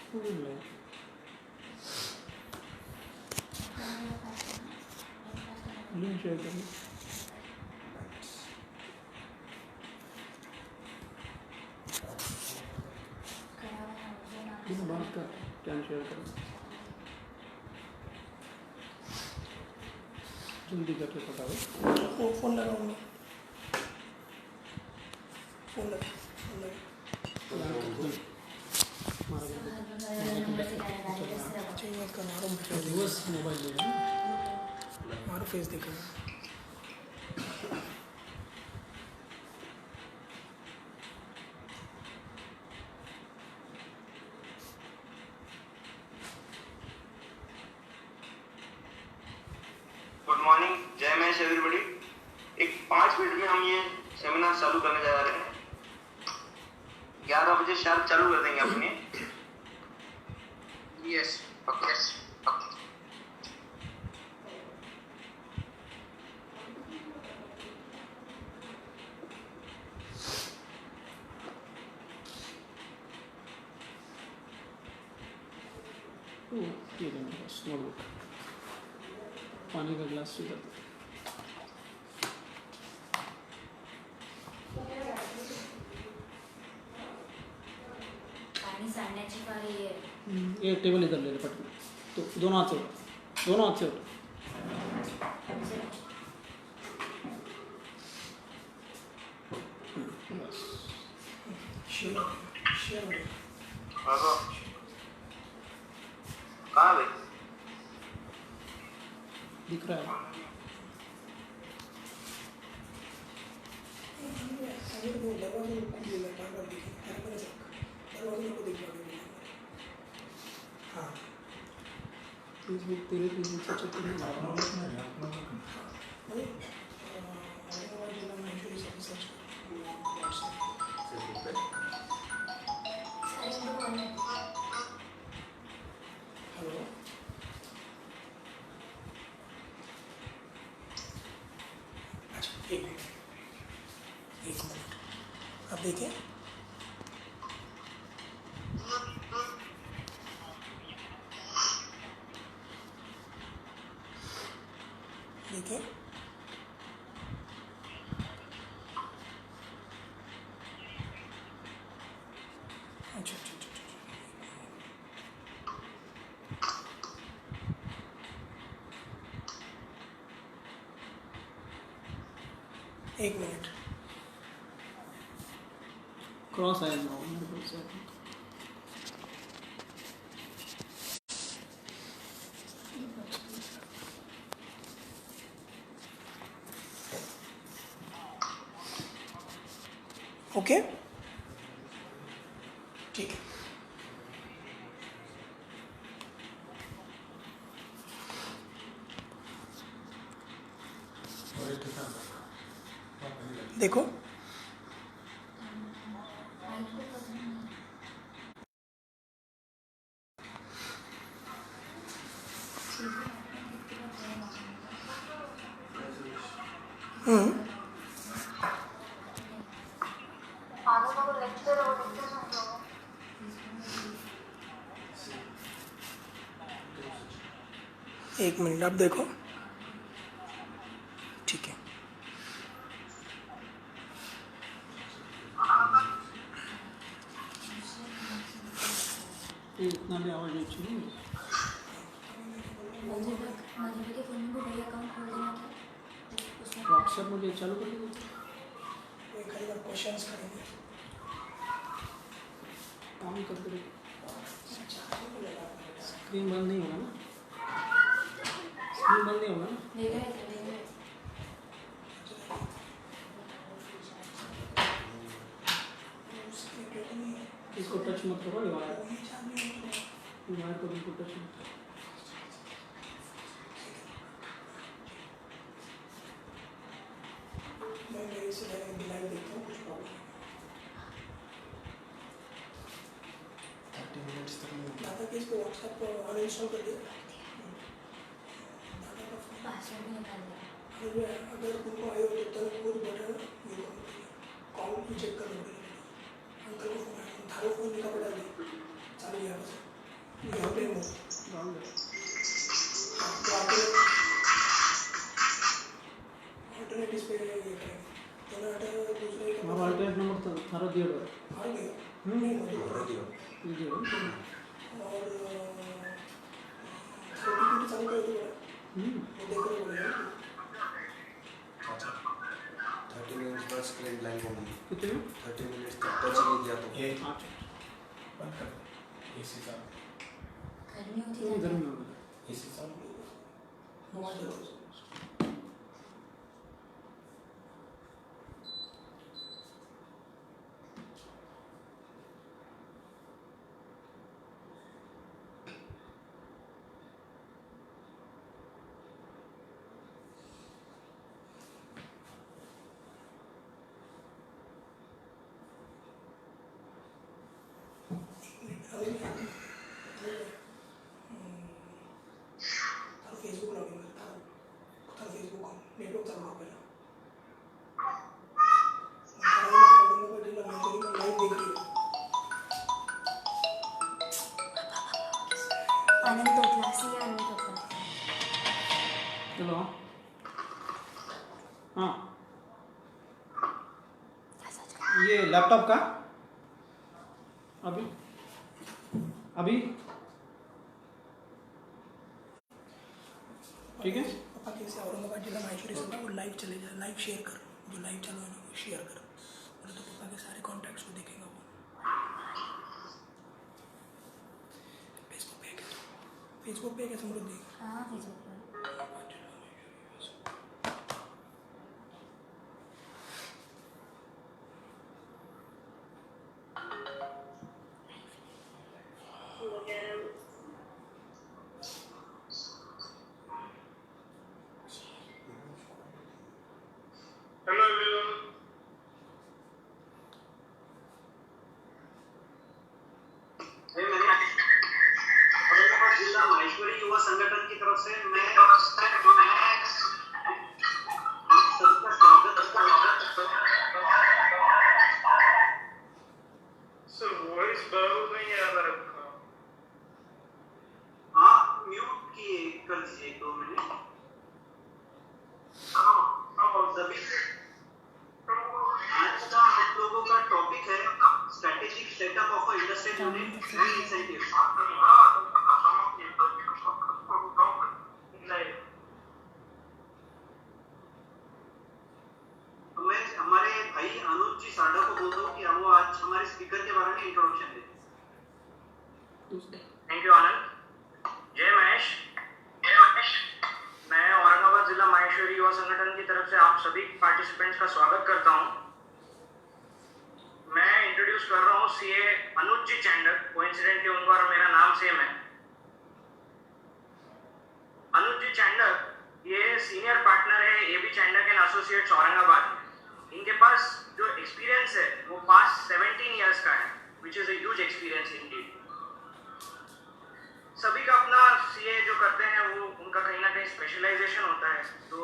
Link share करें। बात का क्या शेयर करें, जल्दी करके बताओ। फोन लगाऊंगा, फोन लगा मोबाइल हमारा फेस देखेगा। गुड मॉर्निंग, जय महेश एवरीबॉडी। एक 5 मिनट में हम ये सेमिनार चालू करने जा रहे हैं। 11 बजे शार्प चालू कर देंगे अपने। Yes okay. ये नोटबुक, पानी का गिलास इधर। ये टेबल इधर ले पट में, तो दोनों हाथ से उठो, दोनों हाथ से उठो। कहाँ गए? दिख रहा है? फेसबुक तेरे फेसबुक से चेक करना हेलो, अच्छा एक मिनट, आप देखें। देखें, अच्छा अच्छा अच्छा, एक मिनट। क्रॉस आया ना मेरे को से। ओके ठीक है। देखो एक मिनट, आप देखो ठीक है। ये इतना भी आवाज नहीं चाहिए। व्हाट्सएप मुझे चालू कर दीजिए। क्वेश्चंस करेंगे, काम करते रहिए। स्क्रीन बंद नहीं होगा ना? स्क्रीन बंद नहीं होगा ना? इसको टच मत करो, वायर को बिल्कुल टच मत करो। मैं मेरे से लाइव देखता हूँ, कुछ प्रॉब्लम 30 मिनट्स तक नहीं होता। दादा के इसको व्हाट्सएप पर अनइंस्टॉल कर दिया। दादा का फोन पासवर्ड भी निकाल दिया। अगर उनको आए हो तो कोई बटन ये कॉल भी चेक कर लो। अंकल को फोन आया, थारो फोन निकाल पड़ा दिया, चालू गया बस। हार गया नहीं मुझे ये और छोटी चालू कर दिया देख रहे हो अच्छा 30 मिनट्स बाद स्क्रीन ब्लैंक हो गई। कितने 30 मिनट्स तक टच नहीं किया तो ये अच्छा बंद कर दे एसी चालू गर्मी होती तो है गर्मी हो गई एसी चालू मोबाइल फेसबुक लॉगिन करता हूँ फेसबुक नेटवर्क चालू कर पहला औरंगाबाद जिला महेश्वरी में लाइव देख रही हूँ आनंद तोतला सी आनंद तोतला चलो हाँ ये लैपटॉप का अभी अभी ठीक है पापा कैसे औरंगाबाद जिला महेश्वरी से वो लाइव चले जाए लाइव शेयर कर जो लाइव चालू है ना वो शेयर कर बोले तो पापा के सारे कॉन्टैक्ट्स को देखेगा वो फेसबुक पे है क्या समृद्धि हाँ फेसबुक पर हेलो एवरीवन औरंगाबाद जिला महेश्वरी युवा संगठन की तरफ से मैं सबका स्वागत करता हूं। सर वॉइस बराबर नहीं आ रहा रखा आप म्यूट किए कर दीजिए 2 मिनट। सभी आज का हम लोगों का टॉपिक है strategic setup of industrial unit and incentives. मैं हमारे भाई अनुज जी साडा को बोलता हूँ कि वो आज हमारे स्पीकर के बारे में इंट्रोडक्शन दें। थैंक यू आनंद। जय महेश। मैं औरंगाबाद जिला महेश्वरी युवा संगठन की तरफ से आप सभी पार्टिसिपेंट्स का स्वागत करता हूं। मैं इंट्रोड्यूस कर रहा हूं सीए अनुज जी चैंडर। कोइंसिडेंटली उनका और मेरा नाम सेम है। अनुज जी चैंडर ये सीनियर पार्टनर है एबी चैंडर एंड एसोसिएट्स औरंगाबाद। इनके पास जो एक्सपीरियंस है वो पास्ट 17 इयर्स का है which is a huge experience Indeed. सभी का अपना सीए जो करते हैं वो उनका कहीं ना कहीं स्पेशलाइजेशन होता है। तो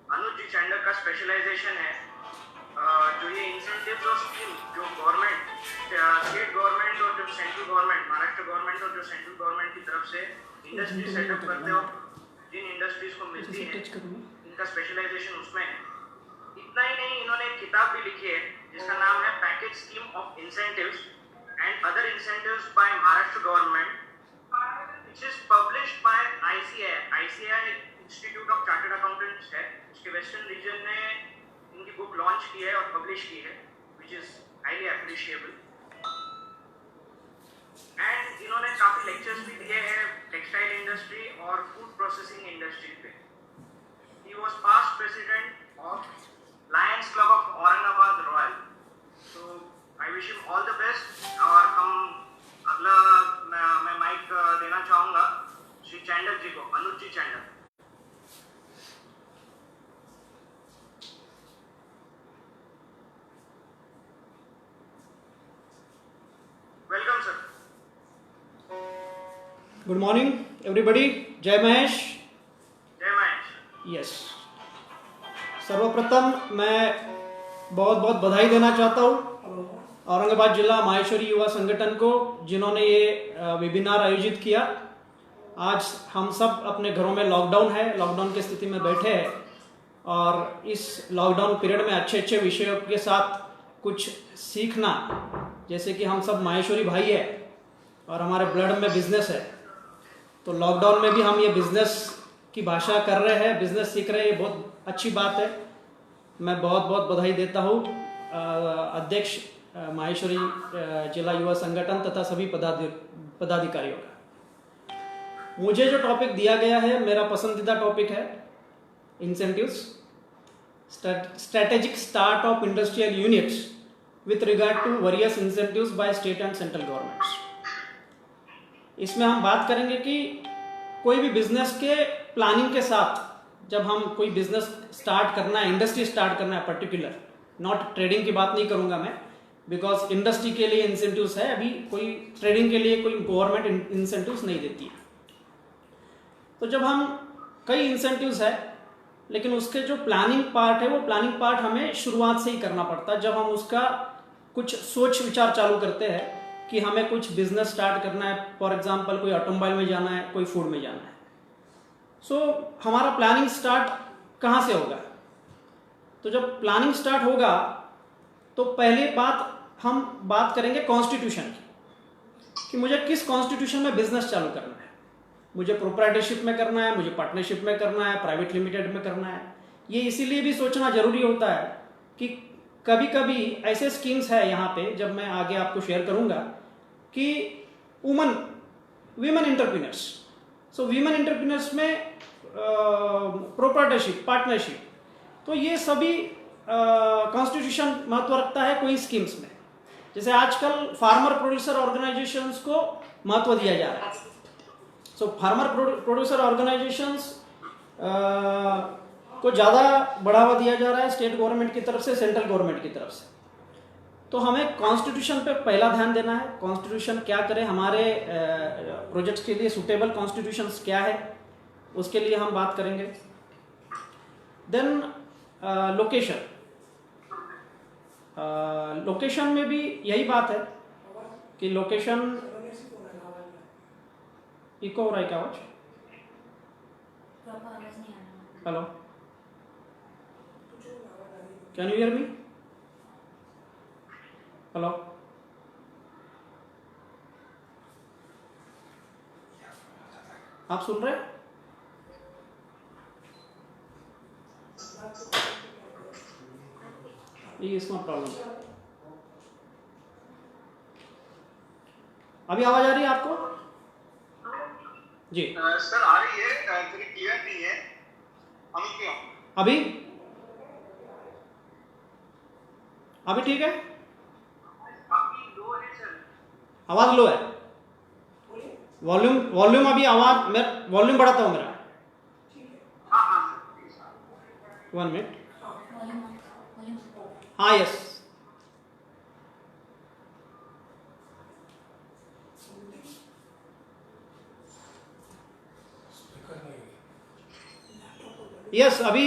अनुज जी चैंडर का स्पेशलाइजेशन है जो ये इंसेंटिव्स और स्कीम जो गवर्नमेंट स्टेट गवर्नमेंट और जो सेंट्रल गवर्नमेंट महाराष्ट्र गवर्नमेंट और जो सेंट्रल गवर्नमेंट की तरफ से इंडस्ट्री सेटअप करते हो जिन इंडस्ट्रीज को मिलती है इनका स्पेशलाइजेशन उसमें है। इतना ही नहीं इन्होंने एक किताब भी लिखी है जिसका नाम है package scheme of incentives and other incentives by Maharashtra government which is published by ICAI Institute of Chartered Accountants है। उसके वेस्टर्न रीजन ने इनकी बुक लॉन्च की है और पब्लिश की है which is highly appreciable। And इन्होंने काफी लेक्चर्स भी दिए हैं टेक्सटाइल इंडस्ट्री और फूड प्रोसेसिंग इंडस्ट्री पे। He was past president of Lions Club of Aurangabad Royal। So I wish him all the best। और हम अगला मैं माइक देना चाहूंगा श्री चैंडर जी को, Anuj ji Chander. Welcome sir. Good morning everybody. जय महेश। जय महेश। यस, सर्वप्रथम मैं बहुत बहुत बधाई देना चाहता हूँ औरंगाबाद जिला महेश्वरी युवा संगठन को जिन्होंने ये वेबिनार आयोजित किया। आज हम सब अपने घरों में लॉकडाउन है, लॉकडाउन की स्थिति में बैठे हैं और इस लॉकडाउन पीरियड में अच्छे अच्छे विषयों के साथ कुछ सीखना जैसे कि हम सब माहेश्वरी भाई है और हमारे ब्लड में बिजनेस है, तो लॉकडाउन में भी हम ये बिजनेस की भाषा कर रहे हैं, बिजनेस सीख रहे हैं, ये बहुत अच्छी बात है। मैं बहुत बहुत बधाई देता हूँ अध्यक्ष माहेश्वरी जिला युवा संगठन तथा सभी पदाधिकारियों का। मुझे जो टॉपिक दिया गया है, मेरा पसंदीदा टॉपिक है incentives, strategic start of industrial units with regard to various incentives by state and central governments. इसमें हम बात करेंगे कि कोई भी बिजनेस के प्लानिंग के साथ, जब हम कोई बिजनेस स्टार्ट करना है, इंडस्ट्री स्टार्ट करना है पर्टिकुलर, नॉट ट्रेडिंग की बात नहीं करूंगा मैं, बिकॉज इंडस्ट्री के लिए इंसेंटिव्स है, अभी कोई ट्रेडिंग के लिए कोई गवर्नमेंट इंसेंटिव्स नहीं देती है। तो जब हम कई इंसेंटिव्स है, लेकिन उसके जो प्लानिंग पार्ट है, वो प्लानिंग पार्ट हमें शुरुआत से ही करना पड़ता है। जब हम उसका कुछ सोच विचार चालू करते हैं कि हमें कुछ बिजनेस स्टार्ट करना है, फॉर एग्जांपल कोई ऑटोमोबाइल में जाना है, कोई फूड में जाना है, सो हमारा प्लानिंग स्टार्ट कहाँ से होगा? तो जब प्लानिंग स्टार्ट होगा तो पहली बात हम बात करेंगे कॉन्स्टिट्यूशन की, कि मुझे किस कॉन्स्टिट्यूशन में बिजनेस चालू करना है। मुझे प्रोप्राइटरशिप में करना है, मुझे पार्टनरशिप में करना है, प्राइवेट लिमिटेड में करना है। ये इसीलिए भी सोचना जरूरी होता है कि कभी कभी ऐसे स्कीम्स है यहाँ पे, जब मैं आगे आपको शेयर करूंगा, कि वीमेन एंटरप्रेन्योर्स, सो वीमेन एंटरप्रेन्योर्स में प्रोप्राइटरशिप, पार्टनरशिप, तो ये सभी कॉन्स्टिट्यूशन महत्व रखता है कोई स्कीम्स में। जैसे आजकल फार्मर प्रोड्यूसर ऑर्गेनाइजेशंस को महत्व दिया जा रहा है, सो फार्मर प्रोड्यूसर ऑर्गेनाइजेशंस को ज़्यादा बढ़ावा दिया जा रहा है स्टेट गवर्नमेंट की तरफ से, सेंट्रल गवर्नमेंट की तरफ से। तो हमें कॉन्स्टिट्यूशन पे पहला ध्यान देना है, कॉन्स्टिट्यूशन क्या करे, हमारे प्रोजेक्ट्स के लिए सुटेबल कॉन्स्टिट्यूशंस क्या है, उसके लिए हम बात करेंगे। देन लोकेशन, लोकेशन में भी यही बात है कि लोकेशन, इको हो रहा है क्या आवाज? प्रॉपर आवाज नहीं आ रहा। Hello, can you hear me? Hello, आप सुन रहे हैं? ये इसमें प्रॉब्लम है। अभी आवाज आ रही है आपको? जी सर आ रही है, थोड़ी क्लियर नहीं है। हम क्यों? अभी अभी ठीक है? काफी लो है सर। आवाज लो है? वॉल्यूम अभी आवाज, मैं वॉल्यूम बढ़ाता हूं मेरा। हाँ हाँ सर। 1 मिनट। वॉल्यूम हाँ, यस। यस, अभी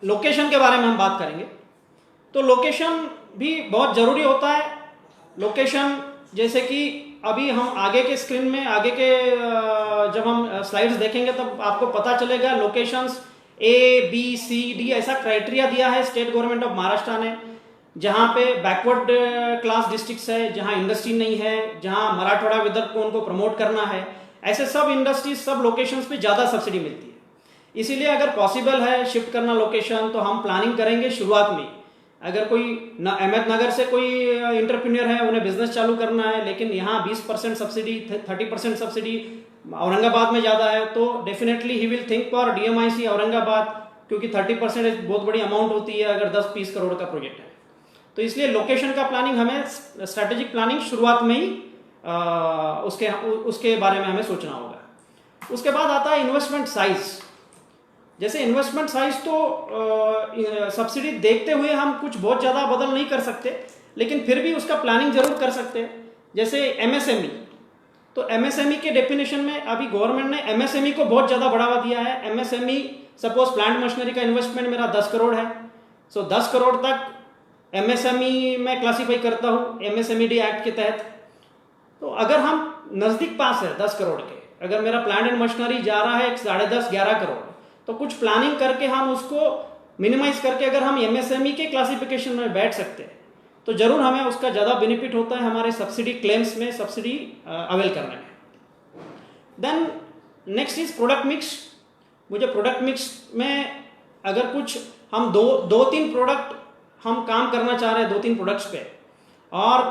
लोकेशन के बारे में हम बात करेंगे। तो लोकेशन भी बहुत जरूरी होता है। लोकेशन जैसे कि अभी हम आगे के स्क्रीन में, आगे के जब हम स्लाइड्स देखेंगे तब आपको पता चलेगा लोकेशंस ABCD ऐसा क्राइटेरिया दिया है स्टेट गवर्नमेंट ऑफ महाराष्ट्र ने, जहां पे बैकवर्ड क्लास डिस्ट्रिक्ट्स है, जहां इंडस्ट्री नहीं है, जहां मराठवाड़ा विदर्भ को उनको प्रमोट करना है, ऐसे सब इंडस्ट्रीज, सब लोकेशंस पे ज्यादा सब्सिडी मिलती है। इसीलिए अगर पॉसिबल है शिफ्ट करना लोकेशन, तो हम प्लानिंग करेंगे शुरुआत में। अगर कोई अहमदनगर से कोई इंटरप्रेन्योर है, उन्हें बिजनेस चालू करना है, लेकिन यहाँ 20% सब्सिडी, 30% सब्सिडी औरंगाबाद में ज़्यादा है, तो definitely he will think for DMIC Aurangabad, क्योंकि 30% एक बहुत बड़ी अमाउंट होती है अगर 10-20 करोड़ का प्रोजेक्ट है। तो इसलिए लोकेशन का प्लानिंग, हमें स्ट्रैटेजिक प्लानिंग शुरुआत में ही उसके बारे में हमें सोचना होगा। उसके बाद आता है इन्वेस्टमेंट साइज। जैसे इन्वेस्टमेंट साइज तो सब्सिडी देखते हुए हम कुछ बहुत ज़्यादा बदल नहीं कर सकते, लेकिन फिर भी उसका प्लानिंग जरूर कर सकते हैं। जैसे MSME, तो MSME के डेफिनेशन में अभी गवर्नमेंट ने MSME को बहुत ज़्यादा बढ़ावा दिया है। MSME, सपोज प्लांट मशीनरी का इन्वेस्टमेंट मेरा 10 करोड़ है, सो 10 करोड़ तक MSME में क्लासीफाई करता हूँ MSMED एक्ट के तहत। तो अगर हम नज़दीक पास है 10 करोड़ के, अगर मेरा प्लांट एंड मशीनरी जा रहा है 10.5-11 करोड़, तो कुछ प्लानिंग करके हम उसको मिनिमाइज करके अगर हम MSME के क्लासिफिकेशन में बैठ सकते हैं, तो ज़रूर हमें उसका ज़्यादा बेनिफिट होता है हमारे सब्सिडी क्लेम्स में, सब्सिडी अवेल करने में। Then next is product mix. मुझे प्रोडक्ट मिक्स में अगर कुछ हम दो तीन प्रोडक्ट हम काम करना चाह रहे हैं, 2-3 प्रोडक्ट्स पे, और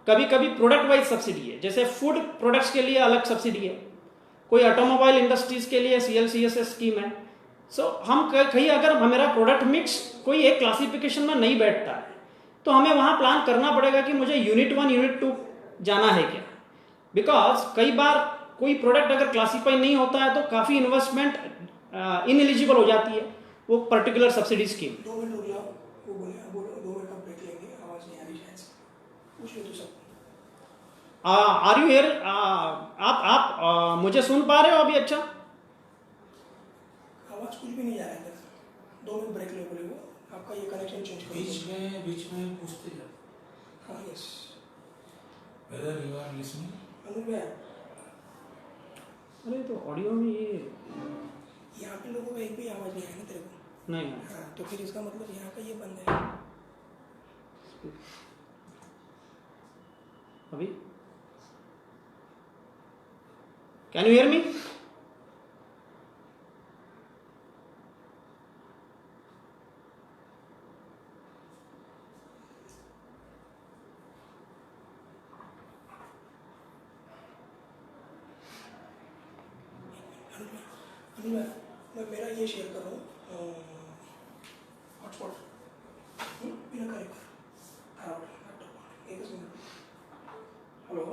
कभी कभी प्रोडक्ट वाइज सब्सिडी है, जैसे फूड प्रोडक्ट्स के लिए अलग सब्सिडी है, कोई ऑटोमोबाइल इंडस्ट्रीज के लिए CLCSS स्कीम है। सो हम कहीं अगर मेरा प्रोडक्ट मिक्स कोई एक क्लासिफिकेशन में नहीं बैठता है तो हमें वहाँ प्लान करना पड़ेगा कि मुझे यूनिट 1 यूनिट 2 जाना है क्या, बिकॉज कई बार कोई प्रोडक्ट अगर क्लासीफाई नहीं होता है तो काफ़ी इन्वेस्टमेंट इनएलिजिबल हो जाती है वो पर्टिकुलर सब्सिडी स्कीम। 2 मिनट रुक जाओ, वो बोले बोलो 2 मिनट का ब्रेक लेंगे, आवाज़ नहीं आ रही शायद से, पूछ लो तो सब। Are you here? आप मुझे सुन पा रहे हो अभी? अच्छा, आवाज़ कुछ भी नहीं जा रहा है अंदर से। 2 मिनट ब्रेक ले बोले वो, आपका ये कनेक्शन चेंज करो। बीच में पूछते जाओ हाँ yes, whether you are listening। अनुज भैया अरे तो ऑडियो में ये यहाँ पे लोगों को एक भी आवाज़ नहीं आई ना तेरे को? नहीं है। हाँ, तो फिर इसका मतलब यहाँ का ये बंद है। अभी कैन यू हियर मी? अनुज भैया, मैं मेरा ये शेयर कर रहा हूँ हॉटस्पॉट, बिना करे कर। हाँ लैपटॉप एक मिनट। हेलो,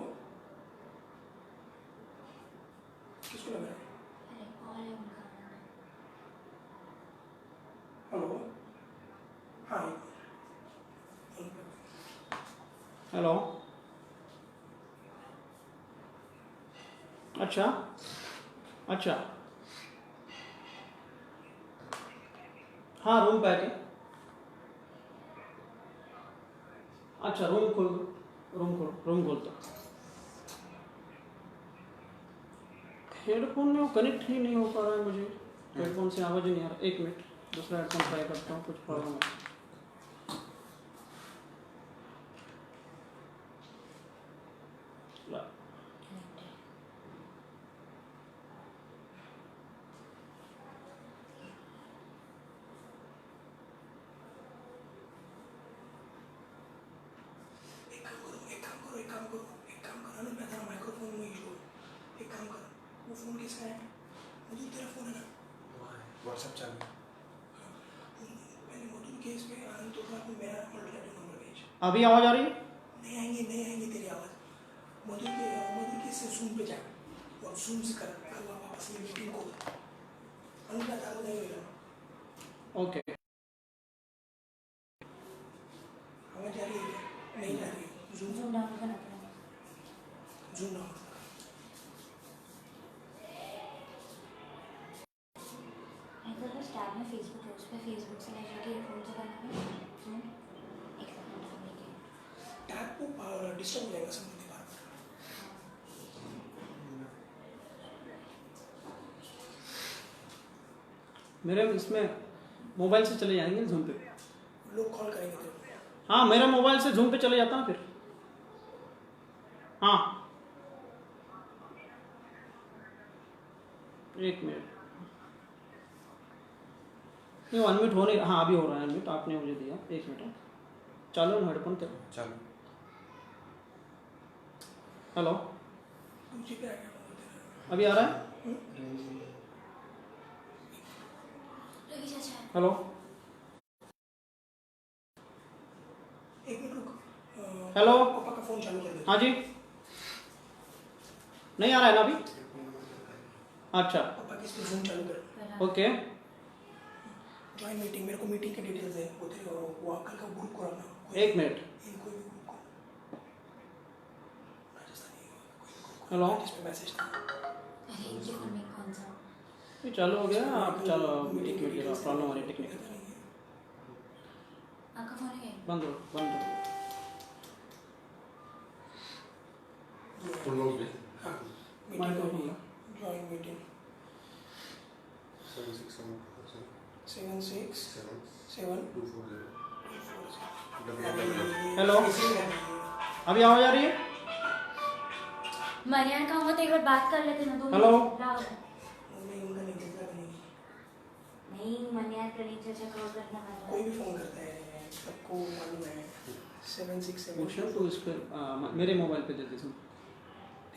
किसको लग रहा है? अरे कॉल है उनका। हेलो, हाँ हेलो, अच्छा अच्छा, हाँ रूम पे आके, अच्छा रूम खोलता। हेडफोन में वो कनेक्ट ही नहीं हो पा रहा है, मुझे हेडफोन से आवाज़ ही नहीं आ रहा। 1 मिनट, दूसरा हेडफोन ट्राई करता हूँ, कुछ प्रॉब्लम है। एक काम करो अनुज भैया, तेरा माइक्रोफोन में इशू है। एक काम कर, वो फ़ोन किसका है? मधुर तेरा फ़ोन है ना? व्हाट्सएप चालू है। पहले मधुर के इस पे आनंद तो था, मेरा अल्टरनेटिव नंबर भेज। अभी आवाज़ आ रही है? नहीं आएंगे तेरी आवाज़। मधुर के इससे जूम पे जा और जूम से कर वापस ये मीटिंग को। अनुज भैया तारो नहीं मिला। ओके, आवाज़ जा रही है क्या? नहीं जा रही है। जूम डाउन करना पड़ेगा। Zoom down. ऐसा कुछ टैब में फेसबुक है, उस पर फेसबुक से ले जाके फ़ोन से करना है जूम। एक सेकंड टैब लेके टैब को डिस्टर्ब हो जाएगा समझने बार बार। मेरे इसमें मोबाइल से चले जाएंगे जूम पे। लोग कॉल करेंगे तेरे को। हाँ, मेरा मोबाइल से जूम पे चले जाता ना फिर। हाँ 1 मिनट, नहीं अनम्यूट हो नहीं, हाँ अभी हो रहा है अनम्यूट, आपने मुझे दिया। 1 मिनट, चालू ना हेडफोन तेरा। चालू। पे हेलो, आ गया तेरा। अभी आ रहा है? रवि चाचा हेलो, एक मिनट रुक। हेलो, पापा का फ़ोन चालू कर दे। हाँ जी, नहीं आ रहा है ना अभी? अच्छा पापा किस पे जूम चालू कर। ओके, ज्वाइन मीटिंग, मेरे को मीटिंग के डिटेल्स दे। वो तेरे वो अंकल का ग्रुप को रखना। 1 मिनट। कोई भी ग्रुप को राजस्थानी हेलो, इस पे मैसेज था। अरे इनके फोन में कौन सा ये चालू हो गया। आप चलो, एक मिनट, प्रॉब्लम हो रही टेक्निकल। आपका फ़ोन है? बंद हो। तुम लोग भी हाँ माइक्रोफोन का ज्वाइन मीटिंग 767 767 240 240 हेलो, अभी आवाज आ रही है? मरियान का हुआ तो एक बार बात कर लेते ना, 2 हेलो? मिनट लाओ। नहीं उनका नहीं दूसरा का नहीं, नहीं, मनियान प्रणीत चाचा कॉल करना है। कोई भी फ़ोन करता है सबको मालूम है। 767 मुझे तो इस पर मेरे मोबाइल पे दे दे।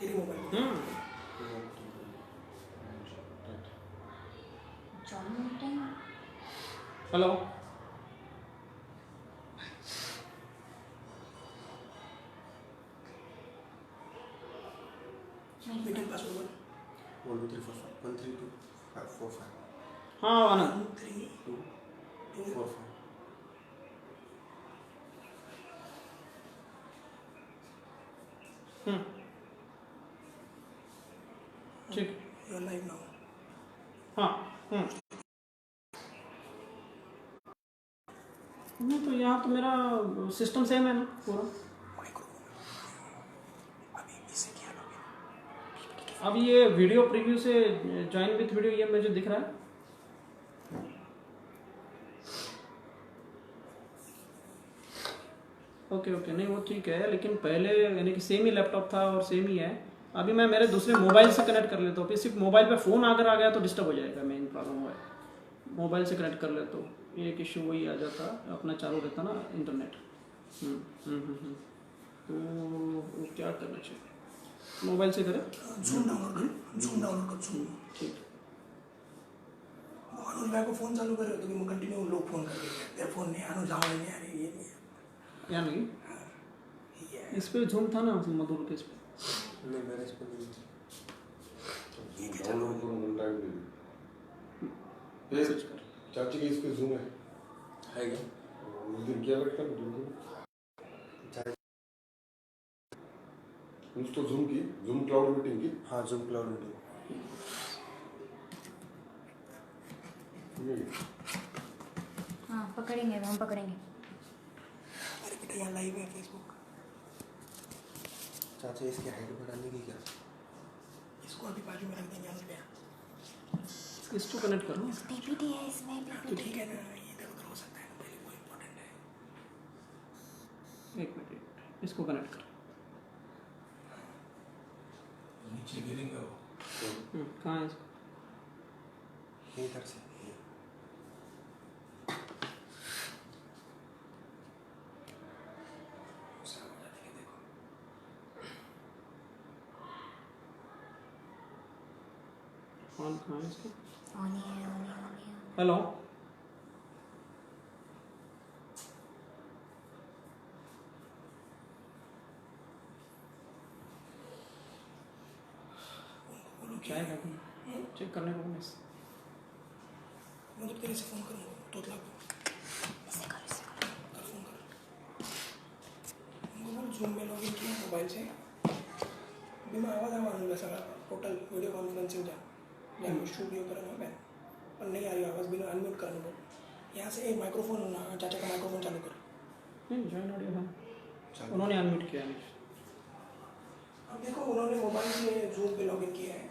तेरे मोबाइल में John meeting. Hello, meeting password 1 2 3 4 5 1 3 2 5 4 5 हाँ आनंद, 1 3 2 4 5 ठीक, यू आर लाइव नाउ। हाँ। नहीं तो यहाँ तो मेरा सिस्टम सेम है ना पूरा। अभी इससे क्या लोगे? अब ये वीडियो प्रीव्यू से ज्वाइन विथ वीडियो ये मुझे दिख रहा है। ओके ओके, नहीं वो ठीक है, लेकिन पहले यानी कि सेम ही लैपटॉप था और सेम ही है। अभी मैं मेरे दूसरे मोबाइल से कनेक्ट कर लेता हूँ, फिर सिर्फ मोबाइल पे फ़ोन अगर आ गया तो डिस्टर्ब हो जाएगा। मेन प्रॉब्लम हुआ है, मोबाइल से कनेक्ट कर लेता हूँ, एक इशू वही आ जाता, अपना चालू रहता ना इंटरनेट। तो वो क्या करना चाहिए, मोबाइल से करें? जूम डाउनलोड कर, जूम डाउनलोड कर, जूम। ठीक, वो अनुज भाई को फ़ोन चालू करे तो भी कंटिन्यू लोग फ़ोन करके तेरे फ़ोन नहीं अनुज आवाज़ नहीं आ रही, ये नहीं है। या नहीं ये इस पे झूम था ना मधुर के इस पे। नहीं मेरे इस पे नहीं ये क्या डाउनलोड करूँ टाइम दे सर्च कर। चाची के इस पे जूम है क्या उस दिन किया लगता है उसको जूम की जूम क्लाउड मीटिंग की हाँ जूम क्लाउड मीटिंग हाँ पकड़ेंगे, हम पकड़ेंगे। अरे बेटा यहाँ लाइव है फेसबुक। चाचा इसकी हाइट बढ़ाने की क्या इसको अभी बाजू में रख देंगे अनुज भैया। इसको कनेक्ट करो। पीपीटी है इसमें, तो पीपीटी। ठीक है ना, ये इधर उधर हो सकता है ना, पहले वो इम्पोर्टेंट है। एक मिनट, इसको कनेक्ट कर। नीचे गिरेंगे वो। कहाँ है इसको? इधर से ऑन कहाँ है इसको? ऑन ही है, ऑन ही है, ऑन ही है। हेलो, क्या है चेक करने को मिस। मैं तो तेरे से फ़ोन करूँगा, तोतला को इससे करो, इससे करो। कर फ़ोन कर। उनको बोल जूम में लॉगिन किया मोबाइल से, अभी मैं आवाज़ आवा अनुज सगळा टोटल वीडियो कॉन्फ्रेंसिंग जहाँ स्टूडियो करा ना मैं, पर नहीं आ रही आवाज़, बिना अनम्यूट करना बोल। यहाँ से एक माइक्रोफोन चाचा का माइक्रोफोन चालू कर। नहीं जॉइन ऑडियो है, उन्होंने अनम्यूट किया नहीं। अब देखो उन्होंने मोबाइल से जूम पे लॉगिन किया है।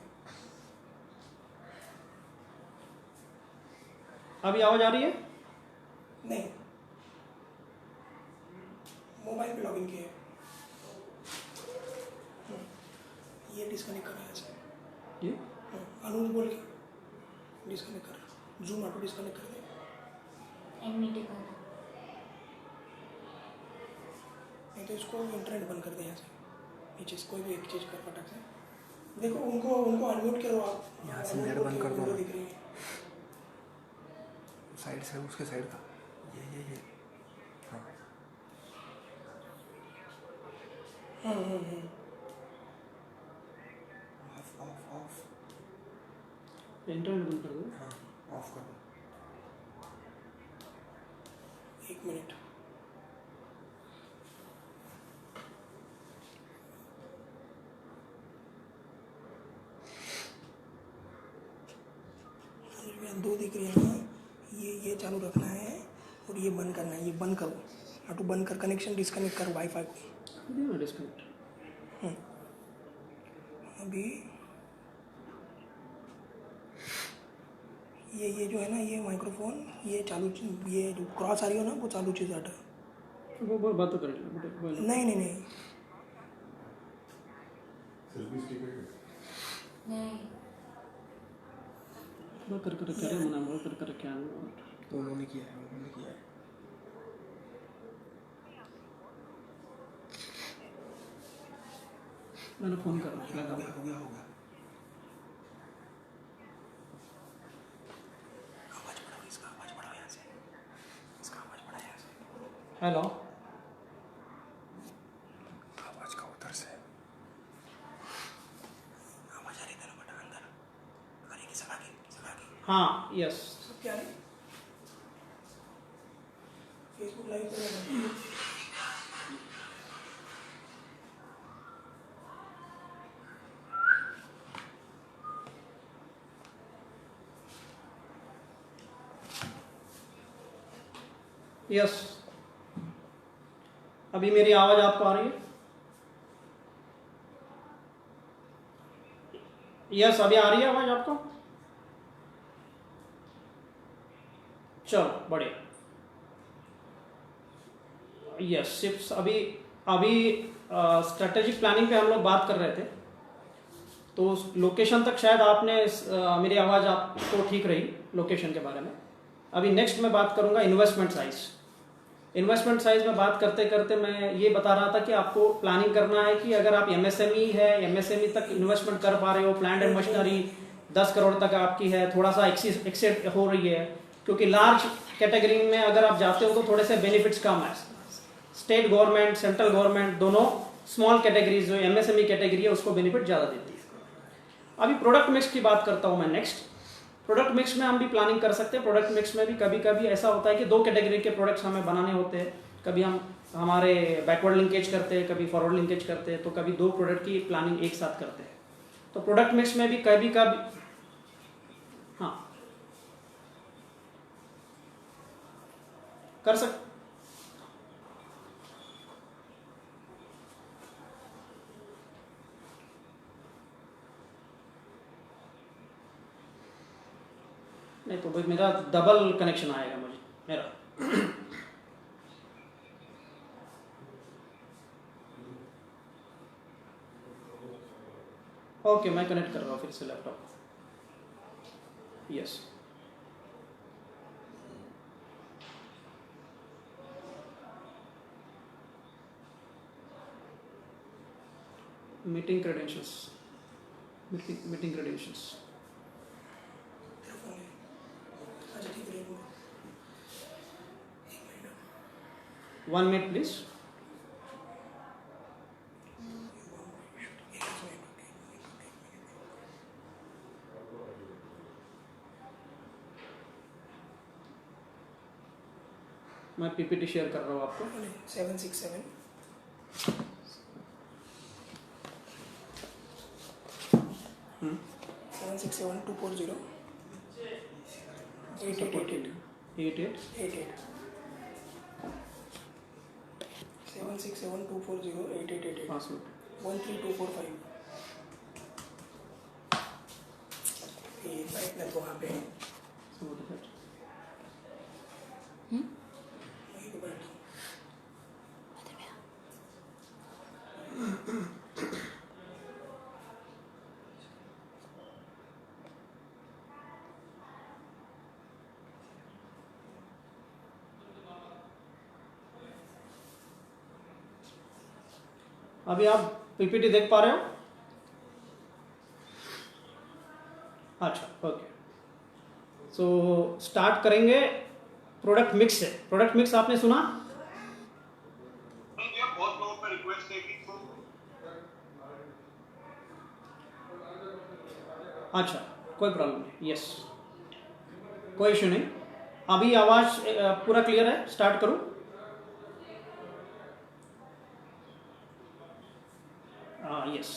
अभी आवाज आ रही है? नहीं, मोबाइल पे लॉगिन किया है। ये डिस्कनेक्ट कर रहा है ऐसे। ये अनुज बोल के डिस्कनेक्ट कर, जूम ऑटो डिस्कनेक्ट कर दे। एंड मीटिंग करना। नहीं तो इसको इंटरनेट बंद कर दे यहाँ से, ये चीज़ कोई भी एक चीज़ कर फटक से। देखो उनको अनम्यूट करो आप, यहाँ से नेट बंद कर दो ना। दिख रही है। साइड से उसके साइड का ये हाँ ऑफ ऑफ ऑफ इंटरनेट बंद कर दो। हाँ ऑफ कर दो। 1 मिनट। दो दिख रही है ना, ये चालू रखना है और ये बंद करना है, ये बंद करो। ऑटो बंद कर, कनेक्शन डिस्कनेक्ट कर वाईफाई को। डिस्कनेक्ट। अभी ये जो है ना, ये माइक्रोफोन, ये चालू, ये जो क्रॉस आ रही हो ना, वो चालू चीज़ हटा। वो बात तो करेंगे बेटे, बोलो। नहीं नहीं नहीं सेल्फी स्टिक है नहीं वो कर करे मना वो कर क्या तो उन्होंने किया है मैंने फोन कर रहा हो हूँ। गया आवाज बढ़ाओ, इसका आवाज बढ़ाओ यहाँ से, इसका आवाज बढ़ाओ यहाँ से, हेलो, आवाज का उधर से आवाज आ रही है बटा अंदर आ रही है, सगा की हाँ यस क्या है फेसबुक लाइव कर रहा है। यस, अभी मेरी आवाज आपको आ रही है? यस, अभी आ रही है आवाज आपको? चलो बढ़िया। यस, सिर्फ अभी स्ट्रेटेजिक प्लानिंग पे हम लोग बात कर रहे थे, तो लोकेशन तक शायद आपने मेरी आवाज आपको ठीक रही लोकेशन के बारे में। अभी नेक्स्ट मैं बात करूंगा इन्वेस्टमेंट साइज। इन्वेस्टमेंट साइज में बात करते करते मैं ये बता रहा था कि आपको प्लानिंग करना है कि अगर आप एमएसएमई है, एमएसएमई तक इन्वेस्टमेंट कर पा रहे हो, प्लांट एंड मशीनरी 10 करोड़ तक आपकी है, थोड़ा सा एक्सेड हो रही है, क्योंकि लार्ज कैटेगरी में अगर आप जाते हो तो थोड़े से बेनिफिट्स कम है। स्टेट गवर्नमेंट, सेंट्रल गवर्नमेंट दोनों स्मॉल कैटेगरीज जो एमएसएमई कैटेगरी है उसको बेनिफिट ज़्यादा देती है। अभी प्रोडक्ट मिक्स की बात करता हूँ मैं नेक्स्ट। प्रोडक्ट मिक्स में हम भी प्लानिंग कर सकते हैं। प्रोडक्ट मिक्स में भी कभी कभी ऐसा होता है कि 2 कैटेगरी के प्रोडक्ट्स हमें बनाने होते हैं। कभी हम हमारे बैकवर्ड लिंकेज करते हैं, कभी फॉरवर्ड लिंकेज करते हैं, तो कभी 2 प्रोडक्ट की प्लानिंग एक साथ करते हैं। तो प्रोडक्ट मिक्स में भी कभी हाँ कर सकते। नहीं तो भाई मेरा डबल कनेक्शन आएगा मुझे मेरा। ओके, मैं कनेक्ट कर रहा हूँ फिर से laptop. Yes, meeting credentials, meeting credentials. अच्छा ठीक है, 1 मिनट प्लीज। मैं पीपीटी शेयर कर रहा हूँ आपको। 767 767 240 8888 767 240 8888 पासवर्ड 13245 ये बैठ ना तो वहाँ पे वहीं पे बैठ। अभी आप पीपीटी देख पा रहे हो? अच्छा ओके, सो स्टार्ट करेंगे प्रोडक्ट मिक्स से। प्रोडक्ट मिक्स आपने सुना? बहुत लोगों पर रिक्वेस्ट है कि अच्छा, कोई प्रॉब्लम नहीं। यस, कोई इशू नहीं। अभी आवाज पूरा क्लियर है? स्टार्ट करूं? यस।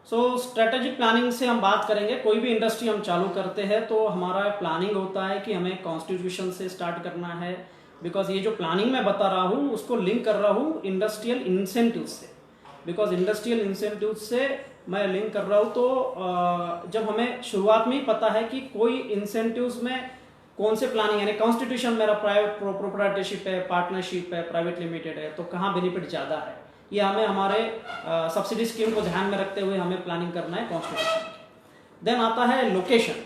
सो स्ट्रेटेजिक प्लानिंग से हम बात करेंगे। कोई भी इंडस्ट्री हम चालू करते हैं तो हमारा प्लानिंग होता है कि हमें कॉन्स्टिट्यूशन से स्टार्ट करना है, बिकॉज ये जो प्लानिंग मैं बता रहा हूँ उसको लिंक कर रहा हूँ इंडस्ट्रियल इंसेंटिव से। बिकॉज इंडस्ट्रियल इंसेंटिव से मैं लिंक कर रहा हूँ तो जब हमें शुरुआत में ही पता है कि कोई इंसेंटिव्स में कौन से प्लानिंग यानी कॉन्स्टिट्यूशन मेरा प्राइवेट प्रोप्राइटरशिप है, पार्टनरशिप है, प्राइवेट लिमिटेड है, तो कहाँ बेनिफिट ज़्यादा है, ये हमें हमारे सब्सिडी स्कीम को ध्यान में रखते हुए हमें प्लानिंग करना है कॉन्स्टिट्यूशन की। देन आता है लोकेशन।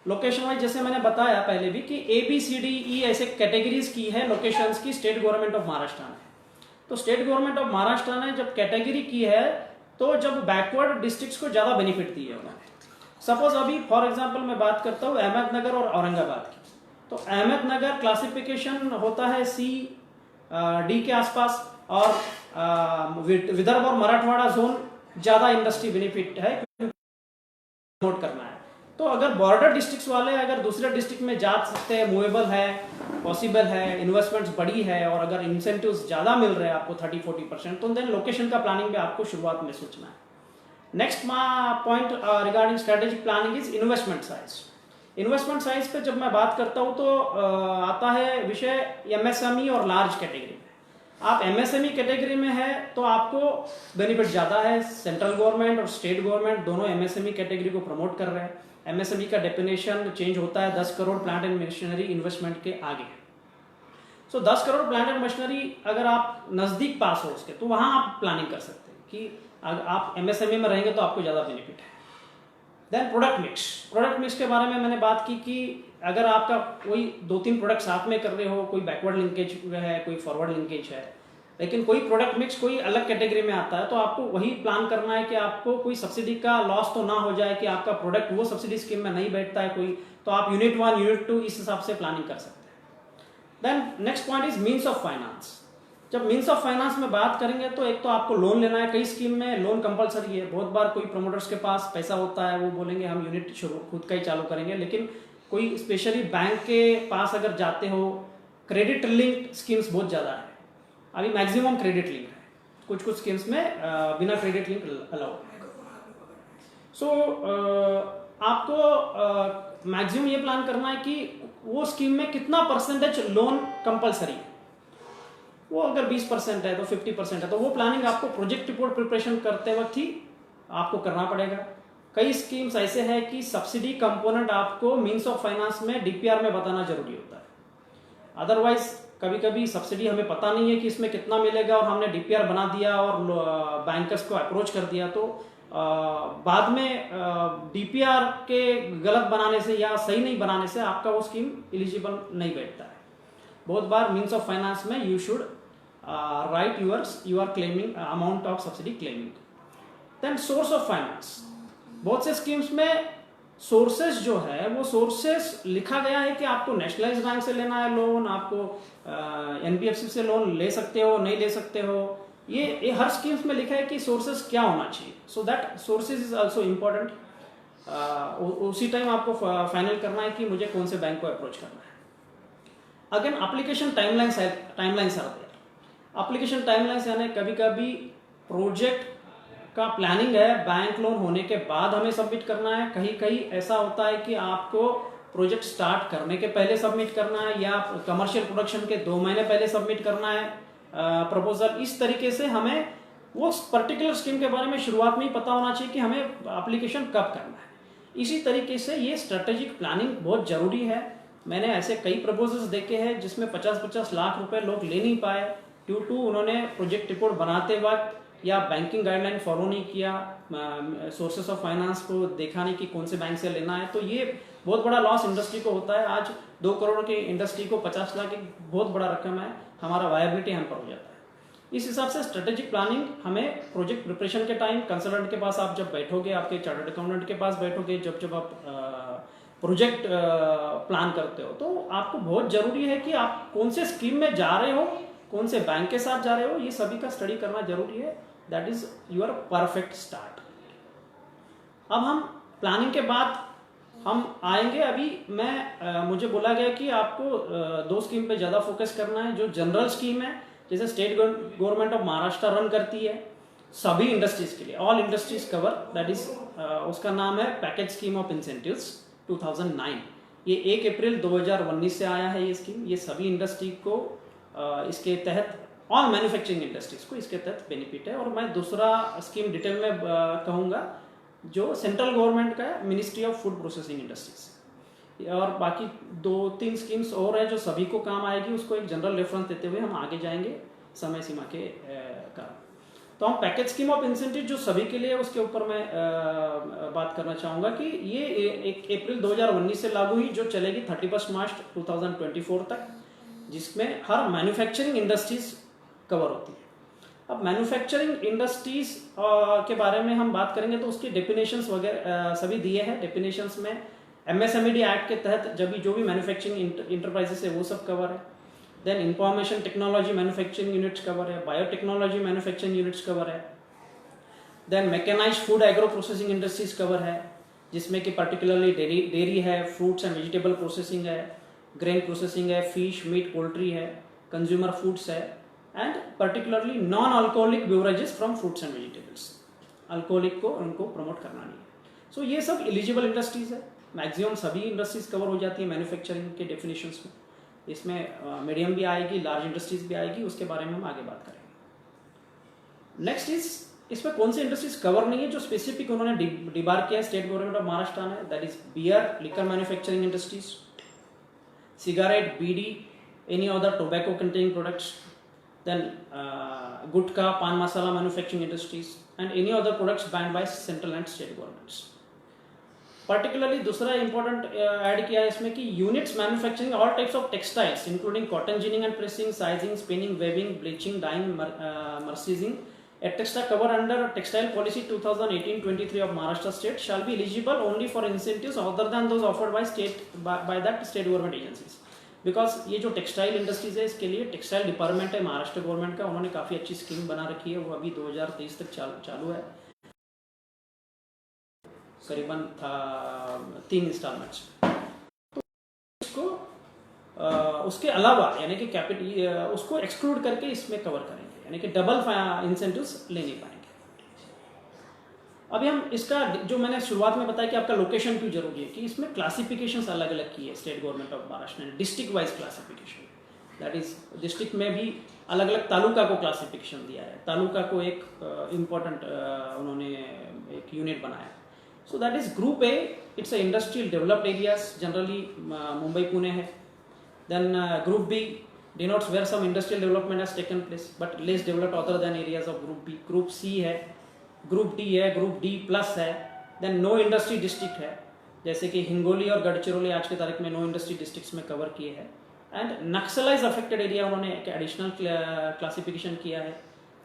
लोकेशन वाइज जैसे मैंने बताया पहले भी कि ABCDE ऐसे कैटेगरीज की है लोकेशंस की स्टेट गवर्नमेंट ऑफ महाराष्ट्र ने। तो स्टेट गवर्नमेंट ऑफ महाराष्ट्र ने जब कैटेगरी की है तो जब बैकवर्ड डिस्ट्रिक्ट्स को ज़्यादा बेनिफिट दी है उन्होंने। सपोज अभी फॉर एग्जांपल मैं बात करता हूँ अहमदनगर और औरंगाबाद की, तो अहमदनगर क्लासिफिकेशन होता है C-D के आसपास, और विदर्भ और मराठवाड़ा जोन ज़्यादा इंडस्ट्री बेनिफिट है प्रमोट करना है। तो अगर बॉर्डर डिस्ट्रिक्ट्स वाले अगर दूसरे डिस्ट्रिक्ट में जा सकते हैं, मूवेबल है, पॉसिबल है, इन्वेस्टमेंट्स बड़ी है और अगर इंसेंटिव्स ज़्यादा मिल रहे हैं आपको 30-40%, तो देन लोकेशन का प्लानिंग भी आपको शुरुआत में सोचना है। Next point regarding strategic planning is investment size. Investment size पे जब मैं बात करता हूँ तो आता है विषय MSME और लार्ज कैटेगरी में। आप MSME कैटेगरी में है तो आपको बेनिफिट ज़्यादा है। सेंट्रल गवर्नमेंट और स्टेट गवर्नमेंट दोनों MSME कैटेगरी को प्रमोट कर रहे हैं। MSME का डेफिनेशन चेंज होता है 10 crore plant and machinery investment के आगे। सो 10 करोड़ प्लांट एंड मशीनरी अगर आप नज़दीक पास हो उसके, तो वहाँ आप प्लानिंग कर सकते हैं कि अगर आप MSME में रहेंगे तो आपको ज़्यादा बेनिफिट है। देन प्रोडक्ट मिक्स के बारे में मैंने बात की कि अगर आपका कोई 2-3 प्रोडक्ट साथ में कर रहे हो, कोई बैकवर्ड लिंकेज है, कोई फॉरवर्ड लिंकेज है, लेकिन कोई प्रोडक्ट मिक्स कोई अलग कैटेगरी में आता है, तो आपको वही प्लान करना है कि आपको कोई सब्सिडी का लॉस तो ना हो जाए कि आपका प्रोडक्ट वो सब्सिडी स्कीम में नहीं बैठता है कोई, तो आप यूनिट 1 यूनिट 2 इस हिसाब से प्लानिंग कर सकते हैं। Then next point is means of finance. जब मीन्स ऑफ फाइनेंस में बात करेंगे तो एक तो आपको लोन लेना है। कई स्कीम में लोन कंपलसरी है। बहुत बार कोई प्रमोटर्स के पास पैसा होता है, वो बोलेंगे हम यूनिट शुरू खुद का ही चालू करेंगे, लेकिन कोई स्पेशली बैंक के पास अगर जाते हो, क्रेडिट लिंक्ड स्कीम्स बहुत ज़्यादा है। अभी मैक्सिमम क्रेडिट लिंक है, कुछ स्कीम्स में बिना क्रेडिट लिंक अलाउ है। सो आपको मैक्सिमम ये प्लान करना है कि वो स्कीम में कितना परसेंटेज लोन कंपलसरी है। वो अगर 20% है तो 50% है, तो वो प्लानिंग आपको प्रोजेक्ट रिपोर्ट प्रिपरेशन करते वक्त ही आपको करना पड़ेगा। कई स्कीम्स ऐसे हैं कि सब्सिडी कंपोनेंट आपको मीन्स ऑफ फाइनेंस में DPR में बताना जरूरी होता है। अदरवाइज कभी कभी सब्सिडी हमें पता नहीं है कि इसमें कितना मिलेगा और हमने DPR बना दिया और बैंकर्स को अप्रोच कर दिया, तो बाद में DPR के गलत बनाने से या सही नहीं बनाने से आपका वो स्कीम एलिजिबल नहीं बैठता है। बहुत बार मीन्स ऑफ फाइनेंस में you should write you are claiming amount of subsidy claiming. Then source of finance. बहुत से स्कीम्स में सोर्सेस जो है वो सोर्सेस लिखा गया है कि आपको नेशनलाइज बैंक से लेना है लोन, आपको NBFC से लोन ले सकते हो, नहीं ले सकते हो। ये हर स्कीम्स में लिखा है कि सोर्सेस क्या होना चाहिए। So that sources is also important. उसी टाइम आपको फाइनल करना है कि मुझे कौन से बैंक को अप्रोच करना है। Again application timelines are there. Application timelines यानी कभी कभी प्रोजेक्ट का प्लानिंग है, बैंक लोन होने के बाद हमें सबमिट करना है। कहीं ऐसा होता है कि आपको प्रोजेक्ट स्टार्ट करने के पहले सबमिट करना है या कमर्शियल प्रोडक्शन के 2 महीने पहले सबमिट करना है प्रपोजल। इस तरीके से हमें वो पर्टिकुलर स्कीम के बारे में शुरुआत में ही पता होना चाहिए कि हमें एप्लीकेशन कब करना है। इसी तरीके से ये स्ट्रेटेजिक प्लानिंग बहुत ज़रूरी है। मैंने ऐसे कई प्रपोजल्स देखे हैं जिसमें 50-50 लाख रुपए लोग ले नहीं पाए ड्यू टू उन्होंने प्रोजेक्ट रिपोर्ट बनाते वक्त या बैंकिंग गाइडलाइन फॉलो नहीं किया, सोर्सेस ऑफ फाइनेंस को देखा नहीं कि कौन से बैंक से लेना है। तो ये बहुत बड़ा लॉस इंडस्ट्री को होता है। आज 2 करोड़ की इंडस्ट्री को 50 लाख एक बहुत बड़ा रकम है, हमारा वायबिलिटी हैम्पर हो जाता है। इस हिसाब से स्ट्रेटेजिक प्लानिंग हमें प्रोजेक्ट प्रिपरेशन के टाइम कंसल्टेंट के पास आप जब बैठोगे, आपके चार्टर्ड अकाउंटेंट के पास बैठोगे, जब आप प्रोजेक्ट प्लान करते हो, तो आपको बहुत जरूरी है कि आप कौन से स्कीम में जा रहे हो, कौन से बैंक के साथ जा रहे हो, ये सभी का स्टडी करना जरूरी है। That is your perfect start. अब हम प्लानिंग के बाद हम आएंगे। अभी मुझे बोला गया कि आपको 2 स्कीम पे ज़्यादा फोकस करना है। जो जनरल स्कीम है, जैसे state government of Maharashtra run करती है सभी इंडस्ट्रीज के लिए, all industries cover, that is उसका नाम है पैकेज स्कीम ऑफ इंसेंटिव्स 2009। ये 1 अप्रैल 2019 से आया है ये स्कीम। ये सभी इंडस्ट्री को इसके तहत, ऑल मैन्युफैक्चरिंग इंडस्ट्रीज को इसके तहत बेनिफिट है। और मैं दूसरा स्कीम डिटेल में कहूँगा जो सेंट्रल गवर्नमेंट का है, ministry of food processing industries. और बाकी 2-3 स्कीम्स और है जो सभी को काम आएगी, उसको एक जनरल रेफरेंस देते हुए हम आगे जाएंगे समय सीमा के कारण। तो हम पैकेज स्कीम ऑफ इंसेंटिव जो सभी के लिए, उसके ऊपर मैं बात करना चाहूँगा कि ये 1 अप्रैल 2019 से लागू हुई, जो चलेगी 31 मार्च 2024 तक, जिसमें हर मैन्युफैक्चरिंग इंडस्ट्रीज कवर होती है। अब मैन्युफैक्चरिंग इंडस्ट्रीज के बारे में हम बात करेंगे तो उसकी डेफिनेशंस वगैरह सभी दिए हैं। डेफिनेशंस में MSMED एक्ट के तहत जो भी मैन्युफैक्चरिंग इंटरप्राइजेस है वो सब कवर है। Then information technology manufacturing units cover है, बायोटेक्नोलॉजी मैन्युफैक्चरिंग यूनिट्स कवर है। Then mechanised food agro processing industries cover है, जिसमें कि पर्टिकुलरली डेयरी है, फ्रूट्स एंड वेजिटेबल प्रोसेसिंग है, ग्रेन प्रोसेसिंग है, फिश मीट पोल्ट्री है, कंज्यूमर फूड्स है, and particularly non alcoholic beverages from fruits and vegetables. Alcoholic को उनको प्रमोट करना नहीं है। सो ये सब एलिजिबल इंडस्ट्रीज है। मैक्सिमम सभी इंडस्ट्रीज कवर हो जाती है मैन्युफैक्चरिंग के डेफिनेशंस में। इसमें मीडियम भी आएगी, लार्ज इंडस्ट्रीज भी आएगी, उसके बारे में हम आगे बात करेंगे। नेक्स्ट इज, इसमें कौन सी इंडस्ट्रीज कवर नहीं है जो स्पेसिफिक उन्होंने डिबार किया है स्टेट गवर्नमेंट ऑफ महाराष्ट्र ने, that is beer liquor manufacturing industries, cigarette, bidi, any other tobacco containing products, then gutkha, paan masala manufacturing industries and any other products banned by central and state governments. Particularly दूसरा important add किया है इसमें कि units manufacturing all types of textiles including cotton ginning and pressing, sizing, spinning, weaving, bleaching, dyeing, mercerising etc. cover under textile policy 2018-23 of Maharashtra state shall be eligible only for incentives other than those offered by that state government agencies। Because ये जो textile industries है, इसके लिए textile department है Maharashtra government का, उन्होंने काफ़ी अच्छी स्कीम बना रखी है। वो अभी 2023 तक चालू है, करीबन 3 इंस्टॉलमेंट्स। तो उसको उसके अलावा यानी कि कैपिटल उसको एक्सक्लूड करके इसमें कवर करेंगे, यानी कि डबल इंसेंटिव्स ले नहीं पाएंगे। अभी हम इसका जो मैंने शुरुआत में बताया कि आपका लोकेशन क्यों जरूरी है, कि इसमें क्लासिफिकेशंस अलग अलग की है स्टेट गवर्नमेंट ऑफ महाराष्ट्र ने, district wise classification, that is district में भी अलग अलग तालुका को क्लासिफिकेशन दिया है, तालुका को एक इम्पॉर्टेंट उन्होंने एक यूनिट बनाया। So that is group A, it's a industrial developed areas, generally Mumbai Pune है। Then group B denotes where some industrial development has taken place but less developed other than areas of group B। Group C है, group D है, group D plus है। Then no industry district है, जैसे कि हिंगोली और गढ़चिरौली आज के तारीख में नो इंडस्ट्री डिस्ट्रिक्ट्स में कवर किए हैं। एंड नक्सलाइज अफेक्टेड एरिया उन्होंने एक एडिशनल क्लासिफिकेशन किया है,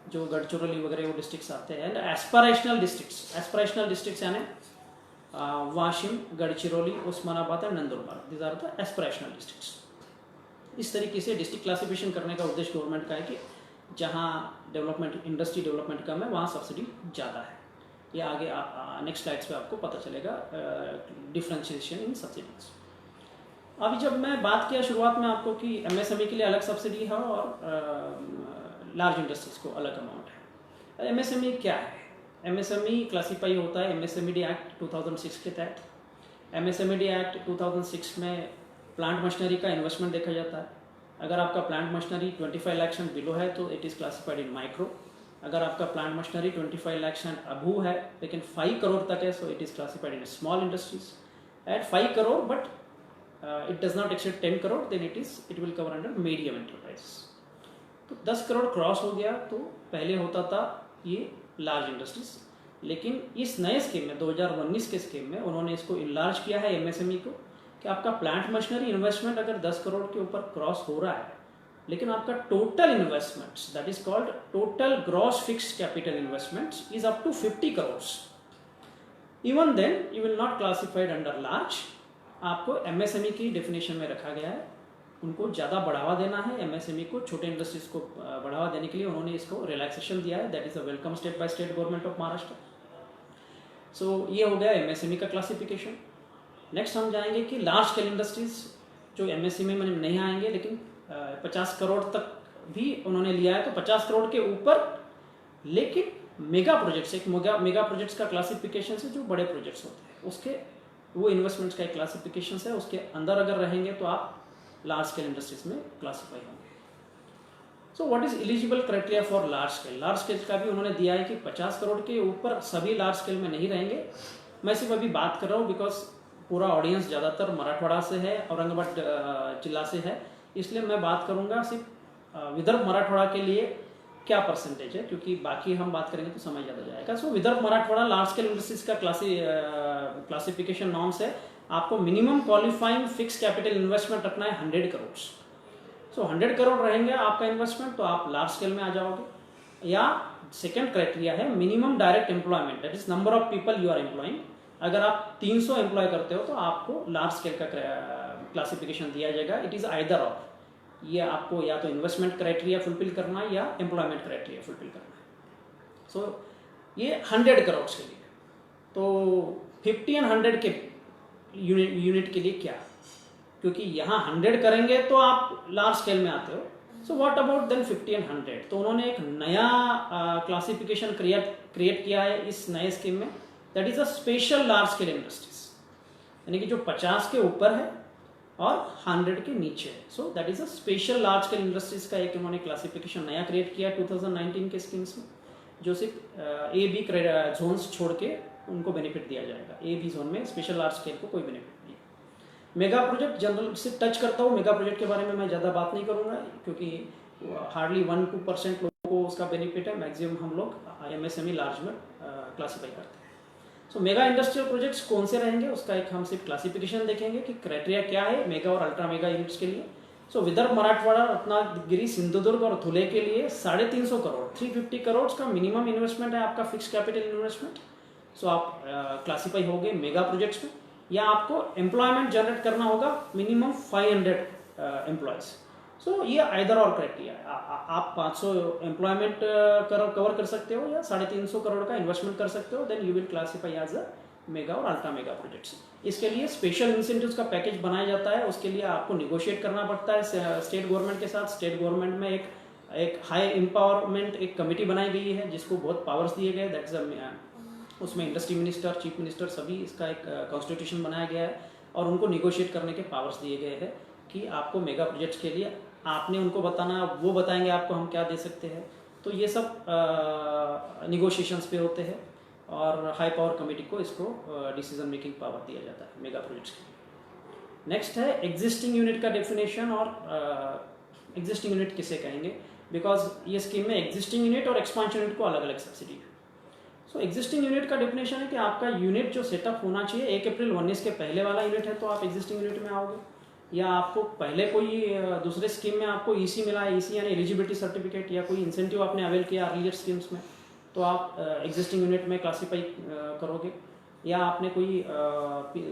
जो गढ़चिरौली वगैरह वो डिस्ट्रिक्ट्स आते हैं। एंड एस्पिरेशनल डिस्ट्रिक्ट्स यानी Washim, Gadchiroli, Osmanabad and Nandurbar, these are the aspirational districts. इस तरीके से डिस्ट्रिक्ट क्लासिफिकेशन करने का उद्देश्य गवर्नमेंट का है कि जहाँ डेवलपमेंट, इंडस्ट्री डेवलपमेंट कम है, वहाँ सब्सिडी ज़्यादा है। ये आगे नेक्स्ट स्लाइड्स पे आपको पता चलेगा डिफरेंशिएशन इन सब्सिडीज। अभी जब मैं बात किया शुरुआत में आपको कि MSME के लिए अलग सब्सिडी है और लार्ज इंडस्ट्रीज को अलग अमाउंट है। MSME क्या है? MSME क्लासीफाई होता है MSMED एक्ट 2006 के तहत। MSMED एक्ट 2006 में प्लांट मशीनरी का इन्वेस्टमेंट देखा जाता है। अगर आपका plant machinery 25 lakh and below है तो it is classified in micro. अगर आपका plant machinery 25 lakh and above है लेकिन 5 करोड़ तक है, so it is classified in small industries. At 5 crore but it does not exceed 10 crore, then it will cover under medium enterprise. तो 10 crore cross हो गया तो पहले होता था ये लार्ज इंडस्ट्रीज, लेकिन इस नए स्कीम में 2019 के स्कीम में उन्होंने इसको इनलार्ज किया है MSME को, कि आपका प्लांट मशीनरी इन्वेस्टमेंट अगर 10 करोड़ के ऊपर क्रॉस हो रहा है, लेकिन आपका total investments, that is called total gross fixed capital investments, is up to 50 crore. Even then you will not classified under large. आपको MSME की डेफिनेशन में रखा गया है, उनको ज़्यादा बढ़ावा देना है। MSME को, छोटे इंडस्ट्रीज को बढ़ावा देने के लिए उन्होंने इसको रिलैक्सेशन दिया है, that is a welcome step by state government of Maharashtra. So ये हो गया MSME का क्लासिफिकेशन। नेक्स्ट हम जाएंगे कि लार्ज स्केल इंडस्ट्रीज जो MSME में नहीं आएंगे, लेकिन 50 करोड़ तक भी उन्होंने लिया है, तो 50 करोड़ के ऊपर, लेकिन मेगा प्रोजेक्ट्स, एक मेगा प्रोजेक्ट्स का क्लासिफिकेशन है जो बड़े प्रोजेक्ट्स होते हैं, उसके वो इन्वेस्टमेंट्स का एक क्लासिफिकेशन है, उसके अंदर अगर रहेंगे तो आप लार्ज स्केल इंडस्ट्रीज में क्लासीफाई होंगे। So what is eligible criteria for large scale? Large scale का भी उन्होंने दिया है कि 50 करोड़ के ऊपर सभी लार्ज स्केल में नहीं रहेंगे। मैं सिर्फ अभी बात कर रहा हूँ बिकॉज पूरा ऑडियंस ज़्यादातर मराठवाड़ा से है, औरंगाबाद जिला से है, इसलिए मैं बात करूँगा सिर्फ विदर्भ मराठवाड़ा के लिए क्या परसेंटेज है, क्योंकि बाकी हम बात करेंगे तो समय ज़्यादा जाएगा। So Vidarbha Marathwada large scale industries का क्लासिफिकेशन नॉर्म्स है, आपको minimum qualifying fix capital investment रखना है 100 करोड़। सो 100 करोड़ रहेंगे आपका इन्वेस्टमेंट तो आप लार्ज स्केल में आ जाओगे। या सेकेंड क्राइटेरिया है minimum direct employment, that is number of people you are employing. अगर आप 300 एम्प्लॉय करते हो तो आपको लार्ज स्केल का क्लासिफिकेशन दिया जाएगा। इट इज आइदर और, ये आपको या तो इन्वेस्टमेंट क्राइटेरिया फुलफिल करना है या एम्प्लॉयमेंट क्राइटेरिया फुलफिल करना है। सो ये 100 करोड़ के लिए। तो 50 और 100 के यूनिट के लिए क्या, क्योंकि यहाँ 100 करेंगे तो आप लार्ज स्केल में आते हो। सो व्हाट अबाउट देन 50 और 100? तो उन्होंने एक नया क्लासिफिकेशन क्रिएट किया है इस नए स्कीम में, that is a special large scale industries, यानी कि जो 50 के ऊपर है और 100 के नीचे है। सो that is a special large scale industries का एक उन्होंने क्लासिफिकेशन नया क्रिएट किया 2019 के स्कीम्स में, जो सिर्फ ए बी जोन्स छोड़ के उनको बेनिफिट दिया जाएगा। ए बी जोन में स्पेशल लार्ज स्केल को कोई बेनिफिट नहीं। मेगा प्रोजेक्ट जनरल से टच करता हूँ, मेगा प्रोजेक्ट के बारे में मैं ज़्यादा बात नहीं करूँगा क्योंकि हार्डली 1-2% लोगों को उसका बेनिफिट है, मैक्सिमम हम लोग MSME लार्ज में क्लासीफाई करते हैं। सो मेगा इंडस्ट्रियल प्रोजेक्ट्स कौन से रहेंगे उसका एक हम सिर्फ क्लासिफिकेशन देखेंगे कि क्राइटेरिया क्या है मेगा और अल्ट्रा मेगा यूनिट्स के लिए। सो विदर्भ मराठवाड़ा रत्नागिरी सिंधुदुर्ग और धुले के लिए 350 करोड़ 350 करोड़ का मिनिमम इन्वेस्टमेंट है आपका फिक्स कैपिटल इन्वेस्टमेंट। सो आप क्लासीफाई होंगे मेगा प्रोजेक्ट्स में, या आपको एम्प्लॉयमेंट जनरेट करना होगा मिनिमम 500 एम्प्लॉयज। सो ये आइदर और क्राइटेरिया है, आप 500 एम्प्लॉयमेंट कवर कर सकते हो या 350 करोड़ का इन्वेस्टमेंट कर सकते हो, then you will classify as a mega और अल्ट्रा मेगा प्रोजेक्ट्स। इसके लिए स्पेशल इंसेंटिव्स का पैकेज बनाया जाता है, उसके लिए आपको निगोशिएट करना पड़ता है स्टेट गवर्नमेंट के साथ। स्टेट गवर्नमेंट में एक हाई एम्पावरमेंट एक कमेटी बनाई गई है जिसको बहुत पावर्स दिए गए, दैट इज उसमें इंडस्ट्री मिनिस्टर, चीफ मिनिस्टर सभी, इसका एक कॉन्स्टिट्यूशन बनाया गया है और उनको निगोशिएट करने के पावर्स दिए गए हैं कि आपको मेगा प्रोजेक्ट्स के लिए आपने उनको बताना, वो बताएंगे आपको हम क्या दे सकते हैं। तो ये सब निगोशिएशंस पे होते हैं और हाई पावर कमेटी को इसको डिसीजन मेकिंग पावर दिया जाता है मेगा प्रोजेक्ट्स के लिए। नेक्स्ट है एग्जिस्टिंग यूनिट का डेफिनेशन, और एग्जिस्टिंग यूनिट किसे कहेंगे, बिकॉज ये स्कीम में एग्जिस्टिंग यूनिट और एक्सपांशन यूनिट को अलग अलग सब्सिडी है। सो एग्जिस्टिंग यूनिट का डेफिनेशन है कि आपका यूनिट जो सेटअप होना चाहिए 1 अप्रैल 19 के पहले वाला यूनिट है तो आप एग्जिस्टिंग यूनिट में आओगे, या आपको पहले कोई दूसरे स्कीम में आपको EC मिला है, EC यानी एलिजिबिलिटी सर्टिफिकेट, या कोई इंसेंटिव आपने अवेल किया अर्लियर स्कीम्स में, तो आप एग्जिस्टिंग यूनिट में क्लासीफाई करोगे। या आपने कोई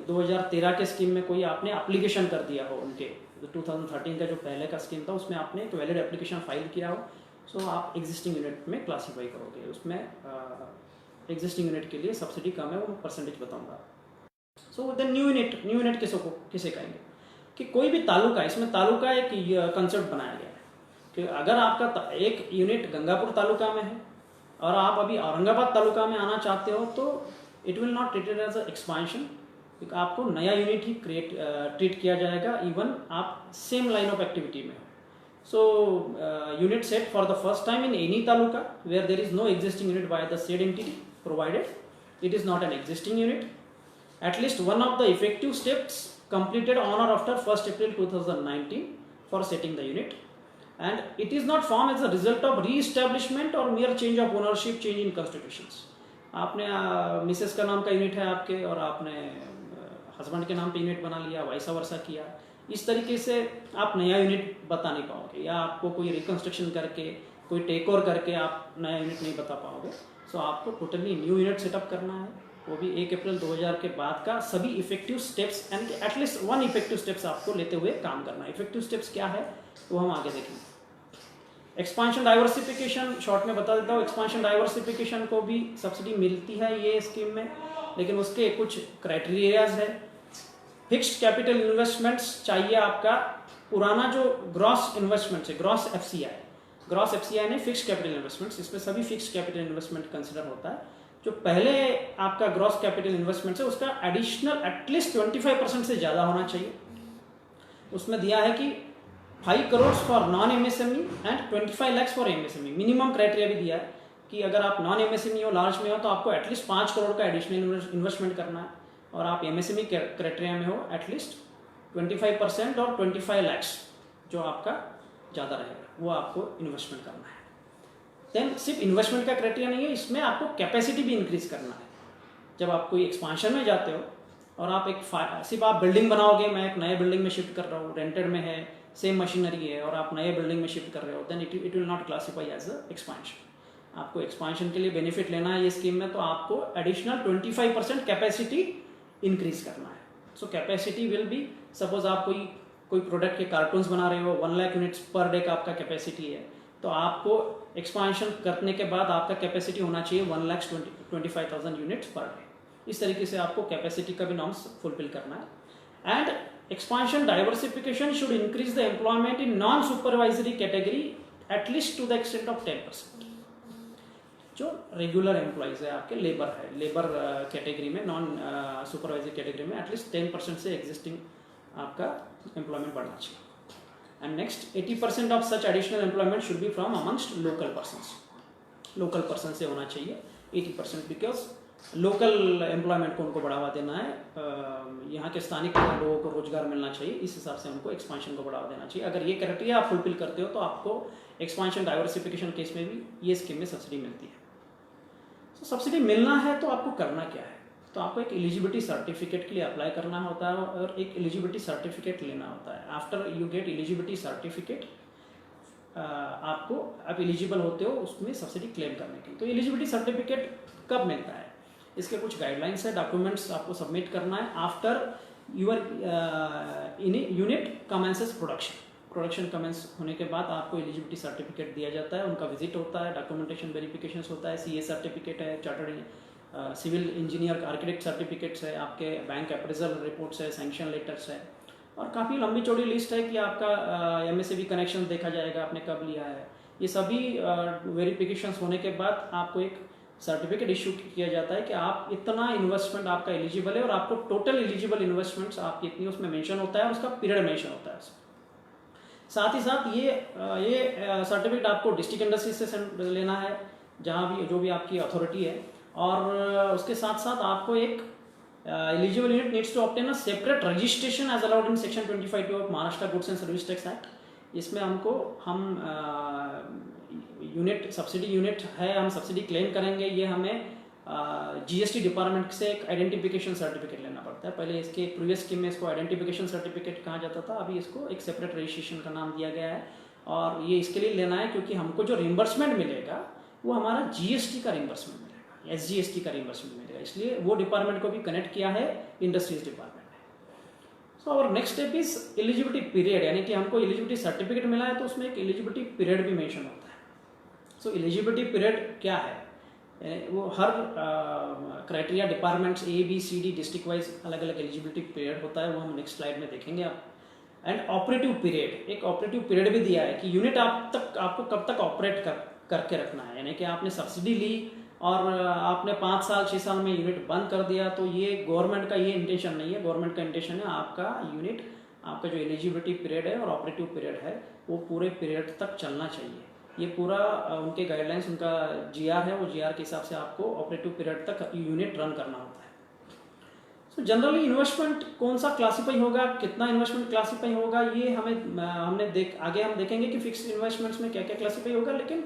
2013 के स्कीम में कोई आपने एप्लीकेशन कर दिया हो, उनके 2013 का जो पहले का स्कीम था उसमें आपने एक वैलिड एप्लीकेशन फाइल किया हो, सो आप एग्जिस्टिंग यूनिट में क्लासीफाई करोगे। उसमें एग्जिस्टिंग यूनिट के लिए सब्सिडी कम है, वो परसेंटेज बताऊंगा। सो देन न्यू यूनिट किसे कहेंगे कि कोई भी तालुका, इसमें तालुका एक कंसेप्ट बनाया गया है कि अगर आपका एक यूनिट गंगापुर तालुका में है और आप अभी औरंगाबाद तालुका में आना चाहते हो तो it will not treated as a expansion, आपको नया यूनिट ही ट्रीट किया जाएगा इवन आप सेम लाइन ऑफ एक्टिविटी में हो। So unit set for the first time in any taluka where there is no existing unit by the said entity, provided it is not an existing unit. At least one of the effective steps completed on or after 1st April 2019 for setting the unit, and it is not formed as a result of re-establishment or mere change of ownership, change in constitutions. आपने Mrs का नाम का unit है आपके और आपने husband के नाम पे यूनिट बना लिया, वाइसा वर्सा किया, इस तरीके से आप नया यूनिट बता नहीं पाओगे, या आपको कोई रिकंस्ट्रक्शन करके कोई टेक ओवर करके आप नया यूनिट नहीं बता पाओगे। सो आपको टोटली न्यू यूनिट सेटअप करना है, वो भी 1 अप्रैल 2000 के बाद का सभी effective steps and at least 1 effective steps आपको लेते हुए काम करना है। इफेक्टिव स्टेप्स क्या है वो हम आगे देखेंगे। एक्सपांशन डाइवर्सिफिकेशन शॉर्ट में बता देता हूँ। एक्सपांशन डाइवर्सिफिकेशन को भी सब्सिडी मिलती है ये स्कीम में, लेकिन उसके कुछ क्राइटेरियाज है। फिक्स्ड कैपिटल इन्वेस्टमेंट्स चाहिए आपका, पुराना जो ग्रॉस इन्वेस्टमेंट्स है, ग्रॉस एफसीआई ने फिक्स्ड कैपिटल इन्वेस्टमेंट्स, इसमें सभी फिक्स्ड कैपिटल इन्वेस्टमेंट कंसिडर होता है। जो पहले आपका ग्रॉस कैपिटल इन्वेस्टमेंट है उसका एडिशनल एटलीस्ट 25% से ज़्यादा होना चाहिए। उसमें दिया है कि 5 crore for non MSME and 25 lakh for MSME। Minimum criteria भी दिया है कि अगर आप नॉन MSME हो, लार्ज में हो, तो आपको एटलीस्ट 5 करोड़ का एडिशनल इन्वेस्टमेंट करना है। और आप MSME क्राइटेरिया में हो एटलीस्ट 25% और 25 lakhs जो आपका ज़्यादा रहेगा वो आपको इन्वेस्टमेंट करना है। देन सिर्फ इन्वेस्टमेंट का क्राइटेरिया नहीं है, इसमें आपको कैपेसिटी भी इंक्रीज करना है। जब आप कोई एक्सपांशन में जाते हो और आप सिर्फ आप बिल्डिंग बनाओगे, मैं एक नए बिल्डिंग में शिफ्ट कर रहा हूँ, रेंटेड में है, सेम मशीनरी है और आप नए बिल्डिंग में शिफ्ट कर रहे हो, then it will not classify as a expansion. आपको एक्सपांशन के लिए बेनिफिट लेना है ये स्कीम में, तो आपको एडिशनल 25% कैपेसिटी इंक्रीज करना है। सो कैपेसिटी विल बी, सपोज आप कोई प्रोडक्ट के कार्टून्स बना रहे हो, 1 लाख यूनिट्स पर डे का आपका कैपेसिटी है, तो आपको एक्सपांशन करने के बाद आपका कैपेसिटी होना चाहिए 1,25,000 यूनिट्स पर डे। इस तरीके से आपको कैपेसिटी का भी नॉर्म्स फुलफिल करना है। And expansion diversification should increase the employment in non supervisory category at least to the extent of 10%। जो रेगुलर एम्प्लॉयज है आपके, लेबर कैटेगरी में, नॉन सुपरवाइजरी कैटेगरी में एटलीस्ट 10% से एग्जिस्टिंग आपका एम्प्लॉयमेंट बढ़ना चाहिए। And next 80% of such additional employment should be from amongst local persons. Local person से होना चाहिए 80%, बिकॉज लोकल एम्प्लॉयमेंट को उनको बढ़ावा देना है, यहाँ के स्थानिक लोगों को रोजगार मिलना चाहिए, इस हिसाब से उनको एक्सपांशन को बढ़ावा देना चाहिए। अगर ये क्राइटेरिया आप फुलफिल करते हो तो आपको एक्सपांशन डाइवर्सिफिकेशन केस में भी ये स्कीम में सब्सिडी मिलती है। तो सब्सिडी मिलना है तो आपको करना क्या है, तो आपको एक एलिजिबिलिटी सर्टिफिकेट के लिए अप्लाई करना होता है और एक एलिजिबिलिटी सर्टिफिकेट लेना होता है। After you get eligibility certificate आप एलिजिबल होते हो उसमें सब्सिडी क्लेम करने की। तो एलिजिबिलिटी सर्टिफिकेट कब मिलता है, इसके कुछ गाइडलाइंस है, डॉक्यूमेंट्स आपको सबमिट करना है after your unit commences production commence होने के बाद आपको एलिजिबिलिटी सर्टिफिकेट दिया जाता है, उनका विजिट होता है, डॉक्यूमेंटेशन वेरिफिकेशन होता है, CA सर्टिफिकेट है, chartered civil engineer architect certificates है, आपके बैंक अप्रेजल रिपोर्ट्स है, सैंक्शन लेटर्स है, और काफ़ी लंबी चौड़ी लिस्ट है कि आपका MSAB कनेक्शन देखा जाएगा आपने कब लिया है। ये सभी वेरिफिकेशंस होने के बाद आपको एक सर्टिफिकेट इशू किया जाता है कि आप इतना इन्वेस्टमेंट आपका एलिजिबल है और आपको टोटल एलिजिबल इन्वेस्टमेंट्स आपकी इतनी उसमें मेंशन होता है और उसका पीरियड मेंशन होता है। साथ ही साथ ये सर्टिफिकेट आपको डिस्ट्रिक्ट इंडस्ट्री से लेना है, जहाँ भी जो भी आपकी अथॉरिटी है, और उसके साथ साथ आपको एक eligible unit needs to obtain a separate registration as allowed in section 25(2) of Maharashtra goods and service tax act. इसमें हम यूनिट सब्सिडी यूनिट है, हम सब्सिडी क्लेम करेंगे, ये हमें GST डिपार्टमेंट से एक आइडेंटिफिकेशन सर्टिफिकेट लेना पड़ता है। पहले इसके प्रीवियस स्कीम में इसको आइडेंटिफिकेशन सर्टिफिकेट कहा जाता था, अभी इसको एक सेपरेट रजिस्ट्रेशन का नाम दिया गया है। और ये इसके लिए लेना है क्योंकि हमको जो रिम्बर्समेंट मिलेगा वो हमारा GST का रिम्बर्समेंट मिलेगा, SGST का रिम्बर्समेंट मिलेगा, इसलिए वो डिपार्टमेंट को भी कनेक्ट किया है इंडस्ट्रीज डिपार्टमेंट ने। सो और next step is eligibility period, यानी कि हमको एलिजिबिलिटी सर्टिफिकेट मिला है तो उसमें एक एलिजिबिलिटी पीरियड भी मेंशन होता है। सो एलिजिबिलिटी पीरियड क्या है, वो हर criteria departments ABCD district wise अलग अलग एलिजिबिलिटी पीरियड होता है, वो हम नेक्स्ट स्लाइड में देखेंगे आप। एंड ऑपरेटिव पीरियड, एक ऑपरेटिव पीरियड भी दिया है कि यूनिट आपको कब तक ऑपरेट करके रखना है, यानी कि आपने सब्सिडी ली और आपने 5 साल 6 साल में यूनिट बंद कर दिया, तो ये गवर्नमेंट का ये इंटेंशन नहीं है। गवर्नमेंट का इंटेंशन है आपका यूनिट, आपका जो एलिजिबिलिटी पीरियड है और ऑपरेटिव पीरियड है वो पूरे पीरियड तक चलना चाहिए। ये पूरा उनके गाइडलाइंस, उनका GR है, वो GR के हिसाब से आपको ऑपरेटिव पीरियड तक यूनिट रन करना होता है। सो जनरली इन्वेस्टमेंट कौन सा क्लासीफाई होगा, कितना इन्वेस्टमेंट क्लासीफाई होगा, ये हमने आगे हम देखेंगे कि फिक्स्ड इन्वेस्टमेंट्स में क्या क्या क्लासीफाई होगा, लेकिन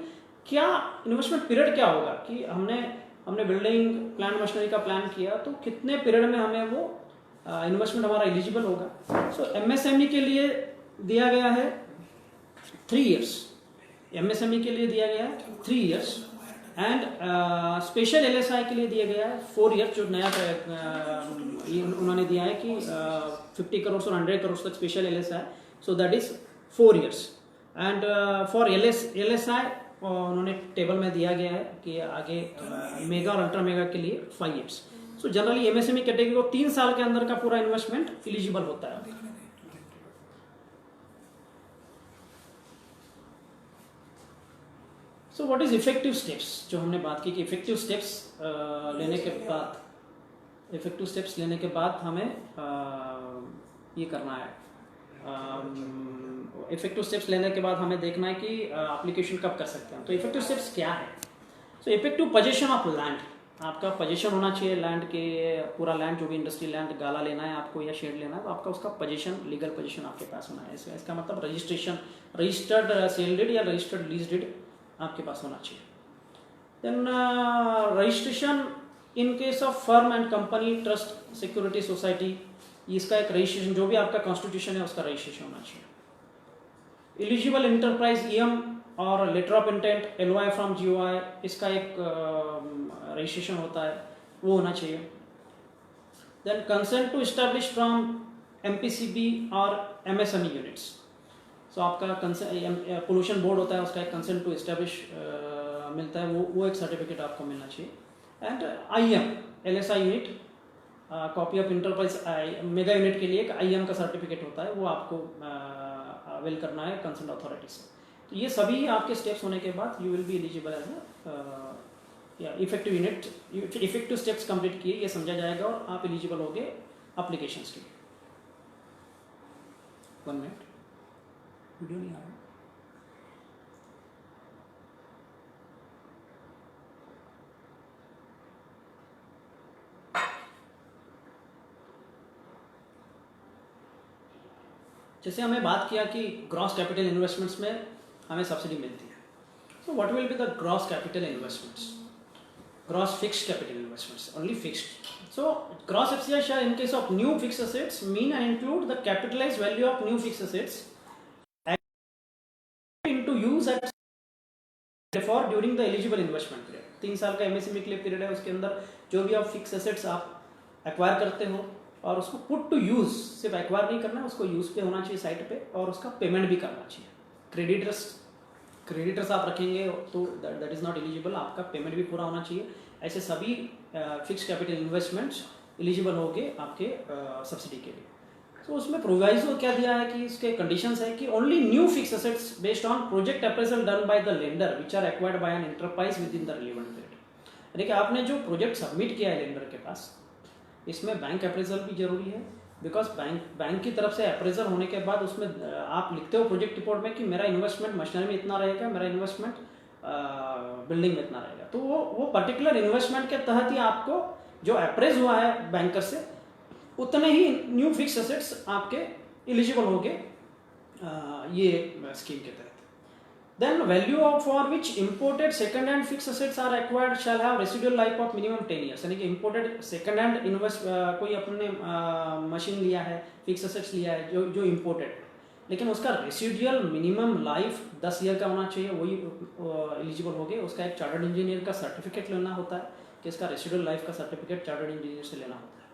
क्या इन्वेस्टमेंट पीरियड क्या होगा कि हमने बिल्डिंग प्लान मशीनरी का प्लान किया तो कितने पीरियड में हमें वो इन्वेस्टमेंट हमारा एलिजिबल होगा। सो MSME के लिए दिया गया है 3 years, MSME के लिए दिया गया है 3 years, एंड स्पेशल LSI के लिए दिया गया है 4 years। जो नया उन्होंने दिया है कि 50 करोड़ और 100 करोड़ तक special LSI, so that is 4 years। And for LSI उन्होंने टेबल में दिया गया है कि आगे मेगा और अल्ट्रा मेगा के लिए 5 years। So generally MSME category को 3 साल के अंदर का पूरा इन्वेस्टमेंट एलिजिबल होता है। So what is effective steps, जो हमने बात की कि इफेक्टिव स्टेप्स लेने के बाद हमें ये करना है। इफेक्टिव स्टेप्स लेने के बाद हमें देखना है कि एप्लीकेशन कब कर सकते हैं। तो इफेक्टिव स्टेप्स क्या है, so effective position of land, आपका पोजीशन होना चाहिए लैंड के, पूरा लैंड जो भी इंडस्ट्री लैंड गाला लेना है आपको या शेड लेना है तो आपका उसका पोजीशन, लीगल पोजीशन आपके पास होना है। इसका मतलब रजिस्ट्रेशन, रजिस्टर्ड सेल डीड या रजिस्टर्ड लीज डीड आपके पास होना चाहिए। Then registration in case of firm and company, trust, security society, इसका एक रजिस्ट्रेशन, जो भी आपका कॉन्स्टिट्यूशन है उसका रजिस्ट्रेशन होना चाहिए। एलिजिबल इंटरप्राइज ईएम और letter of intent LOI from GOI, इसका एक रजिस्ट्रेशन होता है, वो होना चाहिए। Then consent to establish from MPCB और एमएसएमई यूनिट्स, सो आपका पोल्यूशन बोर्ड होता है, उसका एक कंसेंट टू एस्टैब्लिश मिलता है, वो एक सर्टिफिकेट आपको मिलना चाहिए। And IM LSI unit, copy of enterprise mega unit के लिए एक आईएम का सर्टिफिकेट होता है, वो आपको अवेल करना है कंसर्न अथॉरिटी से। तो ये सभी आपके स्टेप्स होने के बाद you will be eligible as a effective unit. Effective steps complete किए ये समझा जाएगा और आप एलिजिबल होंगे एप्लीकेशंस के लिए। 1 मिनट, वीडियो नहीं आ रहा। जैसे हमें बात किया कि ग्रॉस कैपिटल इन्वेस्टमेंट्स में हमें सब्सिडी मिलती है, so what will be the gross capital investments? Gross fixed capital investments, only fixed. So gross FCI shall in case of new fixed assets mean and include the capitalized value of new fixed assets into use at for during the eligible investment period। 3 साल का MSME के लिए period है, उसके अंदर जो भी आप फिक्स एसेट्स आप एक्वायर करते हो और उसको पुट टू यूज, सिर्फ एक्वायर नहीं करना है, उसको यूज पे होना चाहिए साइट पे, और उसका पेमेंट भी करना चाहिए। क्रेडिटर्स आप रखेंगे तो दैट इज नॉट एलिजिबल, आपका पेमेंट भी पूरा होना चाहिए। ऐसे सभी फिक्स कैपिटल इन्वेस्टमेंट्स एलिजिबल होंगे आपके सब्सिडी के लिए। तो उसमें प्रोवाइजो क्या दिया है कि इसके कंडीशंस है कि only new fix assets based on project appraisal done by the lender which are acquired by an enterprise within the relevant period. यानी कि आपने जो प्रोजेक्ट सबमिट किया है लेंडर के पास, इसमें बैंक अप्रेजल भी जरूरी है, बिकॉज बैंक की तरफ से अप्रेजल होने के बाद उसमें आप लिखते हो प्रोजेक्ट रिपोर्ट में कि मेरा इन्वेस्टमेंट मशीनरी में इतना रहेगा, मेरा इन्वेस्टमेंट बिल्डिंग में इतना रहेगा। तो वो पर्टिकुलर इन्वेस्टमेंट के तहत ही आपको जो अप्रेज हुआ है बैंकर से, उतने ही न्यू फिक्स एसेट्स आपके एलिजिबल होंगे ये स्कीम के तहत। Then value of for which imported second hand fixed assets are acquired shall have residual life of minimum 10 years। यानी कि imported second hand कोई अपने मशीन लिया है, फिक्स एसेट्स लिया है जो imported, लेकिन उसका रेसिडुअल मिनिमम लाइफ 10 ईयर का होना चाहिए, वही एलिजिबल हो गए। उसका एक चार्टर्ड इंजीनियर का सर्टिफिकेट लेना होता है कि इसका रेसिडुअल लाइफ का सर्टिफिकेट चार्टर्ड इंजीनियर से लेना होता है।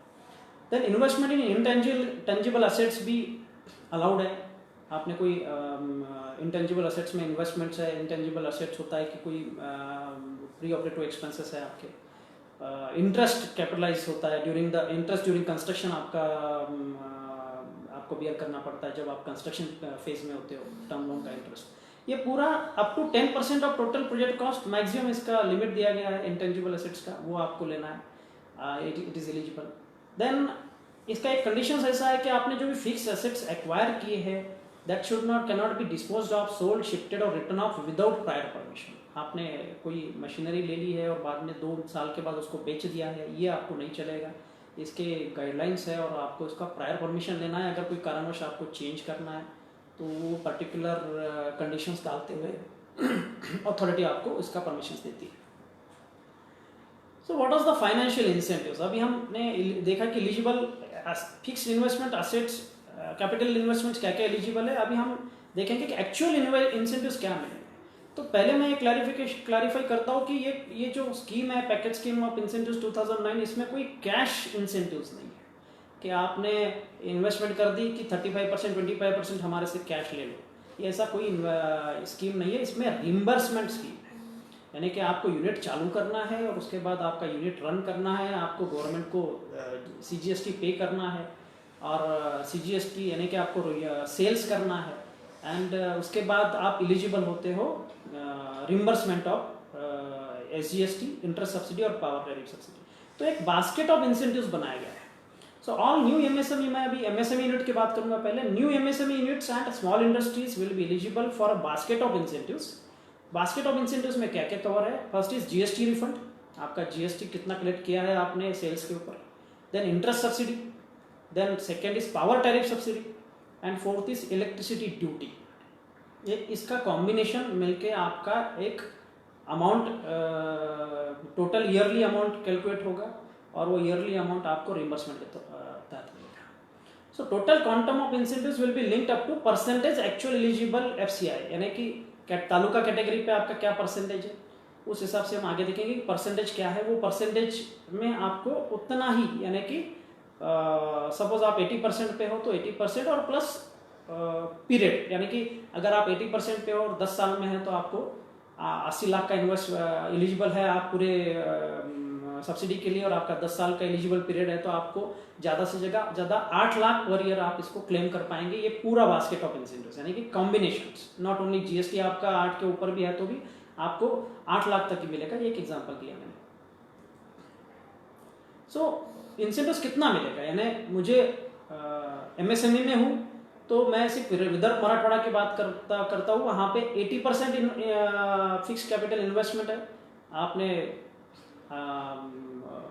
Then investment in intangible assets भी अलाउड है। आपने कोई इंटेंजिबल असेट्स में इन्वेस्टमेंट्स है, इंटेंजिबल असेट्स होता है कि कोई प्री ऑपरेटिव एक्सपेंसेस है आपके, इंटरेस्ट कैपिटलाइज होता है during the interest during construction आपको बियर करना पड़ता है जब आप कंस्ट्रक्शन फेज में होते हो, टर्म लोन का इंटरेस्ट। ये पूरा up to 10% of total project cost, maximum इसका लिमिट दिया गया है इंटेंजिबल असेट्स का, वो आपको लेना है, इट इज एलिजिबल। देन इसका एक कंडीशन ऐसा है कि आपने जो भी फिक्स एसेट्स एक्वायर किए हैं that cannot be disposed of, sold, shifted और written off without prior permission। आपने कोई मशीनरी ले ली है और बाद में 2 साल के बाद उसको बेच दिया है, ये आपको नहीं चलेगा। इसके गाइडलाइंस है और आपको इसका प्रायर परमिशन लेना है। अगर कोई कारणवश आपको चेंज करना है तो वो पर्टिकुलर कंडीशंस डालते हुए अथॉरिटी आपको इसका परमिशन देती है। So what was the financial incentives? अभी हमने देखा कि eligible fixed investment assets, capital investments क्या क्या एलिजिबल है। अभी हम देखेंगे कि एक्चुअल इंसेंटिव्स क्या मिलेंगे। तो पहले मैं क्लैरिफाई करता हूँ कि ये जो स्कीम है, पैकेज स्कीम ऑफ इंसेंटिव्स 2009, इसमें कोई कैश इंसेंटिव्स नहीं है कि आपने इन्वेस्टमेंट कर दी कि 35% 25% हमारे से कैश ले लो, ये ऐसा कोई स्कीम नहीं है। इसमें रिम्बर्समेंट स्कीम है, यानी कि आपको यूनिट चालू करना है और उसके बाद आपका यूनिट रन करना है, आपको गवर्नमेंट को CGST पे करना है और CGST यानी कि आपको सेल्स करना है, एंड उसके बाद आप एलिजिबल होते हो reimbursement of SGST, interest subsidy और पावर टैरिफ सब्सिडी। तो एक बास्केट ऑफ इंसेंटिव्स बनाया गया है। सो ऑल न्यू MSME, मैं अभी MSME यूनिट की बात करूंगा पहले। New MSME units and small industries will be eligible for a basket of incentives. Basket of incentives में क्या क्या कवर है? फर्स्ट इज GST रिफंड, आपका जीएसटी कितना कलेक्ट किया है आपने सेल्स के ऊपर, then interest subsidy, then second is power tariff subsidy, and fourth is electricity duty. ये इसका कॉम्बिनेशन मिलके आपका एक amount, total yearly amount calculate होगा, और वो ईयरली अमाउंट आपको रिम्बर्समेंट के तहत मिलेगा। So total quantum of incentives will be linked up to percentage actual eligible FCI, यानी कि तालुका कैटेगरी पे आपका क्या परसेंटेज है, उस हिसाब से हम आगे देखेंगे कि परसेंटेज क्या है। वो परसेंटेज में आपको उतना ही, यानी कि सपोज आप 80% पे हो तो 80% और प्लस पीरियड, यानी कि अगर आप 80% पे हो और 10 साल में है तो आपको 80 लाख का इन्वेस्ट एलिजिबल है आप पूरे सब्सिडी के लिए, और आपका 10 साल का एलिजिबल पीरियड है तो आपको ज़्यादा से ज़्यादा 8 लाख पर ईयर आप इसको क्लेम कर पाएंगे। ये पूरा बास्केट ऑफ इंसेंटिव्स, यानी कि कॉम्बिनेशंस, नॉट ओनली जीएसटी आपका 8 के ऊपर भी है तो भी आपको 8 लाख तक ही मिलेगा। ये एक एग्जांपल दिया मैंने। सो इंसेंटिव्स कितना मिलेगा, यानी मुझे एमएसएमई में हूँ तो मैं सिर्फ विदर्भ मराठवाड़ा की बात करता हूँ, वहाँ पे 80% फिक्स कैपिटल इन्वेस्टमेंट है। आपने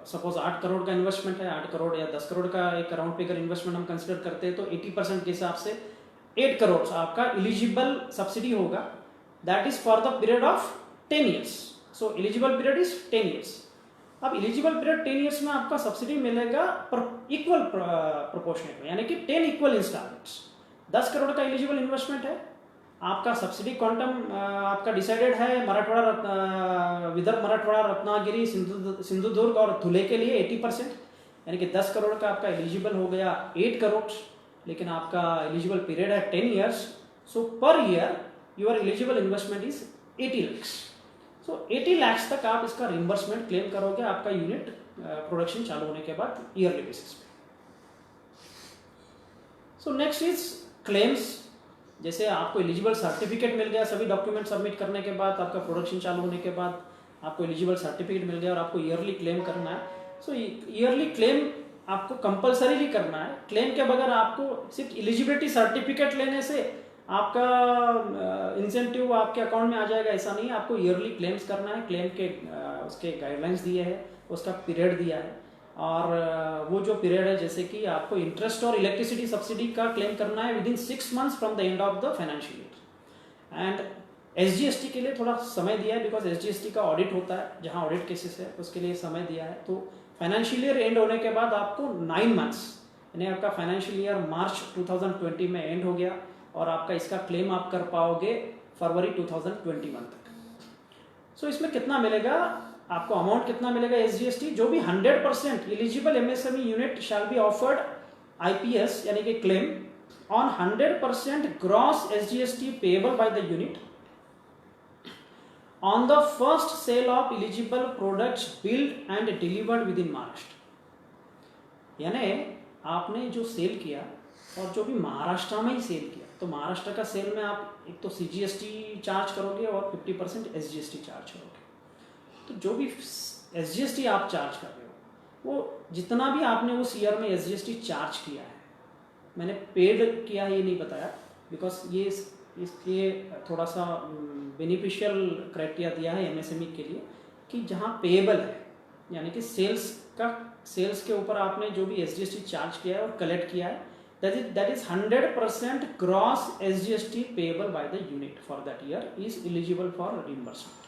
सपोज 8 करोड़ का इन्वेस्टमेंट है, 8 करोड़ या 10 करोड़ का एक राउंड फिगर इन्वेस्टमेंट हम कंसिडर करते हैं, तो 80% के हिसाब से 8 करोड़ आपका एलिजिबल सब्सिडी होगा, that is for the period of 10 years. So eligible period is 10 years. अब एलिजिबल पीरियड 10 ईयर्स में आपका सब्सिडी मिलेगा इक्वल प्रोपोर्शनेट में, यानी कि 10 इक्वल इंस्टॉलमेंट्स। 10 करोड़ का एलिजिबल इन्वेस्टमेंट है, आपका सब्सिडी क्वांटम आपका डिसाइडेड है मराठवाड़ा, विदर्भ मराठवाड़ा, रत्नागिरी, सिंधुदुर्ग और धुले के लिए 80%, यानी कि 10 करोड़ का आपका एलिजिबल हो गया 8 करोड़, लेकिन आपका एलिजिबल पीरियड है 10 years. So per year your eligible investment is 80 lakhs। So 80 lakhs तक आप इसका रिम्बर्समेंट क्लेम करोगे आपका यूनिट प्रोडक्शन चालू होने के बाद ईयरली बेसिस पे। So next is claims. जैसे आपको एलिजिबल सर्टिफिकेट मिल गया, सभी डॉक्यूमेंट सबमिट करने के बाद, आपका प्रोडक्शन चालू होने के बाद आपको एलिजिबल सर्टिफिकेट मिल गया और आपको ईयरली क्लेम करना है। सो ईयरली क्लेम आपको कंपलसरीली करना है। क्लेम के बगैर आपको सिर्फ एलिजिबिलिटी सर्टिफिकेट लेने से आपका इंसेंटिव आपके अकाउंट में आ जाएगा, ऐसा नहीं है। आपको ईयरली क्लेम्स करना है। क्लेम के उसके गाइडलाइंस दिए हैं, उसका पीरियड दिया है, और वो जो पीरियड है, जैसे कि आपको इंटरेस्ट और इलेक्ट्रिसिटी सब्सिडी का क्लेम करना है within 6 months from the end of the financial year. And SGST के लिए थोड़ा समय दिया है, बिकॉज एसजीएसटी का ऑडिट होता है, जहां ऑडिट केसेस है उसके लिए समय दिया है। तो फाइनेंशियल ईयर एंड होने के बाद आपको 9 months, यानी आपका फाइनेंशियल ईयर मार्च 2020 में एंड हो गया, और आपका इसका क्लेम आप कर पाओगे फरवरी 2021 तक। सो इसमें कितना मिलेगा आपको, अमाउंट कितना मिलेगा एसजीएसटी, जो भी 100% eligible MSME unit shall be offered IPS, यानी कि claim on 100% gross SGST payable by the unit on the first sale of eligible products build and delivered within Maharashtra. यानी आपने जो सेल किया और जो भी महाराष्ट्र में ही सेल किया, तो महाराष्ट्र का सेल में आप एक तो सीजीएसटी चार्ज करोगे और 50% एसजीएसटी चार्ज करोगे। तो जो भी एसजीएसटी आप चार्ज कर रहे हो, वो जितना भी आपने उस ईयर में एसजीएसटी चार्ज किया है, मैंने पेड किया ये नहीं बताया, बिकॉज ये इसके थोड़ा सा बेनिफिशियल क्राइटेरिया दिया है एमएसएमई के लिए कि जहाँ पेएबल है, यानी कि सेल्स के ऊपर आपने जो भी एसजीएसटी चार्ज किया है और कलेक्ट किया है, that is 100% gross SGST payable by the unit for that year is eligible for reimbursement.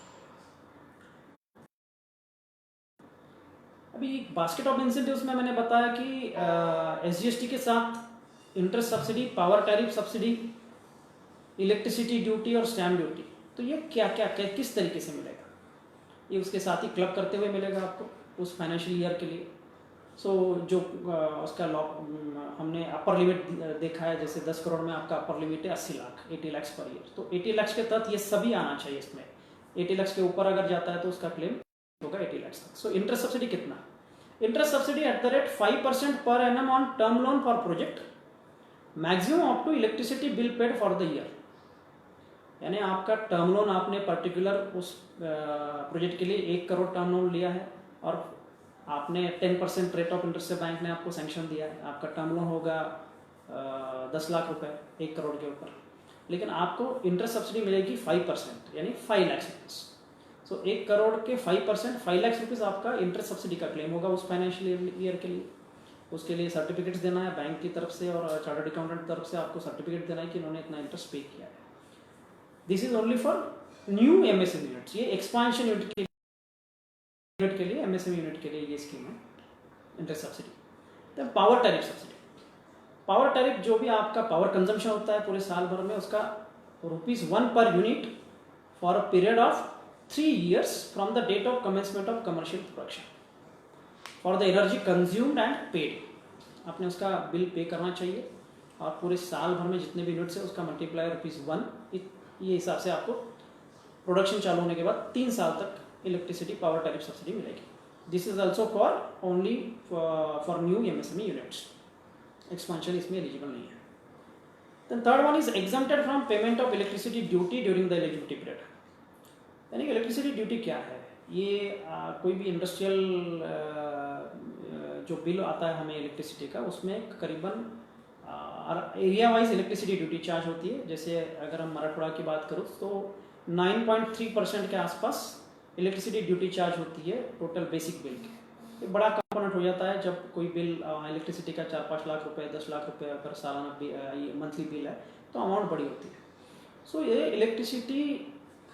अभी बास्केट ऑफ इंसेंटिव्स में मैंने बताया कि एसजीएसटी के साथ interest subsidy, power tariff subsidy, electricity duty और स्टैम्प ड्यूटी, तो ये क्या किस तरीके से मिलेगा, ये उसके साथ ही क्लब करते हुए मिलेगा आपको उस फाइनेंशियल ईयर के लिए। सो जो उसका हमने अपर लिमिट देखा है, जैसे 10 करोड़ में आपका अपर लिमिट है 80 लाख, 80 lakhs पर ईयर, तो 80 lakhs के तहत ये सभी आना चाहिए इसमें। 80 lakhs के ऊपर अगर जाता है तो उसका क्लेम होगा 80 lakhs तक। सो इंटरेस्ट सब्सिडी कितना, interest subsidy at the rate 5% per annum on term loan for project, maximum up to electricity bill paid for the year. यानी आपका टर्म लोन आपने पर्टिकुलर उस प्रोजेक्ट के लिए 1 करोड़ टर्म लोन लिया है और आपने 10% रेट ऑफ इंटरेस्ट से बैंक ने आपको सैंक्शन दिया है, आपका टर्म लोन होगा 10 लाख रुपए 1 करोड़ के ऊपर, लेकिन आपको इंटरेस्ट सब्सिडी मिलेगी 5%, यानी 5 lakhs। सो 1 करोड़ के 5%, 5 लाख रुपीज़ आपका इंटरेस्ट सब्सिडी का क्लेम होगा उस फाइनेंशियल ईयर के लिए। उसके लिए सर्टिफिकेट्स देना है बैंक की तरफ से और चार्टर्ड अकाउंटेंट की तरफ से आपको सर्टिफिकेट देना है कि इन्होंने इतना इंटरेस्ट पे किया है। This is only for new MSME units. ये एक्सपांशन यूनिट के लिए एमएसएमई यूनिट के लिए ये स्कीम है इंटरेस्ट सब्सिडी। तो power tariff subsidy, power tariff जो भी आपका पावर कंजम्पशन होता है पूरे साल भर में उसका ₹1 per unit for a period of 3 years from the date of commencement of commercial production for the energy consumed and paid. आपने उसका बिल पे करना चाहिए और पूरे साल भर में जितने भी यूनिट्स है उसका मल्टीप्लायर ₹1 ये हिसाब से आपको प्रोडक्शन चालू होने के बाद 3 साल तक इलेक्ट्रिसिटी पावर टैरिफ सब्सिडी मिलेगी। This is also for only for new MSME units, expansion इसमें एलिजिबल नहीं है। Then third one is exempted from payment of electricity duty during the eligibility period. यानी कि इलेक्ट्रिसिटी ड्यूटी क्या है, ये कोई भी इंडस्ट्रियल जो बिल आता है हमें इलेक्ट्रिसिटी का उसमें करीबन area wise electricity duty charge होती है। जैसे अगर हम मराठवाड़ा की बात करूँ तो 9.3% के आसपास इलेक्ट्रिसिटी ड्यूटी चार्ज होती है टोटल बेसिक बिल के। एक बड़ा कंपोनेंट हो जाता है जब कोई बिल इलेक्ट्रिसिटी का 4-5 लाख रुपए 10 लाख रुपए अगर सालाना मंथली बिल है तो अमाउंट बड़ी होती है। सो ये इलेक्ट्रिसिटी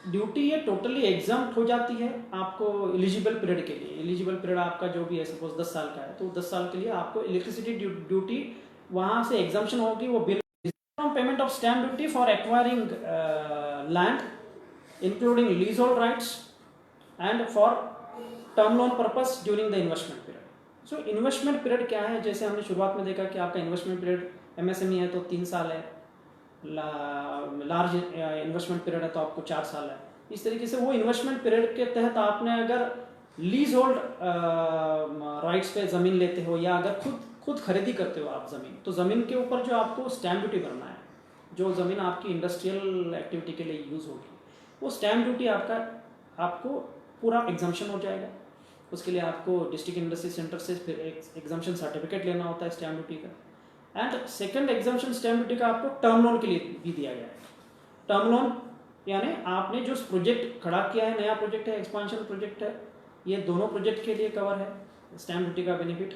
ड्यूटी ये टोटली एग्जाम्प्ट हो जाती है आपको एलिजिबल पीरियड के लिए। एलिजिबल पीरियड आपका जो भी है सपोज 10 साल का है तो 10 साल के लिए आपको इलेक्ट्रिसिटी ड्यूटी वहाँ से एग्जाम्पशन होगी। वो bill from payment of stamp duty for acquiring land including lease hold rights and for term loan purpose during the investment period. So investment period क्या है, जैसे हमने शुरुआत में देखा कि आपका इन्वेस्टमेंट पीरियड एमएसएमई है तो 3 साल है, लार्ज इन्वेस्टमेंट पीरियड है तो आपको 4 साल है। इस तरीके से वो इन्वेस्टमेंट पीरियड के तहत आपने अगर लीज होल्ड राइट्स पे ज़मीन लेते हो या अगर खुद खरीदी करते हो आप ज़मीन, तो ज़मीन के ऊपर जो आपको स्टैम्प ड्यूटी भरना है, जो ज़मीन आपकी इंडस्ट्रियल एक्टिविटी के लिए यूज़ होगी वो स्टैम्प ड्यूटी आपको पूरा एग्जाम्पशन हो जाएगा। उसके लिए आपको डिस्ट्रिक्ट इंडस्ट्री सेंटर से फिर एग्जाम्पशन सर्टिफिकेट लेना होता है स्टैम्प ड्यूटी का। And second exemption stamp duty का आपको टर्म लोन के लिए भी दिया गया है। टर्म लोन यानी आपने जो प्रोजेक्ट खड़ा किया है, नया प्रोजेक्ट है, एक्सपांशन प्रोजेक्ट है, ये दोनों प्रोजेक्ट के लिए कवर है स्टैम्प ड्यूटी का बेनिफिट।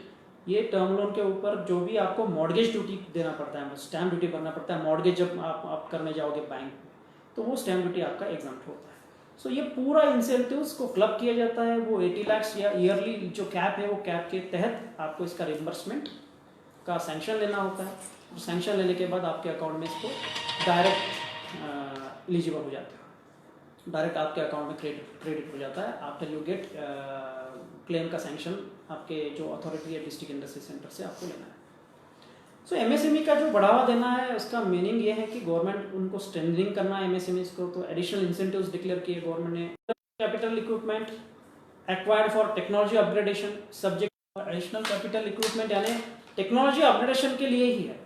ये टर्म लोन के ऊपर जो भी आपको मॉर्गेज ड्यूटी देना पड़ता है, स्टैम्प ड्यूटी भरना पड़ता है मॉर्गेज जब आप करने जाओगे बैंक में, तो वो स्टैम्प ड्यूटी आपका एग्जाम्प्ट होता है। सो ये पूरा इंसेंटिव्स को क्लब किया जाता है। वो 80 लाख या ईयरली जो कैप है वो कैप के तहत आपको इसका रिम्बर्समेंट का सैंक्शन लेना होता है। सैंक्शन लेने के बाद आपके अकाउंट में इसको डायरेक्ट एलिजिबल हो जाता है, डायरेक्ट आपके अकाउंट में क्रेडिट हो जाता है आफ्टर यू गेट क्लेम का सैंक्शन आपके जो अथॉरिटी है डिस्ट्रिक्ट इंडस्ट्री सेंटर से आपको लेना है। सो एमएसएमई का जो बढ़ावा देना है उसका मीनिंग ये है कि गवर्नमेंट उनको स्ट्रेंथनिंग करना है एमएसएमई को, तो एडिशनल इंसेंटिव्स डिक्लेयर किए गवर्नमेंट ने। Capital equipment acquired for technology upgradation subject additional capital equipment यानी टेक्नोलॉजी अपग्रेडेशन के लिए ही है।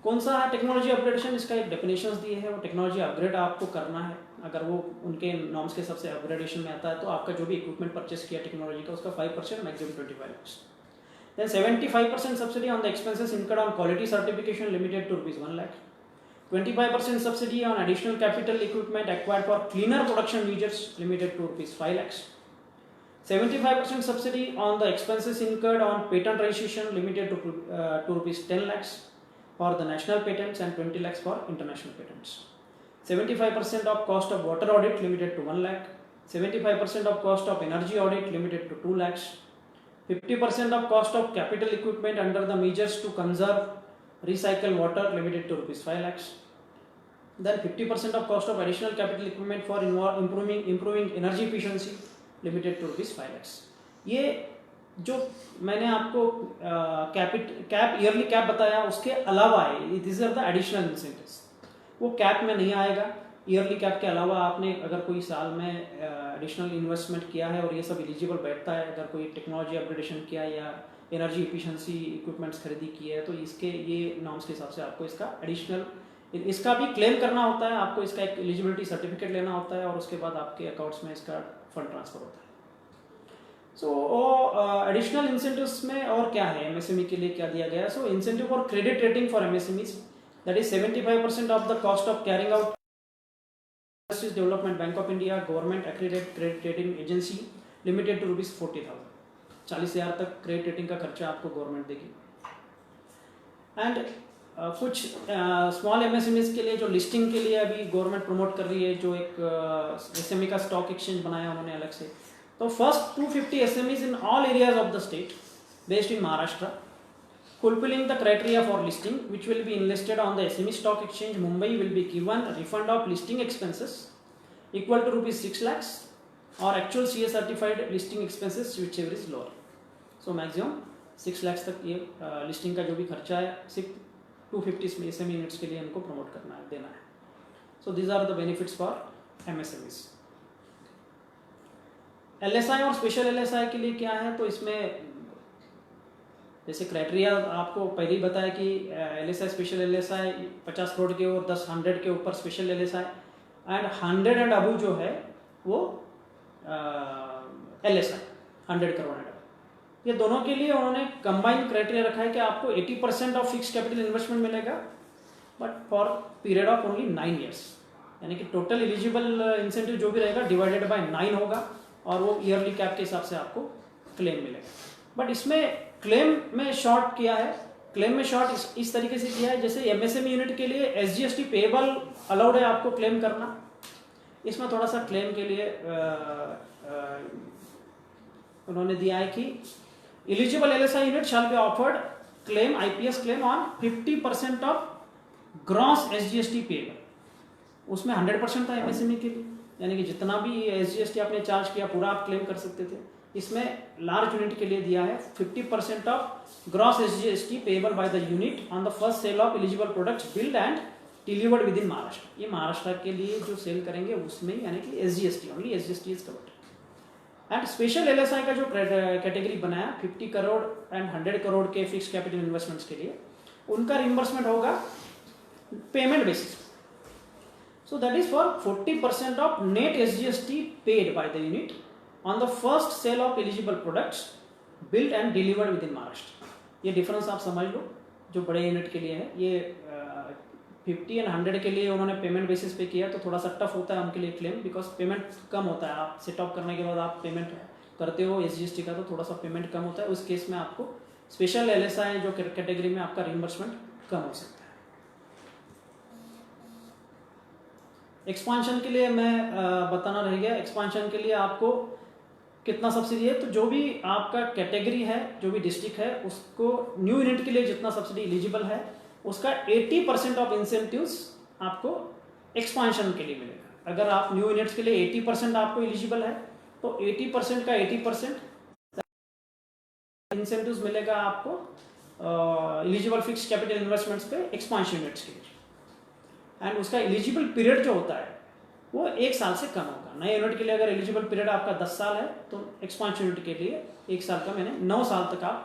कौन सा है टेक्नोलॉजी अपग्रेडेशन, इसका एक डेफिनेशंस दिए है। वो टेक्नोलॉजी अपग्रेड आपको करना है, अगर वो उनके नॉर्म्स के सबसे अपग्रेडेशन में आता है तो आपका जो भी इक्विपमेंट परचेस किया टेक्नोलॉजी का उसका 5% maximum 25 lakhs। Then 75% subsidy on the expenses incurred on quality certification limited to ₹1 lakh. 25% subsidy on additional capital equipment acquired for cleaner production measures limited to ₹5 lakhs. 75% subsidy on the expenses incurred on patent registration limited to ₹10 lakhs for the national patents and 20 lakhs for international patents. 75% of cost of water audit limited to 1 lakh. 75% of cost of energy audit limited to 2 lakhs. 50% of cost of capital equipment under the measures to conserve recycle water limited to ₹5 lakhs. Then 50% of cost of additional capital equipment for improving energy efficiency limited to ₹5 lakhs. ये जो मैंने आपको cap yearly cap बताया उसके अलावा है, this are the additional incentives. वो cap में नहीं आएगा। ईयरली कैप के अलावा आपने अगर कोई साल में एडिशनल इन्वेस्टमेंट किया है और ये सब एलिजिबल बैठता है, अगर कोई टेक्नोलॉजी अपग्रेडेशन किया या एनर्जी एफिशिएंसी इक्विपमेंट्स खरीदी की है तो इसके ये नॉर्म्स के हिसाब से आपको इसका एडिशनल इसका भी क्लेम करना होता है। आपको इसका एक एलिजिबिलिटी सर्टिफिकेट लेना होता है और उसके बाद आपके अकाउंट्स में इसका फंड ट्रांसफर होता है। सो एडिशनल इंसेंटिव्स में और क्या है, एमएसएमई के लिए क्या दिया गया है। So incentive for credit rating for MSMEs that is 75% of the cost of carrying out industries development bank of India government accredited credit rating agency limited to ₹40,000, 40,000 तक क्रेडिट रेटिंग का खर्चा आपको गवर्नमेंट देगी। एंड कुछ small MSMEs के लिए जो listing के लिए अभी गवर्नमेंट प्रमोट कर रही है, जो एक एसएमई का स्टॉक एक्सचेंज बनाया उन्होंने अलग से, तो first 250 SMEs in all areas of the state based in Maharashtra fulfilling the criteria for listing which will be enlisted on the SME stock exchange Mumbai will be given a refund of listing expenses equal to ₹6 lakhs or actual CA certified listing expenses whichever is lower. So maximum 6 lakhs तक ये listing का जो भी खर्चा है सिर्फ 250 SME units के लिए इनको प्रमोट करना है, देना है। So these are the benefits for MSMEs। LSI और स्पेशल LSI के लिए क्या है, तो इसमें जैसे क्राइटेरिया आपको पहले ही बताया कि LSI स्पेशल LSI 50 करोड़ के और 100 के ऊपर special LSI and 100 and Abu जो है वो LSI 100 करोड़ एंड अबू। ये दोनों के लिए उन्होंने कंबाइंड क्राइटेरिया रखा है कि आपको 80% ऑफ फिक्स कैपिटल इन्वेस्टमेंट मिलेगा but for period of only 9 years, यानी कि टोटल एलिजिबल इंसेंटिव जो भी रहेगा डिवाइडेड बाय 9 होगा और वो ईयरली कैप के हिसाब से आपको क्लेम मिलेगा। बट इसमें क्लेम में शॉर्ट किया है, क्लेम में शॉर्ट इस तरीके से किया है जैसे MSME यूनिट के लिए SGST पेएबल अलाउड है आपको क्लेम करना, इसमें थोड़ा सा क्लेम के लिए उन्होंने दिया है कि eligible LSI unit shall be offered claim IPS claim on 50% of gross SGST payable. उसमें 100% था MSME के लिए, यानी कि जितना भी SGST आपने चार्ज किया पूरा आप क्लेम कर सकते थे। इसमें लार्ज यूनिट के लिए दिया है 50% of gross SGST payable by the unit on the first sale of eligible products build and delivered within Maharashtra. ये महाराष्ट्र के लिए जो सेल करेंगे उसमें यानी कि SGST only SGST is covered. And special LSI का जो कैटेगरी बनाया 50 करोड़ एंड 100 करोड़ के फिक्स कैपिटल इन्वेस्टमेंट्स के लिए उनका रिइंबर्समेंट होगा payment basis. So that is for 40% of net SGST paid by the unit on the first sale of eligible products built and delivered within Maharashtra। ये difference आप समझ लो जो बड़े यूनिट के लिए है। ये 50 एंड 100 के लिए उन्होंने पेमेंट बेसिस पे किया तो थोड़ा सा टफ होता है उनके लिए क्लेम, बिकॉज पेमेंट कम होता है। आप सेट अप करने के बाद आप पेमेंट करते हो SGST का तो थोड़ा सा पेमेंट कम होता है। उस केस में आपको स्पेशल LSI जो कैटेगरी में आपका रिइंबर्समेंट कम हो सकता है। एक्सपांशन के लिए मैं बताना रह गया, एक्सपांशन के लिए आपको कितना सब्सिडी है, तो जो भी आपका कैटेगरी है जो भी डिस्ट्रिक्ट है उसको न्यू यूनिट के लिए जितना सब्सिडी एलिजिबल है उसका 80% ऑफ इंसेंटिव्स आपको एक्सपांशन के लिए मिलेगा। अगर आप न्यू यूनिट्स के लिए 80% आपको एलिजिबल है तो 80% का 80% इंसेंटिव्स मिलेगा आपको एलिजिबल फिक्स कैपिटल इन्वेस्टमेंट्स पे एक्सपांशन यूनिट्स के लिए। एंड उसका एलिजिबल पीरियड जो होता है वो 1 साल से कम होगा। नए यूनिट के लिए अगर एलिजिबल पीरियड आपका 10 साल है तो एक्सपांशन यूनिट के लिए 1 साल का मैंने 9 साल तक आप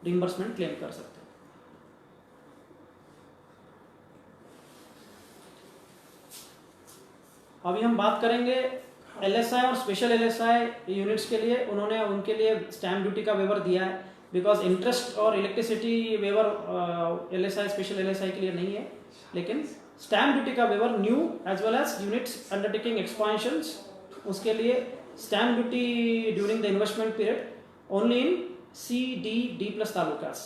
रिइंबर्समेंट क्लेम कर सकते हो। अभी हम बात करेंगे LSI और स्पेशल LSI यूनिट्स के लिए। उन्होंने उनके लिए स्टैम्प ड्यूटी का वेवर दिया है, बिकॉज इंटरेस्ट और electricity waiver LSI special LSI के लिए नहीं है, लेकिन स्टैम्प ड्यूटी का waiver new as well as units undertaking expansions उसके लिए stamp duty during the investment period only in C, D+ talukas,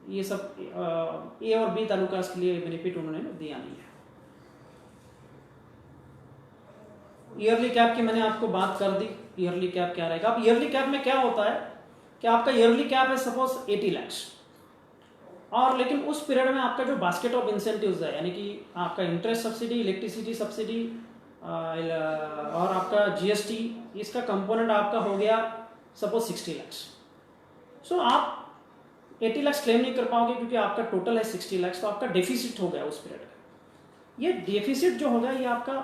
ये सब A और B तालुकास के लिए बेनिफिट उन्होंने दिया नहीं है। ईयरली कैप की मैंने आपको बात कर दी, ईयरली कैप क्या रहेगा। अब ईयरली कैप में क्या होता है कि आपका ईयरली कैप है सपोज 80 lakhs और लेकिन उस पीरियड में आपका जो बास्केट ऑफ इंसेंटिव्स है यानी कि आपका इंटरेस्ट सब्सिडी, इलेक्ट्रिसिटी सब्सिडी और आपका GST, इसका कंपोनेंट आपका हो गया सपोज 60 lakhs। सो आप 80 lakhs क्लेम नहीं कर पाओगे क्योंकि आपका टोटल है 60 lakhs, तो आपका डेफिसिट हो गया उस पीरियड का। ये डेफिसिट जो होगा ये आपका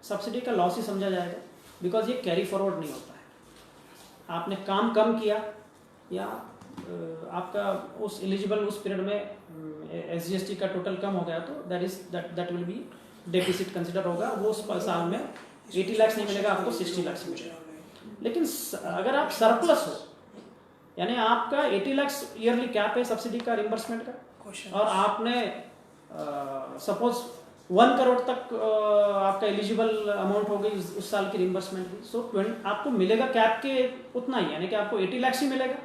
सब्सिडी का लॉस ही समझा जाएगा, बिकॉज ये कैरी फॉरवर्ड नहीं होता है। आपने काम कम किया या आपका उस एलिजिबल उस पीरियड में SGST का टोटल कम हो गया तो that will be deficit consider होगा। वो उस साल में 80 lakhs नहीं मिलेगा, आपको 60 lakhs मिलेगा। लेकिन अगर आप सरप्लस हो यानी आपका 80 lakhs ईयरली कैप है सब्सिडी का रिइंबर्समेंट का और आपने सपोज 1 करोड़ तक आपका एलिजिबल अमाउंट हो गई उस साल की रिम्बर्समेंट की। सो आपको मिलेगा कैप के उतना ही, यानी कि आपको 80 लाख ही मिलेगा।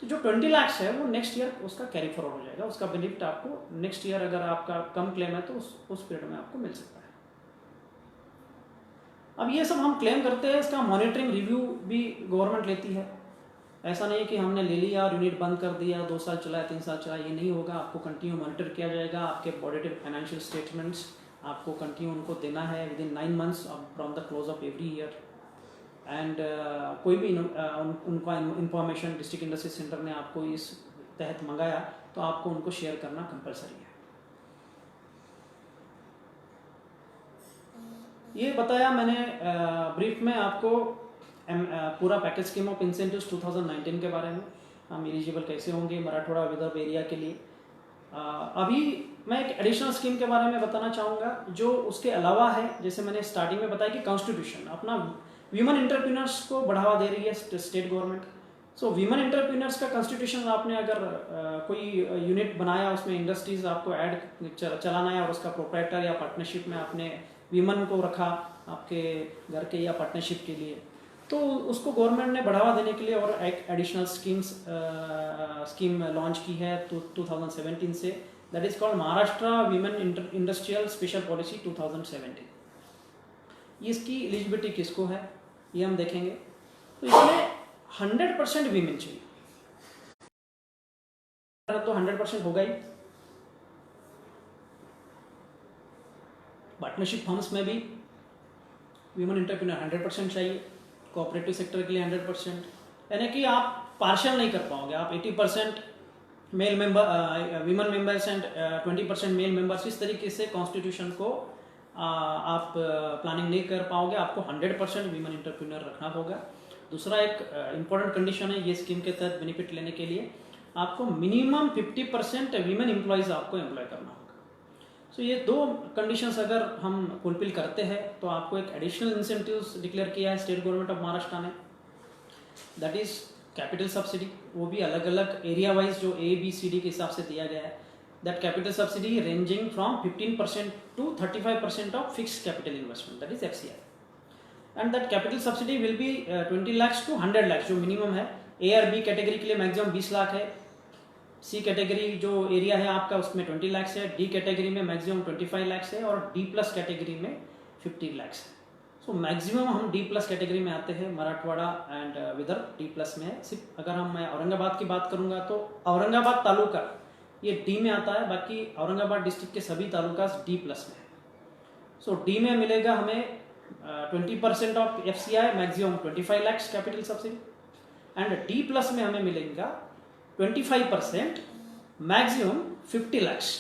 तो जो 20 लाख है वो नेक्स्ट ईयर उसका कैरी फॉरवर्ड हो जाएगा, उसका बेनिफिट आपको नेक्स्ट ईयर अगर आपका कम क्लेम है तो उस पीरियड में आपको मिल सकता है। अब ये सब हम क्लेम करते हैं, इसका मॉनिटरिंग रिव्यू भी गवर्नमेंट लेती है। ऐसा नहीं है कि हमने ले लिया और यूनिट बंद कर दिया, 2 साल चलाया 3 साल चलाया, ये नहीं होगा। आपको कंटिन्यू मॉनिटर किया जाएगा। आपके ऑडिटेड फाइनेंशियल स्टेटमेंट्स आपको कंटिन्यू उनको देना है with in 9 months from the close of every year. And कोई भी उनका इंफॉर्मेशन डिस्ट्रिक्ट इंडस्ट्री सेंटर ने आपको इस तहत मंगाया तो आपको उनको शेयर करना कंपलसरी है। ये बताया मैंने ब्रीफ में आपको पूरा पैकेज स्कीम ऑफ इंसेंटिव्स 2019 के बारे में, हम एलिजिबल कैसे होंगे मराठवाड़ा विदर्भ एरिया के लिए। अभी मैं एक एडिशनल स्कीम के बारे में बताना चाहूँगा जो उसके अलावा है। जैसे मैंने स्टार्टिंग में बताया कि कॉन्स्टिट्यूशन अपना वीमन एंटरप्रेन्योर्स को बढ़ावा दे रही है स्टेट गवर्नमेंट। सो वीमन एंटरप्रेन्योर्स का कॉन्स्टिट्यूशन आपने अगर कोई यूनिट बनाया, उसमें इंडस्ट्रीज आपको ऐड चलाना है और उसका प्रोप्राइटर या पार्टनरशिप में आपने वीमन को रखा आपके घर के या पार्टनरशिप के लिए, तो उसको गवर्नमेंट ने बढ़ावा देने के लिए और एक एडिशनल स्कीम लॉन्च की है 2017 से, that is called Maharashtra women industrial special policy 2017। इसकी एलिजिबिलिटी किसको है ये हम देखेंगे। तो इसमें 100% वीमेन चाहिए, तो 100% होगा ही। पार्टनरशिप फर्म्स में भी वीमेन एंटरप्रेन्योर 100% चाहिए, कोऑपरेटिव सेक्टर के लिए 100%, यानी कि आप पार्शियल नहीं कर पाओगे। आप 80% male member women members and 20% male members, इस तरीके से कॉन्स्टिट्यूशन को आप प्लानिंग नहीं कर पाओगे। आपको 100% वीमेन एंटरप्रेन्योर रखना होगा। दूसरा एक इम्पॉर्टेंट कंडीशन है ये स्कीम के तहत बेनिफिट लेने के लिए, आपको मिनिमम 50% वीमेन एम्प्लॉयज आपको एम्प्लॉय करना होगा। सो ये 2 कंडीशंस अगर हम फुलफिल करते हैं तो आपको एक एडिशनल इंसेंटिव्स डिक्लेयर किया है स्टेट गवर्नमेंट ऑफ महाराष्ट्र ने, दैट इज कैपिटल सब्सिडी। वो भी अलग अलग एरिया वाइज जो ABCD के हिसाब से दिया गया है। That capital subsidy ranging from 15% to 35% of fixed capital investment, that is FCI। And that capital subsidy will be 20 lakhs to 100 lakhs जो मिनिमम है। A और B कैटेगरी के लिए मैक्सिमम 20 लाख है। C कैटेगरी जो एरिया है आपका उसमें 20 lakhs है। D कैटेगरी में मैक्सिमम 25 lakhs है और D+ कैटेगरी में 50 lakhs है। सो मैक्सिमम हम D+ कैटेगरी में आते हैं, मराठवाड़ा एंड विदर्भ D+ में है। सिर्फ अगर मैं औरंगाबाद की बात करूंगा तो औरंगाबाद तालुका ये D में आता है, बाकी औरंगाबाद डिस्ट्रिक्ट के सभी तालुका D+ में है। सो D में मिलेगा हमें 20% of FCI, maximum 25 lakhs capital subsidy, and D+ में हमें मिलेगा 25%, मैक्सिमम 50 lakhs।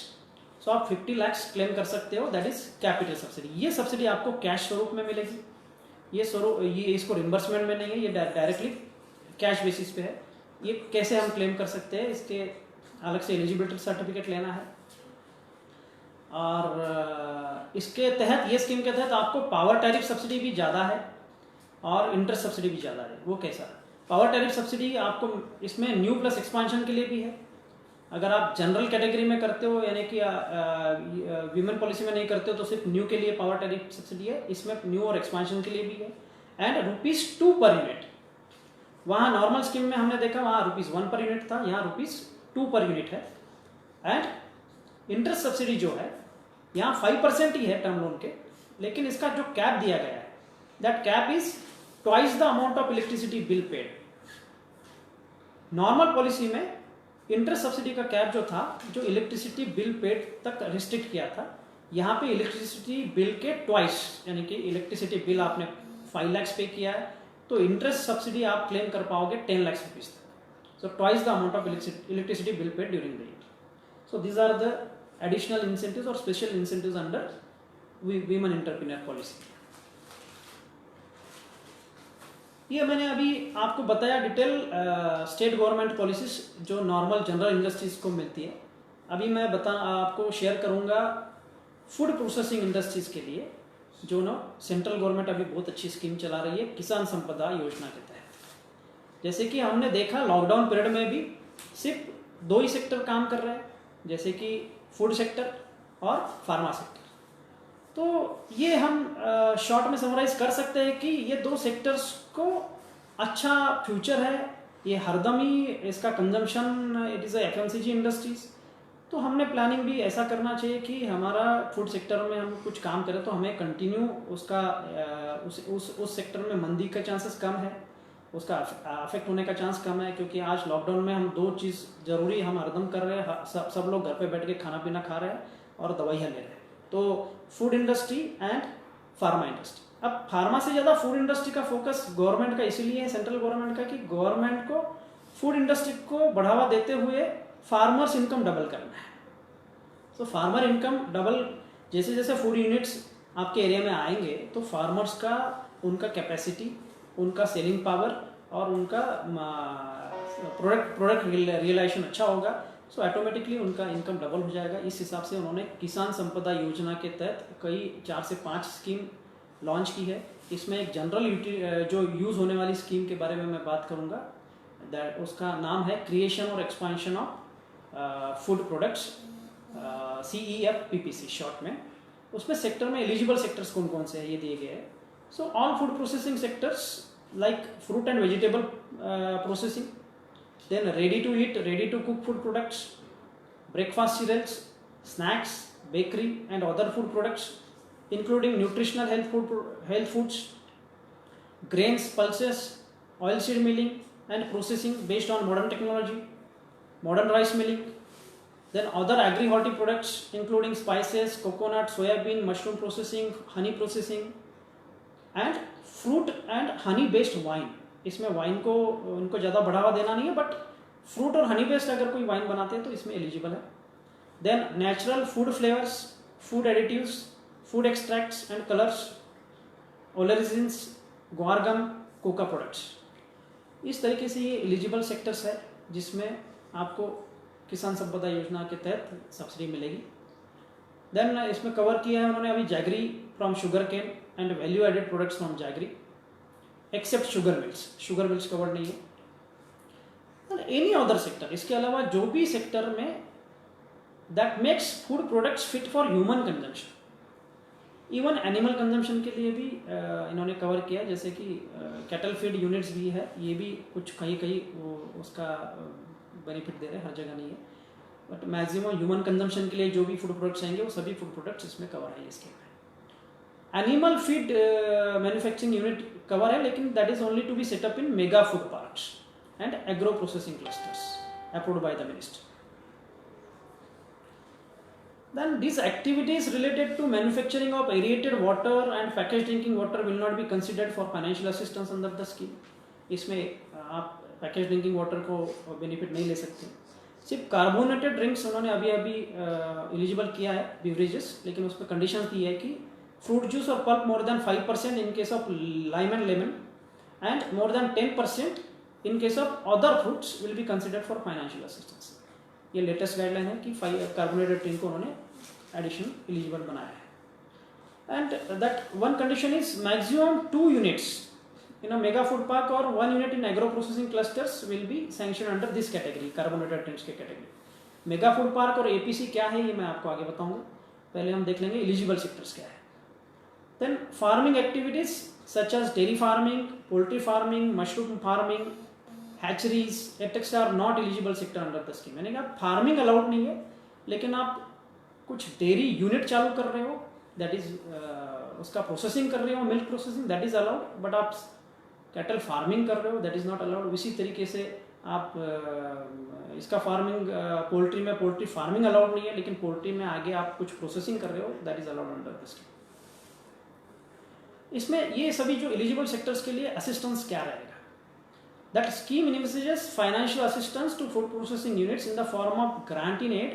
सो आप 50 lakhs क्लेम कर सकते हो, दैट इज कैपिटल सब्सिडी। ये सब्सिडी आपको कैश स्वरूप में मिलेगी। ये इसको रिम्बर्समेंट में नहीं है, ये डायरेक्टली कैश बेसिस पे है। ये कैसे हम क्लेम कर सकते हैं, इसके अलग से एलिजिबिलिटी सर्टिफिकेट लेना है। और इसके तहत ये स्कीम के तहत आपको पावर टैरिफ सब्सिडी भी ज़्यादा है और इंटरेस्ट सब्सिडी भी ज़्यादा है। वो कैसा है? पावर टैरिफ सब्सिडी आपको इसमें न्यू प्लस एक्सपांशन के लिए भी है। अगर आप जनरल कैटेगरी में करते हो यानी कि वीमेन पॉलिसी में नहीं करते हो तो सिर्फ न्यू के लिए पावर टैरिफ सब्सिडी है, इसमें न्यू और एक्सपांशन के लिए भी है। एंड ₹2 पर यूनिट, वहाँ नॉर्मल स्कीम में हमने देखा वहाँ ₹1 पर यूनिट था, यहाँ ₹2 पर यूनिट है। एंड इंटरेस्ट सब्सिडी जो है यहाँ 5% ही है टर्म लोन के, लेकिन इसका जो कैप दिया गया है that cap is twice the amount of electricity bill paid. Normal policy में इंटरेस्ट सब्सिडी का कैप जो था, जो इलेक्ट्रिसिटी बिल पेड तक रिस्ट्रिक्ट किया था, यहाँ पे इलेक्ट्रिसिटी बिल के ट्वाइस, यानी कि इलेक्ट्रिसिटी बिल आपने 5 lakhs पे किया है तो इंटरेस्ट सब्सिडी आप क्लेम कर पाओगे 10 lakhs रुपीज तक। So twice the amount of electricity bill paid during the year. So these are the additional incentives और special incentives under women entrepreneur policy. ये मैंने अभी आपको बताया डिटेल स्टेट गवर्नमेंट पॉलिसीज जो नॉर्मल जनरल इंडस्ट्रीज को मिलती है। अभी मैं आपको शेयर करूंगा फूड प्रोसेसिंग इंडस्ट्रीज के लिए जो ना सेंट्रल गवर्नमेंट अभी बहुत अच्छी स्कीम चला रही है किसान संपदा योजना के तहत। जैसे कि हमने देखा लॉकडाउन पीरियड में भी सिर्फ 2 ही सेक्टर काम कर रहे हैं, जैसे कि फूड सेक्टर और फार्मा सेक्टर। तो ये हम शॉर्ट में समराइज कर सकते हैं कि ये दो सेक्टर्स को अच्छा फ्यूचर है। ये हरदम ही इसका consumption, it is FMCG industries. तो हमने प्लानिंग भी ऐसा करना चाहिए कि हमारा फूड सेक्टर में हम कुछ काम करें तो हमें कंटिन्यू उसका उस सेक्टर में मंदी का चांसेस कम है, उसका अफेक्ट होने का चांस कम है, क्योंकि आज लॉकडाउन में हम दो चीज़ ज़रूरी हम हरदम कर रहे हैं। सब लोग घर पे बैठ के खाना पीना खा रहे हैं और दवाइयाँ ले रहे हैं। तो food industry and pharma industry. अब फार्मा से ज़्यादा फूड इंडस्ट्री का फोकस गवर्नमेंट का इसीलिए है, सेंट्रल गवर्नमेंट का, कि गवर्नमेंट को फूड इंडस्ट्री को बढ़ावा देते हुए फार्मर्स इनकम डबल करना है। तो फार्मर इनकम डबल, जैसे जैसे फूड यूनिट्स आपके एरिया में आएंगे तो फार्मर्स का, उनका कैपेसिटी, उनका सेलिंग पावर और उनका प्रोडक्ट रियलाइजेशन अच्छा होगा। सो ऑटोमेटिकली उनका इनकम डबल हो जाएगा। इस हिसाब से उन्होंने किसान संपदा योजना के तहत कई 4 से 5 स्कीम लॉन्च की है। इसमें एक जनरल जो यूज़ होने वाली स्कीम के बारे में मैं बात करूँगा, दैट उसका नाम है क्रिएशन और expansion of food products, CEF-PPC short में। उसमें सेक्टर में एलिजिबल सेक्टर्स कौन कौन से हैं ये दिए गए हैं। So all food processing sectors like fruit and vegetable processing, then ready to eat, ready to cook food products, breakfast cereals, snacks, bakery and other food products including nutritional health foods, grains, pulses, oilseed milling and processing based on modern technology, modern rice milling, then other agri-horti products including spices, coconut, soybean, mushroom processing, honey processing and fruit and honey based wine। इसमें wine को उनको ज़्यादा बढ़ावा देना नहीं है, but fruit और Honey based अगर कोई वाइन बनाते हैं तो इसमें एलिजिबल है। Then natural food flavours, food additives, food extracts and colours, oleoresins, guar gum, cocoa products. इस तरीके से ये एलिजिबल सेक्टर्स है जिसमें आपको किसान संपदा योजना के तहत सब्सिडी मिलेगी। देन इसमें कवर किया है उन्होंने अभी jaggery from sugar cane and value added products from jaggery except sugar mills covered नहीं है। एनी अदर सेक्टर, इसके अलावा जो भी सेक्टर में that makes food products fit for human consumption, even animal consumption के लिए भी इन्होंने कवर किया है। जैसे कि कैटल फीड यूनिट्स भी है, ये भी कुछ कहीं उसका बेनिफिट दे रहे हैं, हर जगह नहीं है, बट मैक्सिमम ह्यूमन कंजम्पशन के लिए जो भी फूड प्रोडक्ट्स आएंगे वो सभी फूड प्रोडक्ट्स इसमें कवर है। इसके animal feed manufacturing unit cover है, लेकिन that is only to be set up in mega food parks and agro processing clusters approved by the minister. Then these activities related to manufacturing of aerated water and packaged drinking water will not be considered for financial assistance under the scheme। इसमें आप package drinking water को benefit नहीं ले सकते। सिर्फ carbonated drinks उन्होंने अभी eligible किया है, बिवरेजेस, लेकिन उसमें कंडीशन दी है कि फ्रूट जूस और pulp more than 5% in case of lime and lemon and more than 10% in case of other fruits will be considered for financial assistance. ये लेटेस्ट गाइडलाइन है कि कार्बोनेटेड ड्रिंक को उन्होंने एडिशन एलिजिबल बनाया है। And that one condition is maximum 2 units in a mega food park or 1 unit in agro processing clusters will be sanctioned under this category, carbonated drinks के category. Mega food park और APC क्या है ये मैं आपको आगे बताऊंगा, पहले हम देख लेंगे एलिजिबल सेक्टर्स क्या है। Then farming activities such as dairy farming, poultry farming, mushroom farming, hatcheries etcetera are not eligible sector under the scheme. यानी कि आप फार्मिंग अलाउड नहीं है, लेकिन आप कुछ डेयरी यूनिट चालू कर रहे हो, दैट इज उसका प्रोसेसिंग कर रहे हो, milk processing, that is allowed, but आप कैटल फार्मिंग कर रहे हो, दैट इज नॉट अलाउड। इसी तरीके से आप इसका फार्मिंग पोल्ट्री में पोल्ट्री फार्मिंग अलाउड नहीं है, लेकिन पोल्ट्री में आगे आप कुछ प्रोसेसिंग कर रहे हो, that is allowed under the scheme. इसमें ये सभी जो एलिजिबल सेक्टर्स के लिए असिस्टेंस क्या रहेगा, that scheme envisages financial assistance to food processing units in the form of grant in aid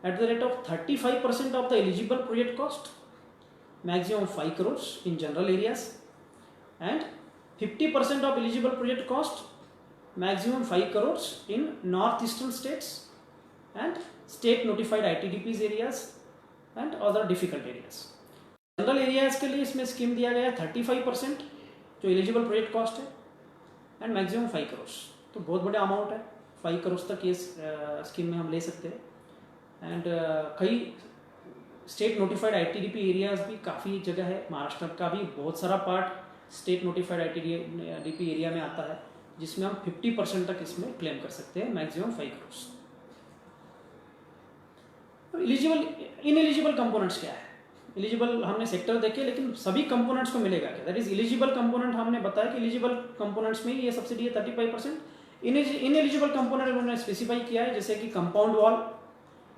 at the rate of 35% of the eligible project cost, maximum 5 crores in general areas, and 50% of eligible project cost, maximum 5 crores in northeastern states and state notified ITDPs areas and other difficult areas। General areas के लिए इसमें scheme दिया गया 35% जो eligible project cost है and maximum 5 crore. तो बहुत बड़ा अमाउंट है, 5 करोड़ तक ये स्कीम में हम ले सकते हैं। एंड कई स्टेट नोटिफाइड ITDP एरियाज भी काफ़ी जगह है, महाराष्ट्र का भी बहुत सारा part state notified ITDP area में आता है, जिसमें हम 50% तक इसमें क्लेम कर सकते हैं, मैक्सिमम 5 करोड़। इनएलिजिबल कंपोनेंट्स क्या है? एलिजिबल हमने सेक्टर देखे, लेकिन सभी कंपोनेंट्स को मिलेगा क्या? दैट इज एलिजिबल कंपोनेंट हमने बताया कि एलिजिबल कंपोनेंट्स में ये सब्सिडी है 35%। इनएलिजिबल कंपोनेंट उन्होंने स्पेसिफाई किया है, जैसे कि compound wall,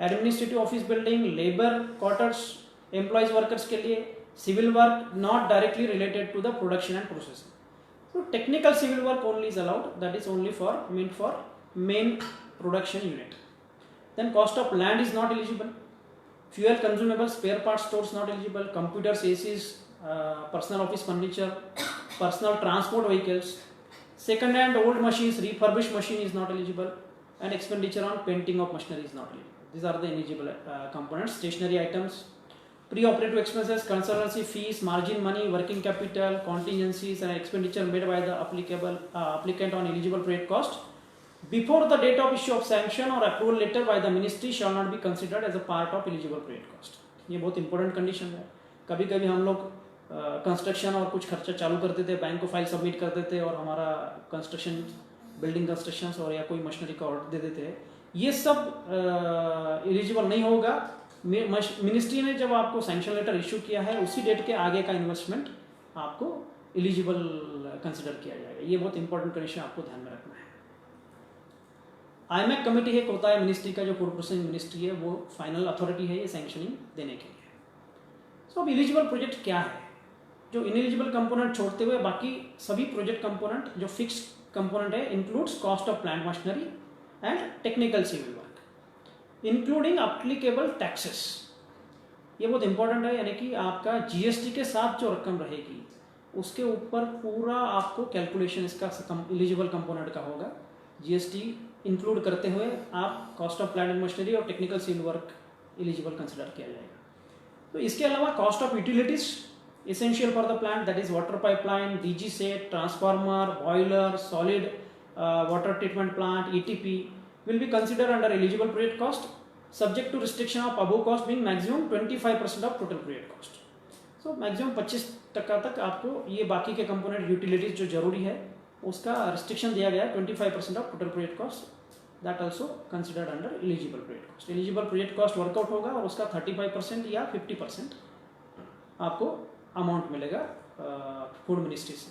administrative office building, labour quarters, employees workers के लिए, civil work not directly related to the production and processing. So technical civil work only is allowed, that is only meant for main production unit. Then cost of land is not eligible, fuel consumables, spare parts stores not eligible, computers, ACs, personal office furniture, personal transport vehicles, second hand old machines, refurbished machine is not eligible, and expenditure on painting of machinery is not eligible. These are the eligible components. Stationary items, pre-operative expenses, consultancy fees, margin money, working capital, contingencies, and expenditure made by the applicant on eligible project cost before the date of issue of sanction or approval letter by the ministry shall not be considered as a part of eligible project cost. ये बहुत important condition है। कभी कभी हम लोग construction और कुछ खर्चा चालू करते थे, बैंक को फाइल सबमिट करते थे और हमारा कंस्ट्रक्शन, बिल्डिंग कंस्ट्रक्शन और या कोई मशीनरी का ऑर्डर दे देते हैं, ये सब एलिजिबल नहीं होगा। मिनिस्ट्री ने जब आपको सैंक्शन लेटर इशू किया है, उसी डेट के आगे का इन्वेस्टमेंट आपको एलिजिबल कंसिडर किया जाएगा। ये बहुत इंपॉर्टेंट कंडीशन आपको ध्यान में रखना है। IMAC कमेटी एक होता है मिनिस्ट्री का, जो कॉर्पोरेशन मिनिस्ट्री है, वो फाइनल अथॉरिटी है ये सैंक्शनिंग देने के लिए। सो अब एलिजिबल प्रोजेक्ट क्या है? जो इनएलिजिबल कंपोनेंट छोड़ते हुए बाकी सभी प्रोजेक्ट कंपोनेंट जो फिक्स कंपोनेंट है includes cost of plant machinery and technical civil work including applicable taxes. ये बहुत इंपॉर्टेंट है, यानी कि आपका GST के साथ जो रकम रहेगी उसके ऊपर पूरा आपको कैलकुलेशन इसका एलिजिबल कंपोनेंट का होगा। GST इंक्लूड करते हुए आप cost of plant and machinery और technical civil work eligible consider किया जाएगा। तो इसके अलावा cost of utilities essential for the plant, that is water pipeline, DG set, transformer, boiler, solid water treatment plant, ETP will be considered under eligible project cost, subject to restriction of above cost being maximum 25% of total project cost. So maximum 25% तक आपको ये बाकी के component utilities जो जरूरी है उसका restriction दिया गया है 25% off total project cost, that also considered under eligible project cost. Eligible project cost workout होगा और उसका 35% या 50% आपको अमाउंट मिलेगा फूड मिनिस्ट्री से।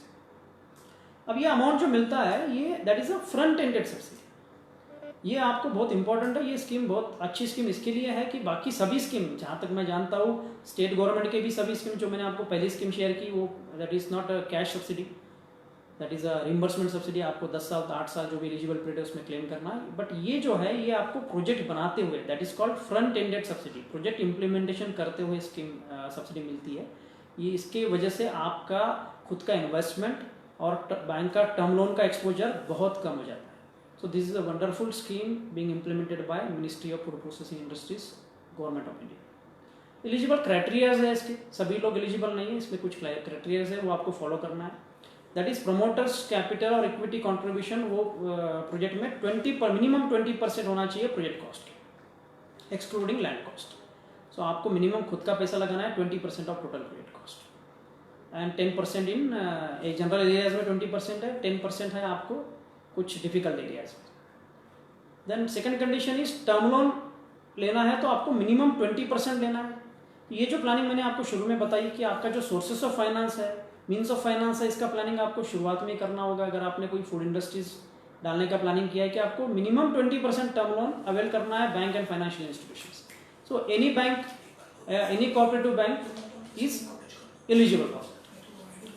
अब ये अमाउंट जो मिलता है ये that is a front ended subsidy. ये आपको बहुत इंपॉर्टेंट है। ये स्कीम बहुत अच्छी स्कीम इसके लिए है कि बाकी सभी स्कीम जहाँ तक मैं जानता हूँ स्टेट गवर्नमेंट के भी सभी स्कीम जो मैंने आपको पहली स्कीम शेयर की वो that is not a cash subsidy, that is a reimbursement subsidy. आपको 10 साल 8 साल जो भी एलिजिबल पीरियड है उसमें क्लेम करना है। बट ये जो है ये आपको प्रोजेक्ट बनाते हुए that is called front ended subsidy, project implementation करते हुए स्कीम सब्सिडी मिलती है। ये इसके वजह से आपका खुद का इन्वेस्टमेंट और बैंक का टर्म लोन का एक्सपोजर बहुत कम हो जाता है। So this is a wonderful scheme being implemented by ministry of food processing industries, government of India. Eligible criterias है इसके, सभी लोग एलिजिबल नहीं है, इसमें कुछ क्राइटेरियाज है वो आपको फॉलो करना है। दैट इज प्रमोटर्स कैपिटल और इक्विटी कॉन्ट्रीब्यूशन, वो प्रोजेक्ट में मिनिमम 20% होना चाहिए प्रोजेक्ट कॉस्ट के, एक्सक्लूडिंग लैंड कॉस्ट। सो आपको मिनिमम खुद का पैसा लगाना है 20% of total project cost and 10% in general areas में 20% है, 10% है आपको कुछ डिफिकल्ट एरियाज में। Then second condition is term loan लेना है तो आपको मिनिमम 20% लेना है। ये जो प्लानिंग मैंने आपको शुरू में बताई कि आपका जो सोर्सेस ऑफ फाइनेंस है, मीन्स ऑफ फाइनेंस है, इसका प्लानिंग आपको शुरुआत में करना होगा। अगर आपने कोई फूड इंडस्ट्रीज डालने का प्लानिंग किया है कि आपको मिनिमम 20% टर्म लोन अवेल करना है bank and financial institutions. So any bank, any cooperative bank is eligible for it.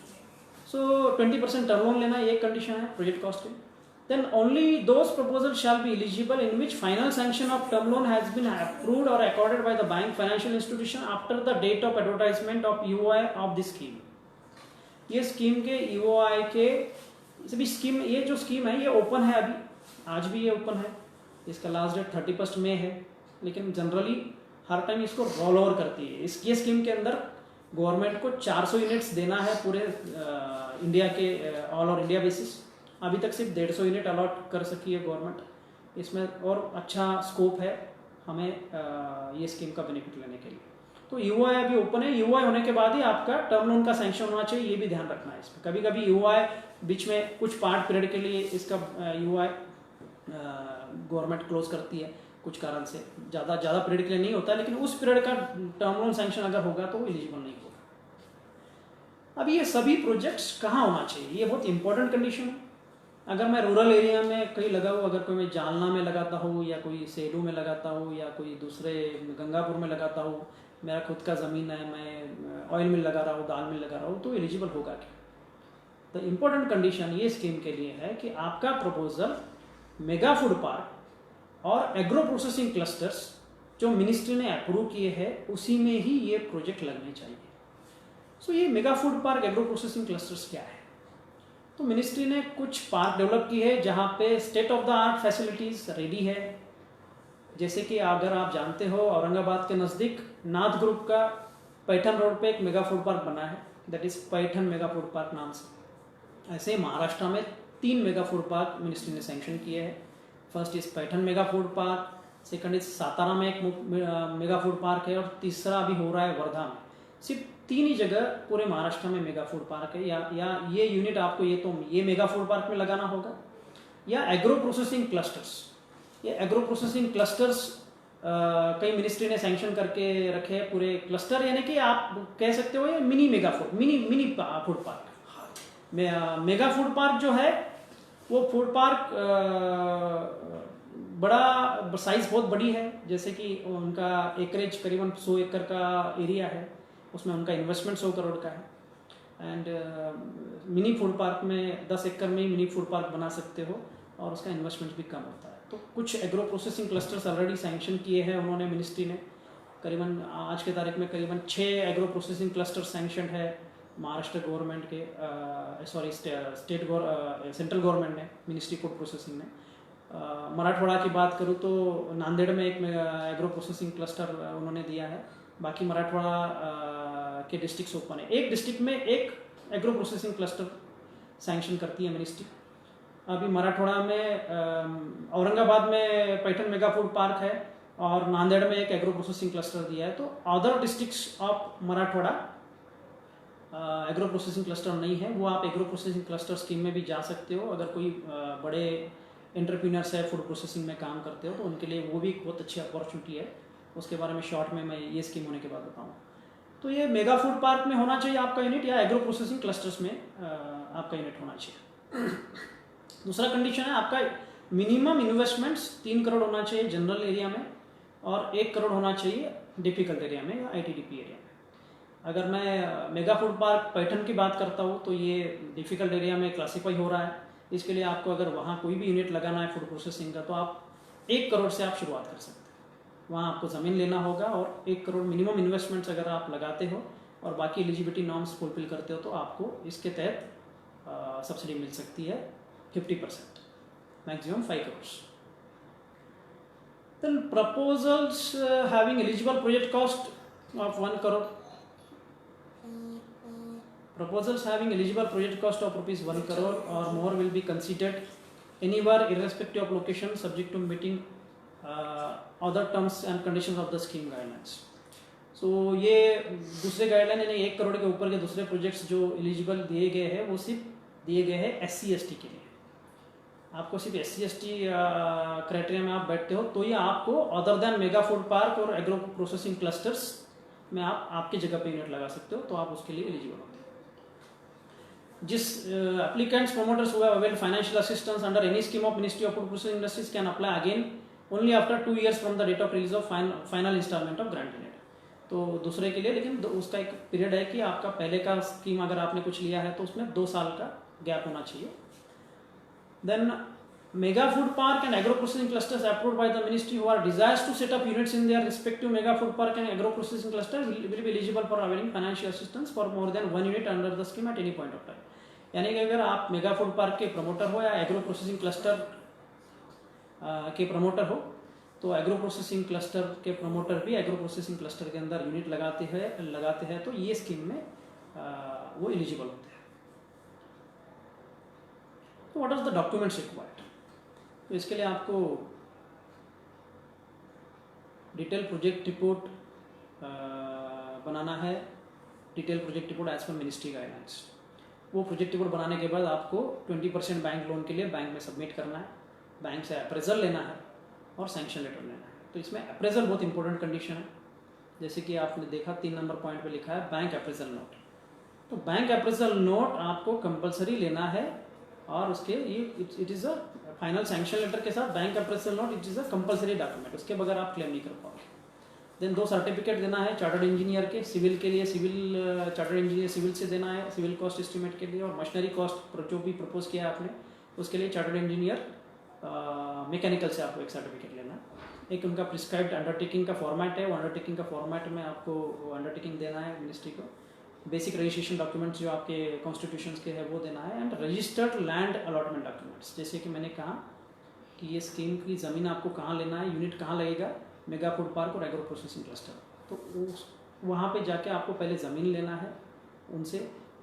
So 20% term loan लेना ये कंडीशन है प्रोजेक्ट कॉस्ट के। Then only those proposals shall be eligible in which final sanction of term loan has been approved or accorded by the bank financial institution after the date of advertisement of EOI of this scheme. ये scheme के EOI के सभी scheme, ये जो scheme है ये open है, अभी आज भी ये ओपन है। इसका लास्ट डेट 31 मई है, लेकिन जनरली हर टाइम इसको रोल ओवर करती है। इसकी स्कीम के अंदर गवर्नमेंट को 400 यूनिट्स देना है पूरे इंडिया के ऑल ओवर इंडिया बेसिस। अभी तक सिर्फ 150 यूनिट अलॉट कर सकी है गवर्नमेंट। इसमें और अच्छा स्कोप है हमें ये स्कीम का बेनिफिट लेने के लिए। तो यूआई अभी ओपन है, यूआई होने के बाद ही आपका टर्म लोन का सैंक्शन होना चाहिए, ये भी ध्यान रखना है इसमें। कभी कभी यूआई बीच में कुछ पार्ट पीरियड के लिए इसका यूआई गवर्नमेंट क्लोज करती है कुछ कारण से, ज़्यादा पीरियड के लिए नहीं होता, लेकिन उस पीरियड का टर्म लोन सैंक्शन अगर होगा तो वो एलिजिबल नहीं होगा। अब ये सभी प्रोजेक्ट्स कहाँ होना चाहिए, ये बहुत इंपॉर्टेंट कंडीशन है। अगर मैं रूरल एरिया में कहीं लगा हूँ, अगर कोई मैं जालना में लगाता हूँ या कोई सेलू में लगाता हूँ या कोई दूसरे गंगापुर में लगाता हूँ, मेरा खुद का ज़मीन है, मैं ऑयल मिल लगा रहा हूँ, दाल मिल लगा रहा हूँ, तो एलिजिबल होगा क्या? द इम्पोर्टेंट कंडीशन ये स्कीम के लिए है कि आपका प्रपोजल मेगा फूड पार्क और एग्रो प्रोसेसिंग क्लस्टर्स जो मिनिस्ट्री ने अप्रूव किए हैं उसी में ही ये प्रोजेक्ट लगने चाहिए। सो ये mega food park agro processing clusters क्या है? तो मिनिस्ट्री ने कुछ पार्क डेवलप की है जहाँ पे state of the art facilities ready है। जैसे कि अगर आप जानते हो, औरंगाबाद के नज़दीक नाथ ग्रुप का पैठन रोड पे एक मेगा फूड पार्क बना है, that is Paithan mega food park नाम से। ऐसे ही महाराष्ट्र में 3 मेगा फूड पार्क मिनिस्ट्री ने सैंक्शन किए हैं। First is Paithan mega food park, second is Satara में एक मेगा फूड पार्क है, और तीसरा अभी हो रहा है वर्धा में। सिर्फ 3 ही जगह पूरे महाराष्ट्र में मेगा फूड पार्क है। या ये यूनिट आपको ये मेगा फूड पार्क में लगाना होगा, या एग्रो प्रोसेसिंग क्लस्टर्स। ये एग्रो प्रोसेसिंग क्लस्टर्स कई मिनिस्ट्री ने सैंक्शन करके रखे हैं पूरे क्लस्टर, यानी कि आप कह सकते हो ये mini food park. Mega food park जो है वो फूड पार्क बड़ा साइज बहुत बड़ी है, जैसे कि उनका एकरेज करीबन 100 एकड़ का एरिया है, उसमें उनका इन्वेस्टमेंट 100 करोड़ का है। एंड मिनी फूड पार्क में 10 एकड़ में ही मिनी फूड पार्क बना सकते हो और उसका इन्वेस्टमेंट भी कम होता है। तो कुछ agro processing clusters already sanction किए हैं उन्होंने मिनिस्ट्री ने। करीबन आज के तारीख में करीबन 6 एग्रो प्रोसेसिंग क्लस्टर सैंक्शन है महाराष्ट्र गवर्नमेंट के, सेंट्रल गवर्नमेंट ने, मिनिस्ट्री फूड प्रोसेसिंग ने। मराठवाड़ा की बात करूँ तो नांदेड़ में एक एग्रो प्रोसेसिंग क्लस्टर उन्होंने दिया है। बाकी मराठवाड़ा के डिस्ट्रिक्ट्स ओपन है। एक डिस्ट्रिक्ट में एक एग्रो प्रोसेसिंग क्लस्टर सैंक्शन करती है मिनिस्ट्री। अभी मराठवाड़ा में औरंगाबाद में पैठन मेगा फूड पार्क है और नांदेड़ में एक एग्रो प्रोसेसिंग क्लस्टर दिया है। तो other districts of Marathwada agro processing cluster नहीं है, वो आप एग्रो प्रोसेसिंग क्लस्टर स्कीम में भी जा सकते हो। अगर कोई बड़े एंटरप्रीनर्स है, फूड प्रोसेसिंग में काम करते हो, तो उनके लिए वो भी बहुत अच्छी अपॉर्चुनिटी है। उसके बारे में शॉर्ट में मैं ये स्कीम होने के बाद बताऊँ। तो ये मेगा फूड पार्क में होना चाहिए आपका यूनिट, या एग्रो प्रोसेसिंग क्लस्टर्स में आपका यूनिट होना चाहिए। दूसरा कंडीशन है आपका मिनिमम इन्वेस्टमेंट्स 3 करोड़ होना चाहिए जनरल एरिया में, और 1 करोड़ होना चाहिए डिफिकल्ट एरिया में या ITDP एरिया में। अगर मैं मेगा फूड पार्क पैठन की बात करता हूँ तो ये डिफिकल्ट एरिया में क्लासीफाई हो रहा है। इसके लिए आपको अगर वहाँ कोई भी यूनिट लगाना है फूड प्रोसेसिंग का, तो आप 1 करोड़ से आप शुरुआत कर सकते हैं। वहाँ आपको ज़मीन लेना होगा और 1 करोड़ मिनिमम इन्वेस्टमेंट्स अगर आप लगाते हो और बाकी एलिजिबिलिटी नॉर्म्स फुलफिल करते हो, तो आपको इसके तहत सब्सिडी मिल सकती है 50%, maximum 5 crore. Then proposals having eligible project cost of 1 crore. Proposals having eligible project cost of rupees 1 crore or more will be considered anywhere irrespective of location, subject to meeting other terms and conditions of the scheme guidelines. So ये दूसरे guideline यानी 1 करोड़ के ऊपर के दूसरे projects जो eligible दिए गए हैं वो सिर्फ दिए गए हैं SC/ST के लिए। आपको सिर्फ SC/ST क्राइटेरिया में आप बैठते हो तो ये आपको other than mega food park और एग्रो प्रोसेसिंग क्लस्टर्स में आप आपकी जगह पे यूनिट लगा सकते हो, तो आप उसके लिए एलिजिबल होते हैं। जिस applicants promoters who have availed financial assistance under any scheme of Ministry of Food Processing Industries can apply again only after 2 years from the date of release of final installment of grant unit. तो दूसरे के लिए लेकिन उसका एक period है कि आपका पहले का स्कीम अगर आपने कुछ लिया है तो उसमें 2 साल का गैप होना चाहिए। Then mega food park and agro processing clusters approved by the ministry who are desires to set up units in their respective mega food park and agro processing cluster will be eligible for availing financial assistance for more than 1 unit under the scheme at any point of time. यानी कि अगर आप mega food park के promoter हो या agro processing cluster के promoter हो, तो एग्रो प्रोसेसिंग क्लस्टर के प्रमोटर भी एग्रो प्रोसेसिंग क्लस्टर के अंदर यूनिट लगाते हैं तो ये स्कीम में वो एलिजिबल होते हैं। तो what are the documents required? तो इसके लिए आपको डिटेल प्रोजेक्ट रिपोर्ट बनाना है detail project report as per ministry guidelines. वो प्रोजेक्ट रिपोर्ट बनाने के बाद आपको 20% बैंक लोन के लिए बैंक में सबमिट करना है, बैंक से अप्रेजल लेना है और सैंक्शन लेटर लेना है। तो इसमें अप्रेजल बहुत इंपॉर्टेंट कंडीशन है, जैसे कि आपने देखा 3 नंबर पॉइंट पे लिखा है बैंक अप्रेजल नोट। तो बैंक अप्रेजल नोट आपको कंपलसरी लेना है और उसके ये it is a final sanction letter के साथ bank appraisal note it is a compulsory document, उसके बगैर आप क्लेम नहीं कर पाओगे। देन 2 सर्टिफिकेट देना है चार्टर्ड इंजीनियर के, सिविल के लिए सिविल चार्टर्ड इंजीनियर सिविल से देना है सिविल कॉस्ट एस्टिमेट के लिए, और मशीनरी कॉस्ट जो भी प्रपोज किया आपने उसके लिए चार्टर्ड इंजीनियर मैकेनिकल से आपको एक सर्टिफिकेट लेना है। एक उनका प्रिस्क्राइब्ड अंडरटेकिंग का फॉर्मेट है, वो अंडरटेकिंग का फॉर्मेट में आपको अंडरटेकिंग देना है मिनिस्ट्री को। बेसिक रजिस्ट्रेशन डॉक्यूमेंट्स जो आपके कॉन्स्टिट्यूशंस के हैं वो देना है, and registered land allotment documents, जैसे कि मैंने कहा कि ये स्कीम की ज़मीन आपको कहाँ लेना है, यूनिट कहाँ लगेगा, मेगा फूड पार्क और एग्रो प्रोसेसिंग क्लस्टर। तो वहाँ पे जाके आपको पहले ज़मीन लेना है, उनसे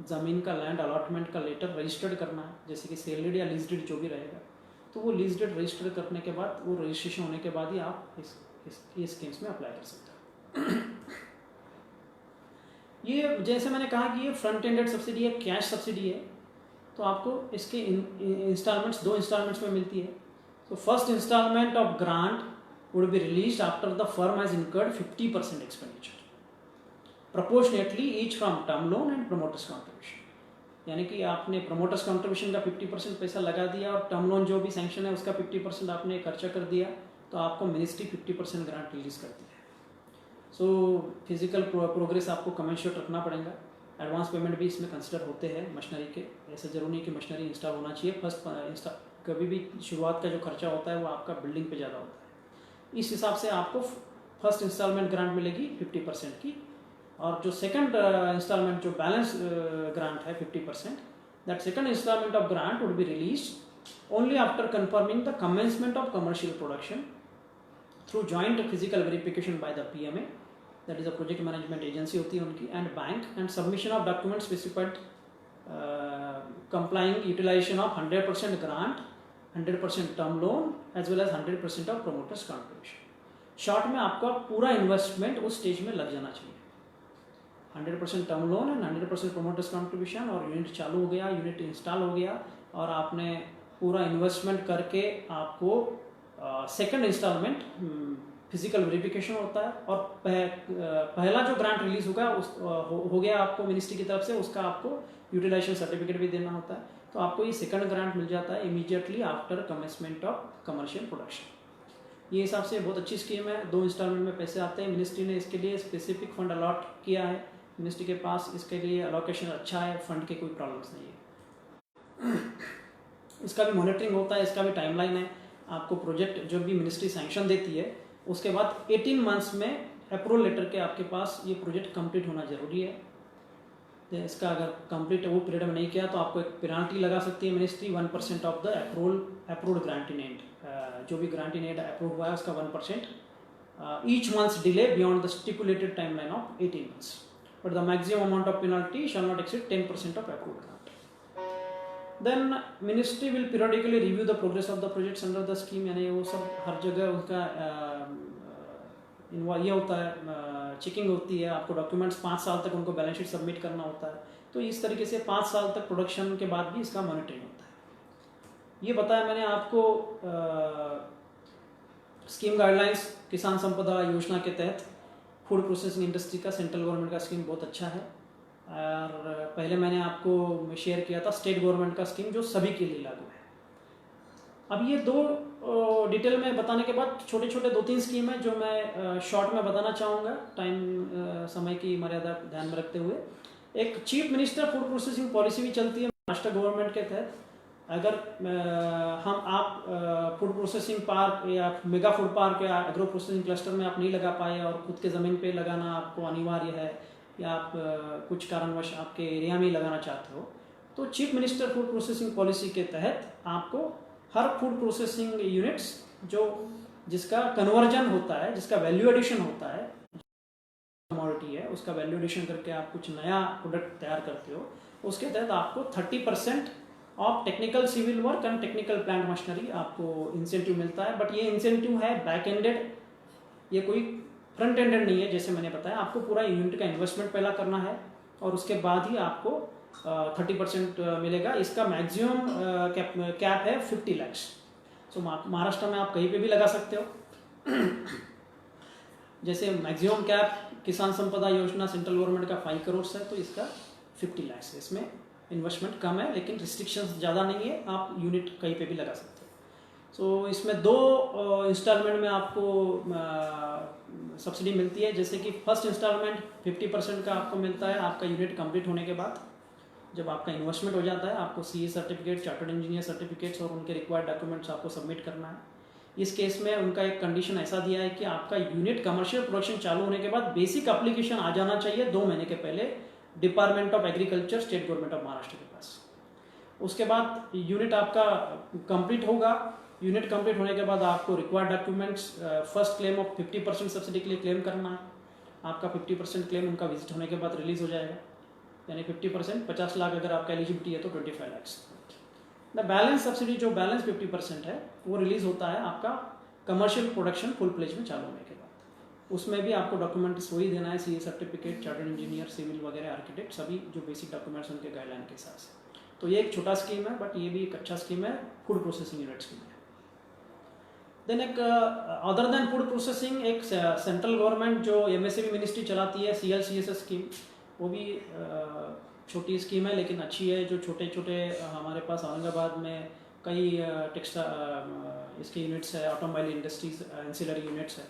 ज़मीन का लैंड अलॉटमेंट का लेटर रजिस्टर्ड करना है, जैसे कि सेल डीड या लीज डीड जो भी रहेगा। तो वो लीज डीड रजिस्टर करने के बाद, वो रजिस्ट्रेशन होने के बाद ही आप ये स्कीम्स में अप्लाई कर सकते हैं। ये जैसे मैंने कहा कि ये फ्रंट एंडेड सब्सिडी है, कैश सब्सिडी है, तो आपको इसके इंस्टॉलमेंट्स 2 इंस्टॉलमेंट्स में मिलती है। तो first instalment of grant would be released after the firm has incurred 50% expenditure proportionately each from term loan and promoters contribution। यानी कि आपने promoters contribution का 50% पैसा लगा दिया और टर्म लोन जो भी सैंक्शन है उसका 50% आपने खर्चा कर दिया, तो आपको मिनिस्ट्री 50% ग्रांट रिलीज करती है। सो फिजिकल प्रोग्रेस आपको कमेंशरेट रखना पड़ेगा। एडवांस पेमेंट भी इसमें कंसिडर होते हैं मशीनरी के, ऐसा जरूरी नहीं कि मशीनरी इंस्टॉल होना चाहिए। फर्स्ट कभी भी शुरुआत का जो खर्चा होता है वो आपका बिल्डिंग पे ज़्यादा होता है, इस हिसाब से आपको फर्स्ट इंस्टॉलमेंट ग्रांट मिलेगी 50% की, और जो सेकंड इंस्टॉलमेंट जो बैलेंस ग्रांट है 50%, that second instalment of grant would be released only after confirming the commencement of commercial production through joint physical verification by the PMA, that is a project management agency होती है उनकी, and bank, and submission of document specified complying utilisation of 100% grant, 100% term loan as well as 100% of promoters contribution. Short में आपका पूरा investment उस stage में लग जाना चाहिए, 100% term loan and 100% promoters contribution, और यूनिट चालू हो गया, यूनिट इंस्टॉल हो गया, और आपने पूरा इन्वेस्टमेंट करके आपको सेकंड इंस्टॉलमेंट फिजिकल वेरिफिकेशन होता है, और पहला जो ग्रांट रिलीज होगा हो गया आपको मिनिस्ट्री की तरफ से, उसका आपको यूटिलाइजेशन सर्टिफिकेट भी देना होता है। तो आपको ये सेकंड ग्रांट मिल जाता है immediately after commencement of commercial production. ये हिसाब से बहुत अच्छी स्कीम है, 2 इंस्टॉलमेंट में पैसे आते हैं। मिनिस्ट्री ने इसके लिए स्पेसिफिक फंड अलॉट किया है, मिनिस्ट्री के पास इसके लिए अलोकेशन अच्छा है, फंड की कोई प्रॉब्लम्स नहीं है। इसका भी मॉनिटरिंग होता है, इसका भी टाइमलाइन है। आपको प्रोजेक्ट जो भी मिनिस्ट्री सैंक्शन देती है उसके बाद 18 मंथ्स में अप्रूवल लेटर के आपके पास ये प्रोजेक्ट कंप्लीट होना जरूरी है। इसका अगर कंप्लीट वो पीरियड में नहीं किया तो आपको एक पेनाल्टी लगा सकती है ministry, 1% of the approved grant in aid, जो भी ग्रांट इन एड अप्रूव हुआ है उसका 1% each months delay beyond the stipulated timeline of 18 months, but the maximum amount of penalty shall not exceed 10% of approved grant. Then ministry will periodically review the progress of the projects under the scheme, यानी वो सब हर जगह उनका ये होता है, checking होती है। आपको डॉक्यूमेंट्स 5 साल तक उनको बैलेंस शीट सबमिट करना होता है, तो इस तरीके से 5 साल तक प्रोडक्शन के बाद भी इसका मॉनिटरिंग होता है। ये बताया मैंने आपको स्कीम गाइडलाइंस किसान संपदा योजना के तहत फूड प्रोसेसिंग इंडस्ट्री का सेंट्रल गवर्नमेंट का स्कीम बहुत अच्छा है, और पहले मैंने आपको शेयर किया था स्टेट गवर्नमेंट का स्कीम जो सभी के लिए लागू है। अब ये 2 डिटेल में बताने के बाद छोटे छोटे 2-3 स्कीम है जो मैं शॉर्ट में बताना चाहूँगा, टाइम समय की मर्यादा ध्यान में रखते हुए। एक chief minister food processing policy भी चलती है महाराष्ट्र गवर्नमेंट के तहत। अगर आप फूड प्रोसेसिंग पार्क या मेगा फूड पार्क या एग्रो प्रोसेसिंग क्लस्टर में आप नहीं लगा पाए और खुद के ज़मीन पे लगाना आपको अनिवार्य है, या आप कुछ कारणवश आपके एरिया में ही लगाना चाहते हो, तो chief minister food processing policy के तहत आपको हर फूड प्रोसेसिंग यूनिट्स जिसका कन्वर्जन होता है, जिसका वैल्यू एडिशन होता है, कमोडिटी है उसका वैल्यू एडिशन करके आप कुछ नया प्रोडक्ट तैयार करते हो, उसके तहत आपको 30% of technical civil work and technical plant machinery आपको इंसेंटिव मिलता है। बट ये इंसेंटिव है बैक एंडेड, ये कोई फ्रंट एंडेड नहीं है, जैसे मैंने बताया आपको पूरा यूनिट का इन्वेस्टमेंट पहला करना है और उसके बाद ही आपको 30% मिलेगा। इसका मैक्सिमम कैप है 50 लाख। सो महाराष्ट्र में आप कहीं पे भी लगा सकते हो। जैसे मैक्सिमम कैप किसान संपदा योजना सेंट्रल गवर्नमेंट का 5 करोड़ है, तो इसका 50 लाख है। इसमें इन्वेस्टमेंट कम है लेकिन रिस्ट्रिक्शंस ज़्यादा नहीं है, आप यूनिट कहीं पे भी लगा सकते हो। सो इसमें 2 इंस्टॉलमेंट में आपको सब्सिडी मिलती है। जैसे कि फर्स्ट इंस्टॉलमेंट 50% का आपको मिलता है आपका यूनिट कंप्लीट होने के बाद। जब आपका इन्वेस्टमेंट हो जाता है आपको CA certificate, chartered engineer certificates और उनके रिक्वायर्ड डॉक्यूमेंट्स आपको सबमिट करना है। इस केस में उनका एक कंडीशन ऐसा दिया है कि आपका यूनिट कमर्शियल प्रोडक्शन चालू होने के बाद बेसिक एप्लीकेशन आ जाना चाहिए 2 महीने के पहले department of agriculture, state government of Maharashtra के पास। उसके बाद यूनिट आपका कंप्लीट होगा। यूनिट कंप्लीट होने के बाद आपको required documents, first claim of 50% subsidy के लिए क्लेम करना है। आपका 50% क्लेम उनका विजिट होने के बाद रिलीज हो जाएगा, यानी 50% 50 लाख अगर आपका एलिजिबिलिटी है तो 25 लाख। द बैलेंस सब्सिडी जो बैलेंस 50% है वो रिलीज होता है आपका कमर्शियल प्रोडक्शन फुल प्लेज में चालू होने के बाद। उसमें भी आपको डॉक्यूमेंट्स वही देना है, CA certificate, chartered engineer, civil वगैरह, आर्किटेक्ट, सभी जो बेसिक डॉक्यूमेंट्स उनके गाइडलाइन के हिसाब से। तो ये एक छोटा स्कीम है बट ये भी एक अच्छा स्कीम है, फूड प्रोसेसिंग यूनिट स्कीम है। देन एक अदर देन फूड प्रोसेसिंग एक सेंट्रल गवर्नमेंट जो MSME मिनिस्ट्री चलाती है, CLCSS स्कीम, वो भी छोटी स्कीम है लेकिन अच्छी है। जो छोटे छोटे हमारे पास औरंगाबाद में कई टेक्सटाइल इसके यूनिट्स है, ऑटोमोबाइल इंडस्ट्रीज एंसिलरी यूनिट्स है,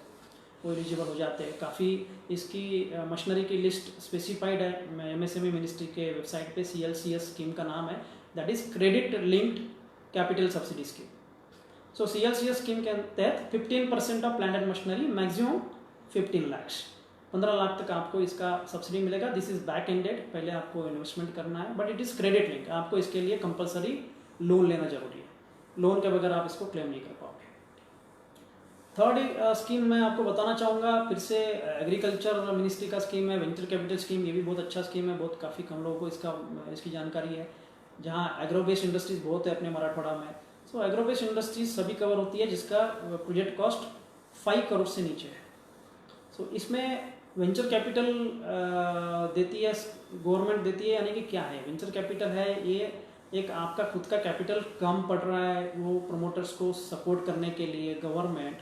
वो एलिजिबल हो जाते हैं। काफ़ी इसकी मशीनरी की लिस्ट स्पेसिफाइड है MSME मिनिस्ट्री के वेबसाइट पे। CLCS स्कीम का नाम है, that is credit linked capital subsidy scheme. So CLCS scheme के तहत 15% of plant and machinery, maximum 15 lakh, 15 lakh तक आपको इसका सब्सिडी मिलेगा। दिस इज बैक एंडेड, पहले आपको इन्वेस्टमेंट करना है but it is credit link. आपको इसके लिए कंपलसरी लोन लेना जरूरी है, लोन के बगैर आप इसको क्लेम नहीं कर पाओगे। थर्ड स्कीम मैं आपको बताना चाहूँगा, फिर से एग्रीकल्चर मिनिस्ट्री का स्कीम है, वेंचर कैपिटल स्कीम। ये भी बहुत अच्छा स्कीम है, बहुत काफ़ी कम लोगों को इसकी जानकारी है। जहाँ एग्रो बेस्ड इंडस्ट्रीज बहुत है अपने मराठवाड़ा में, सो एग्रो बेस्ड इंडस्ट्रीज सभी कवर होती है जिसका प्रोजेक्ट कॉस्ट 5 करोड़ से नीचे है। सो इसमें वेंचर कैपिटल देती है गवर्नमेंट, देती है। यानी कि क्या है वेंचर कैपिटल है, ये एक आपका खुद का कैपिटल कम पड़ रहा है, वो प्रमोटर्स को सपोर्ट करने के लिए government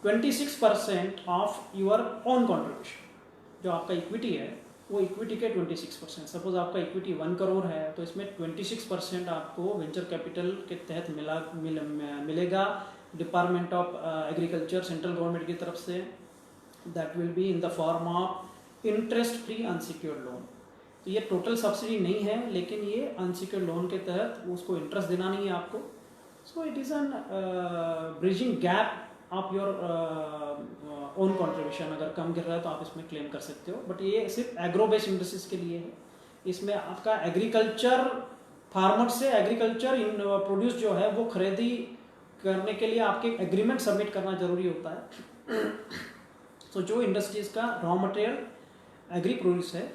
26% of your own contribution, जो आपका इक्विटी है वो इक्विटी के 26%। सपोज आपका इक्विटी 1 करोड़ है तो इसमें 26% आपको वेंचर कैपिटल के तहत मिलेगा department of agriculture, central government की तरफ से। That will be in the form of interest free unsecured loan. तो ये टोटल सब्सिडी नहीं है लेकिन ये अनसिक्योर्ड लोन के तहत उसको इंटरेस्ट देना नहीं है आपको। सो it is an bridging gap आप योर ओन कॉन्ट्रीब्यूशन अगर कम गिर रहा है तो आप इसमें क्लेम कर सकते हो। बट ये सिर्फ एग्रो बेस्ड इंडस्ट्रीज के लिए है। इसमें आपका एग्रीकल्चर फार्मर से एग्रीकल्चर इन प्रोड्यूस जो है वो खरीदी करने के लिए आपके एग्रीमेंट सबमिट करना जरूरी होता है। तो जो इंडस्ट्रीज का रॉ मटेरियल एग्री प्रोड्यूस है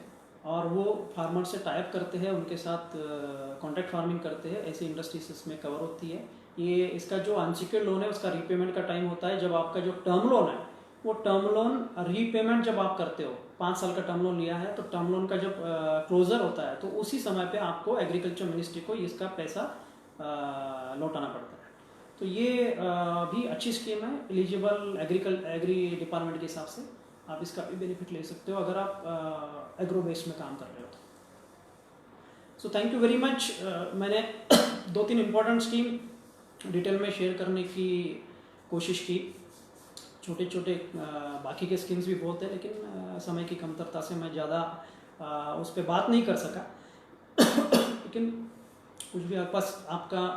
और वो फार्मर से टाइप करते हैं, उनके साथ कॉन्ट्रैक्ट फार्मिंग करते हैं, ऐसी इंडस्ट्रीज इसमें कवर होती है। ये इसका जो अनसिक्योर्ड लोन है उसका रीपेमेंट का टाइम होता है जब आपका जो टर्म लोन है वो टर्म लोन रीपेमेंट जब आप करते हो, 5 साल का टर्म लोन लिया है तो टर्म लोन का जब क्लोजर होता है तो उसी समय पे आपको एग्रीकल्चर मिनिस्ट्री को इसका पैसा लौटाना पड़ता है। तो ये भी अच्छी स्कीम है, एलिजिबल एग्री डिपार्टमेंट के हिसाब से आप इसका भी बेनिफिट ले सकते हो अगर आप एग्रो बेस्ड में काम कर रहे हो तो। So thank you very much. मैंने 2-3 इम्पोर्टेंट स्कीम डिटेल में शेयर करने की कोशिश की। छोटे छोटे बाकी के स्कीम्स भी बहुत है लेकिन समय की कमतरता से मैं ज़्यादा उस पर बात नहीं कर सका। लेकिन कुछ भी आपके पास आपका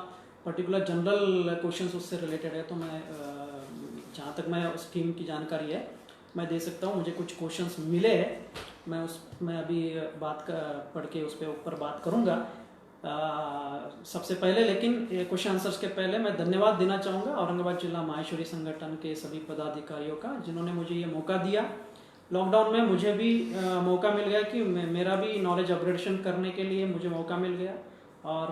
पर्टिकुलर जनरल क्वेश्चंस उससे रिलेटेड है तो मैं जहाँ तक मैं उस स्कीम की जानकारी है मैं दे सकता हूँ। मुझे कुछ क्वेश्चंस मिले हैं, मैं अभी पढ़ के उस पर ऊपर बात करूँगा सबसे पहले। लेकिन क्वेश्चन आंसर्स के पहले मैं धन्यवाद देना चाहूँगा औरंगाबाद जिला माहेश्वरी संगठन के सभी पदाधिकारियों का जिन्होंने मुझे ये मौका दिया। लॉकडाउन में मुझे भी मौका मिल गया कि मेरा भी नॉलेज अपग्रेडेशन करने के लिए मुझे मौका मिल गया और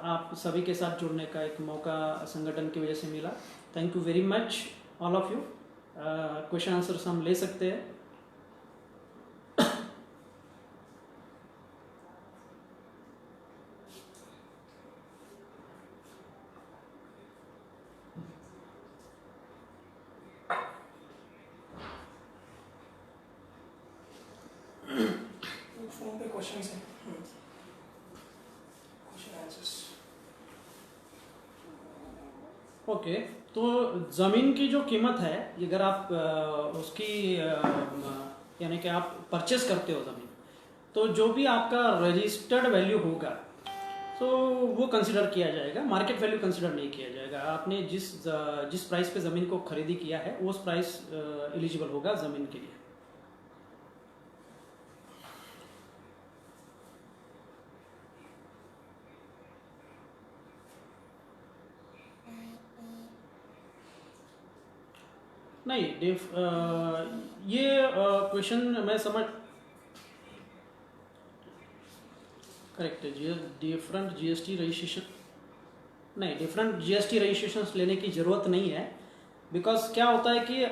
आप सभी के साथ जुड़ने का एक मौका संगठन की वजह से मिला। Thank you very much all of you. Question answers हम ले सकते हैं। फोन पे क्वेश्चन है, क्वेश्चन आंसर्स। ओके, तो ज़मीन की जो कीमत है, अगर आप उसकी यानी कि आप परचेस करते हो ज़मीन, तो जो भी आपका रजिस्टर्ड वैल्यू होगा तो वो कंसिडर किया जाएगा, मार्केट वैल्यू कंसिडर नहीं किया जाएगा। आपने जिस प्राइस पे ज़मीन को खरीदी किया है उस प्राइस एलिजिबल होगा ज़मीन के लिए। नहीं, ये क्वेश्चन मैं समझ करेक्ट है। डिफरेंट जीएसटी रजिस्ट्रेशन, नहीं, डिफरेंट जीएसटी रजिस्ट्रेशन लेने की ज़रूरत नहीं है। बिकॉज क्या होता है कि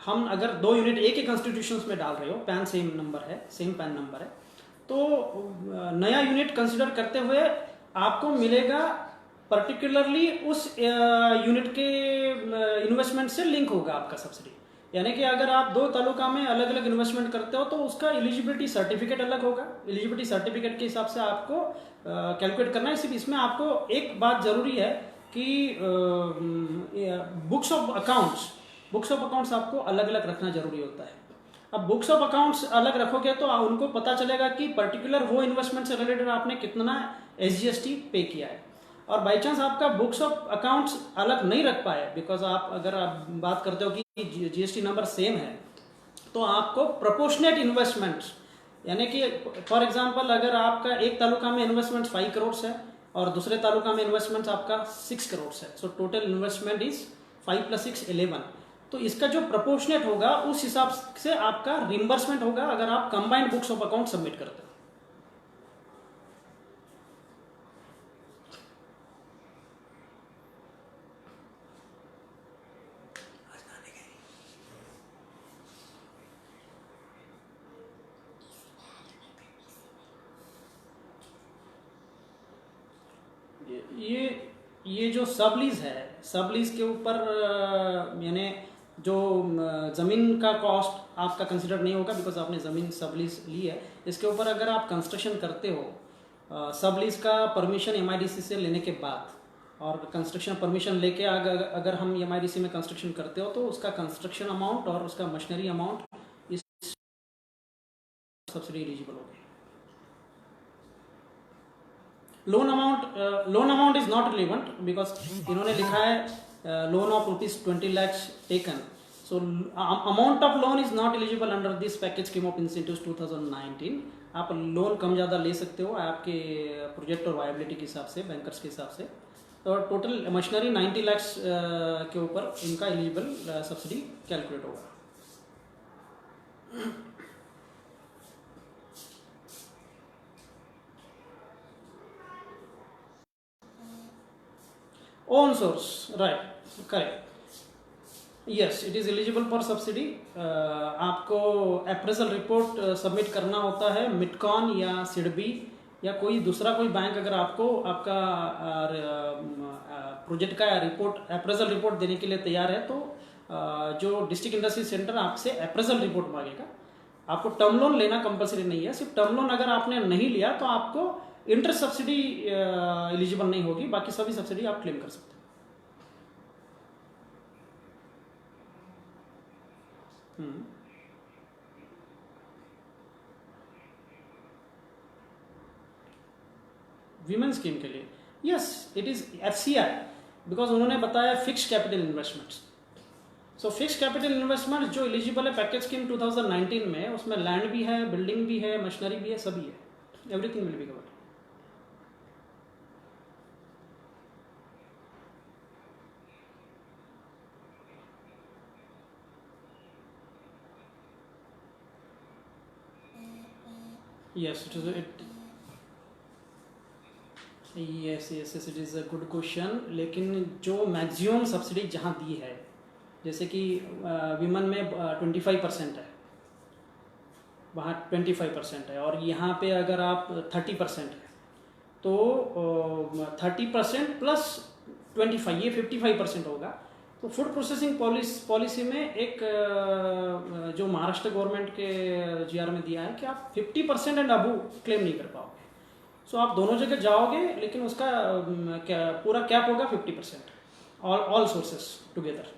हम अगर 2 यूनिट एक ही कॉन्स्टिट्यूशंस में डाल रहे हो, पैन सेम नंबर है, सेम पैन नंबर है, तो नया यूनिट कंसिडर करते हुए आपको मिलेगा पर्टिकुलरली उस यूनिट के इन्वेस्टमेंट से लिंक होगा आपका सब्सिडी। यानी कि अगर आप 2 तालुका में अलग अलग इन्वेस्टमेंट करते हो तो उसका एलिजिबिलिटी सर्टिफिकेट अलग होगा। एलिजिबिलिटी सर्टिफिकेट के हिसाब से आपको कैलकुलेट करना है। सिर्फ इसमें आपको एक बात जरूरी है कि बुक्स ऑफ अकाउंट्स आपको अलग अलग रखना जरूरी होता है। अब बुक्स ऑफ अकाउंट्स अलग रखोगे तो उनको पता चलेगा कि पर्टिकुलर वो इन्वेस्टमेंट से रिलेटेड आपने कितना SGST पे किया है। और बाई चांस आपका बुक्स ऑफ अकाउंट्स अलग नहीं रख पाए, बिकॉज अगर आप बात करते हो कि GST नंबर सेम है, तो आपको प्रोपोर्शनेट इन्वेस्टमेंट्स, यानी कि फॉर एग्जांपल अगर आपका एक तालुका में इन्वेस्टमेंट 5 करोड़ है और दूसरे तालुका में इन्वेस्टमेंट आपका 6 करोड़ है, सो टोटल इन्वेस्टमेंट इज 5 + 6 11। तो इसका जो प्रोपोर्शनेट होगा उस हिसाब से आपका रिम्बर्समेंट होगा अगर आप combined books of account submit करते हो। ये जो सबलीज है, सबलीज के ऊपर यानी जो ज़मीन का कॉस्ट आपका कंसिडर नहीं होगा, बिकॉज आपने ज़मीन सबलीज ली है। इसके ऊपर अगर आप कंस्ट्रक्शन करते हो सबलीज का परमिशन MIDC से लेने के बाद, और कंस्ट्रक्शन परमिशन लेके अगर हम MIDC में कंस्ट्रक्शन करते हो तो उसका कंस्ट्रक्शन अमाउंट और उसका मशीनरी अमाउंट इस सब्सिडी एलिजिबल होगी। Loan amount is not relevant, because इन्होंने लिखा है loan of ₹20 lakh taken, so amount of loan is not eligible under this package scheme of incentives 2019। आप लोन कम ज़्यादा ले सकते हो आपके प्रोजेक्ट और वायबिलिटी के हिसाब से, बैंकर्स के हिसाब से। तो टोटल मशीनरी 90 लाख के ऊपर इनका एलिजिबल सब्सिडी कैलकुलेट होगा। Own source, right, correct, yes, it is eligible for subsidy. आपको अप्रेजल रिपोर्ट सबमिट करना होता है मिटकॉन या सिडबी या कोई दूसरा कोई बैंक अगर आपको आपका प्रोजेक्ट का रिपोर्ट अप्रेजल रिपोर्ट देने के लिए तैयार है, तो जो डिस्ट्रिक्ट इंडस्ट्री सेंटर आपसे अप्रेजल रिपोर्ट मांगेगा। आपको टर्म लोन लेना कंपलसरी नहीं है। सिर्फ टर्म लोन अगर आपने नहीं लिया तो आपको इंटरेस्ट सब्सिडी एलिजिबल नहीं होगी, बाकी सभी सब्सिडी आप क्लेम कर सकते हैं। वीमेन स्कीम के लिए yes, it is FCI, because उन्होंने बताया फिक्स्ड कैपिटल इन्वेस्टमेंट्स। सो फिक्स्ड कैपिटल इन्वेस्टमेंट जो एलिजिबल है पैकेज स्कीम 2019 में, उसमें लैंड भी है, बिल्डिंग भी है, मशीनरी भी है, सभी है, everything will be covered. Yes, it is a good question। लेकिन जो मैक्सिमम सब्सिडी जहाँ दी है, जैसे कि विमन में 25% है, वहाँ 25% है, और यहाँ पे अगर आप 30% है तो 30% प्लस 25, ये 55% होगा। तो फूड प्रोसेसिंग पॉलिसी में एक जो महाराष्ट्र गवर्नमेंट के जीआर में दिया है कि आप 50% एंड अबू क्लेम नहीं कर पाओगे। सो आप दोनों जगह जाओगे, लेकिन उसका क्या पूरा कैप होगा 50%, all sources together.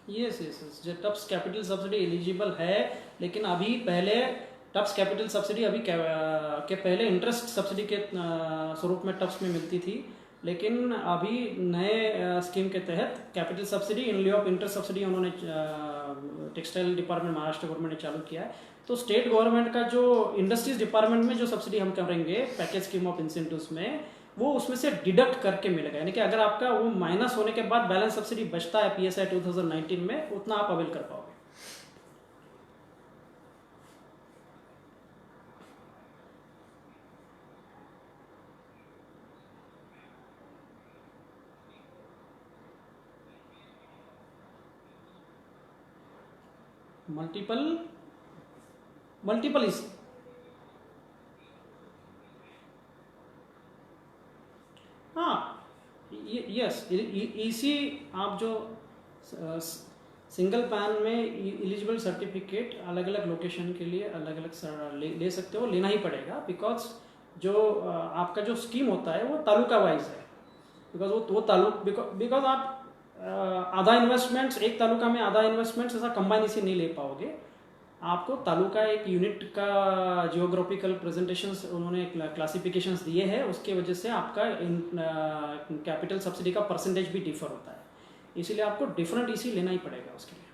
Yes yes yes, जो टप्स कैपिटल सब्सिडी एलिजिबल है, लेकिन अभी पहले टप्स कैपिटल सब्सिडी अभी के पहले इंटरेस्ट सब्सिडी के स्वरूप में टप्स में मिलती थी, लेकिन अभी नए स्कीम के तहत capital subsidy in लिeu of interest subsidy उन्होंने टेक्सटाइल डिपार्टमेंट महाराष्ट्र गवर्नमेंट ने चालू किया है। तो स्टेट गवर्नमेंट का जो इंडस्ट्रीज डिपार्टमेंट में जो सब्सिडी हम करेंगे पैकेज स्कीम ऑफ इंसेंटिव्स में, वो उसमें से डिडक्ट करके मिलेगा। यानी कि अगर आपका वो माइनस होने के बाद बैलेंस सब्सिडी बचता है PSI 2019 में, उतना आप अवेल कर पाओगे। मल्टीपल इसी, हाँ यस, इसी आप जो सिंगल पैन में एलिजिबल सर्टिफिकेट अलग अलग लोकेशन के लिए अलग अलग ले सकते हो, लेना ही पड़ेगा। बिकॉज जो आपका जो स्कीम होता है वो तालुका वाइज है। बिकॉज वो बिकॉज आप आधा इन्वेस्टमेंट्स एक तालुका में आधा इन्वेस्टमेंट्स ऐसा कंबाइन इसे नहीं ले पाओगे। आपको तालुका एक यूनिट का जियोग्राफिकल प्रेजेंटेशंस उन्होंने क्लासिफिकेशंस दिए हैं, उसके वजह से आपका कैपिटल सब्सिडी का परसेंटेज भी डिफर होता है, इसीलिए आपको डिफरेंट इसी लेना ही पड़ेगा उसके लिए।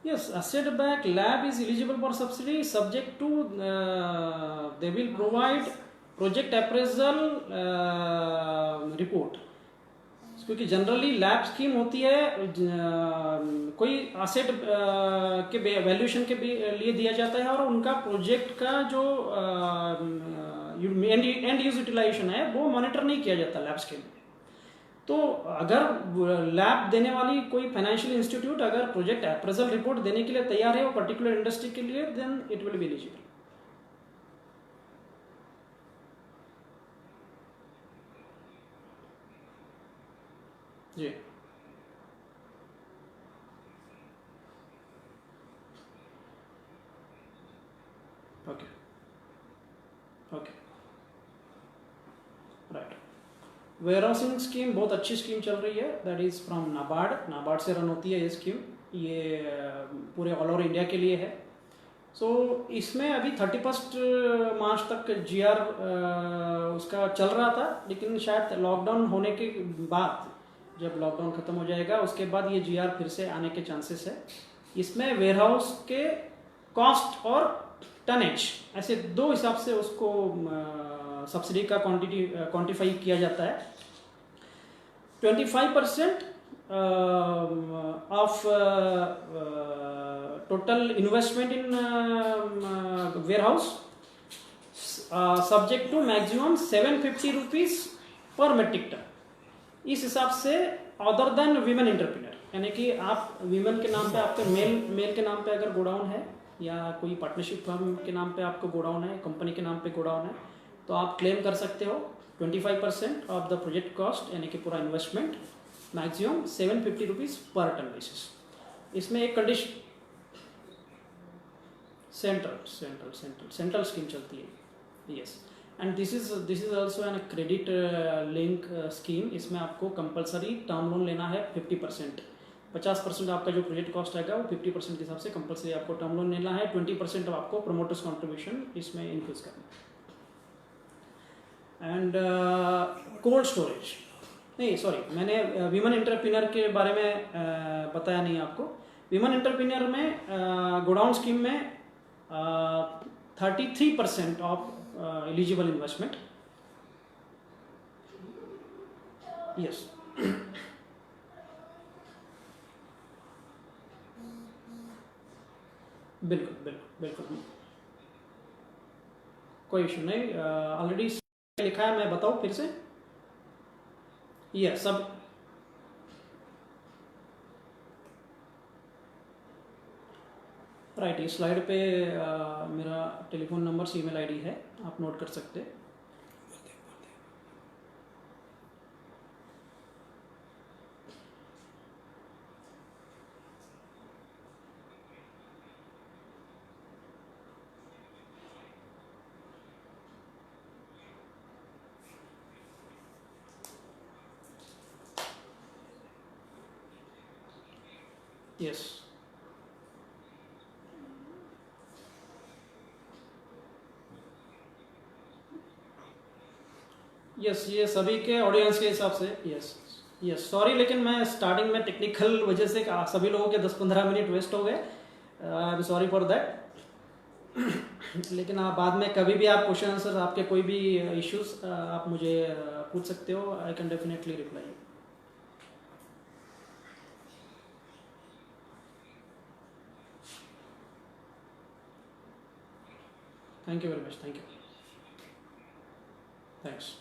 Yes, asset backed lab is eligible for subsidy subject to they will provide project appraisal report। क्योंकि जनरली लैब स्कीम होती है कोई असेट के वैल्यूएशन के लिए दिया जाता है, और उनका प्रोजेक्ट का जो एंड यूज यूटिलाइजेशन है वो मॉनिटर नहीं किया जाता लैब स्कीम में। तो अगर लैब देने वाली कोई फाइनेंशियल इंस्टीट्यूट अगर प्रोजेक्ट अप्रेजल रिपोर्ट देने के लिए तैयार है वो पर्टिकुलर इंडस्ट्री के लिए, then it will be eligible. जी okay okay right. Warehousing scheme बहुत अच्छी स्कीम चल रही है, दैट इज फ्रॉम नाबार्ड से रन होती है ये स्कीम। ये पूरे ऑल ओवर इंडिया के लिए है। सो इसमें अभी 31 मार्च तक GR उसका चल रहा था, लेकिन शायद लॉकडाउन होने के बाद, जब लॉकडाउन खत्म हो जाएगा उसके बाद ये GR फिर से आने के चांसेस है। इसमें वेयरहाउस के कॉस्ट और टनेज ऐसे दो हिसाब से उसको सब्सिडी का क्वांटिफाई किया जाता है। 25% off total investment in warehouse subject to maximum 750 rupees per metric ton. इस हिसाब से अदर देन वीमेन एंटरप्रेन्योर, यानी कि आप वीमेन के नाम पे, आपके मेल के नाम पे अगर गोडाउन है या कोई पार्टनरशिप फर्म के नाम पे आपको गोडाउन है, कंपनी के नाम पे गोडाउन है, तो आप क्लेम कर सकते हो 25% ऑफ द प्रोजेक्ट कॉस्ट, यानी कि पूरा investment, maximum 750 rupees per ton basis. इसमें एक कंडीशन, सेंट्रल स्कीम चलती है, yes. And this is also an credit link scheme. इसमें आपको कंपलसरी टर्म लोन लेना है 50%। 50% आपका जो प्रोजेक्ट कॉस्ट आएगा वो 50% के हिसाब से कंपलसरी आपको टर्म लोन लेना है। 20% आपको प्रोमोटर्स कॉन्ट्रीब्यूशन इसमें इंक्लूड करना है। एंड कोल्ड स्टोरेज, नहीं सॉरी, मैंने वीमेन एंटरप्रेन्योर के बारे में बताया नहीं आपको। वीमेन एंटरप्रेन्योर में गोडाउन स्कीम में 33% ऑफ एलिजिबल इन्वेस्टमेंट, यस। बिल्कुल कोई इशू नहीं। ऑलरेडी लिखा है, मैं बताऊं फिर से, ये सब राइट, इस स्लाइड पे मेरा टेलीफोन नंबर, ईमेल आईडी है, आप नोट कर सकते हैं। यस यस, ये सभी के ऑडियंस के हिसाब से। यस यस, सॉरी, लेकिन मैं स्टार्टिंग में टेक्निकल वजह से सभी लोगों के 10-15 मिनट वेस्ट हो गए। I am sorry for that. लेकिन आप बाद में कभी भी आप क्वेश्चन आंसर, आपके कोई भी इश्यूज आप मुझे पूछ सकते हो। I can definitely reply. Thank you very much, thank you, thanks.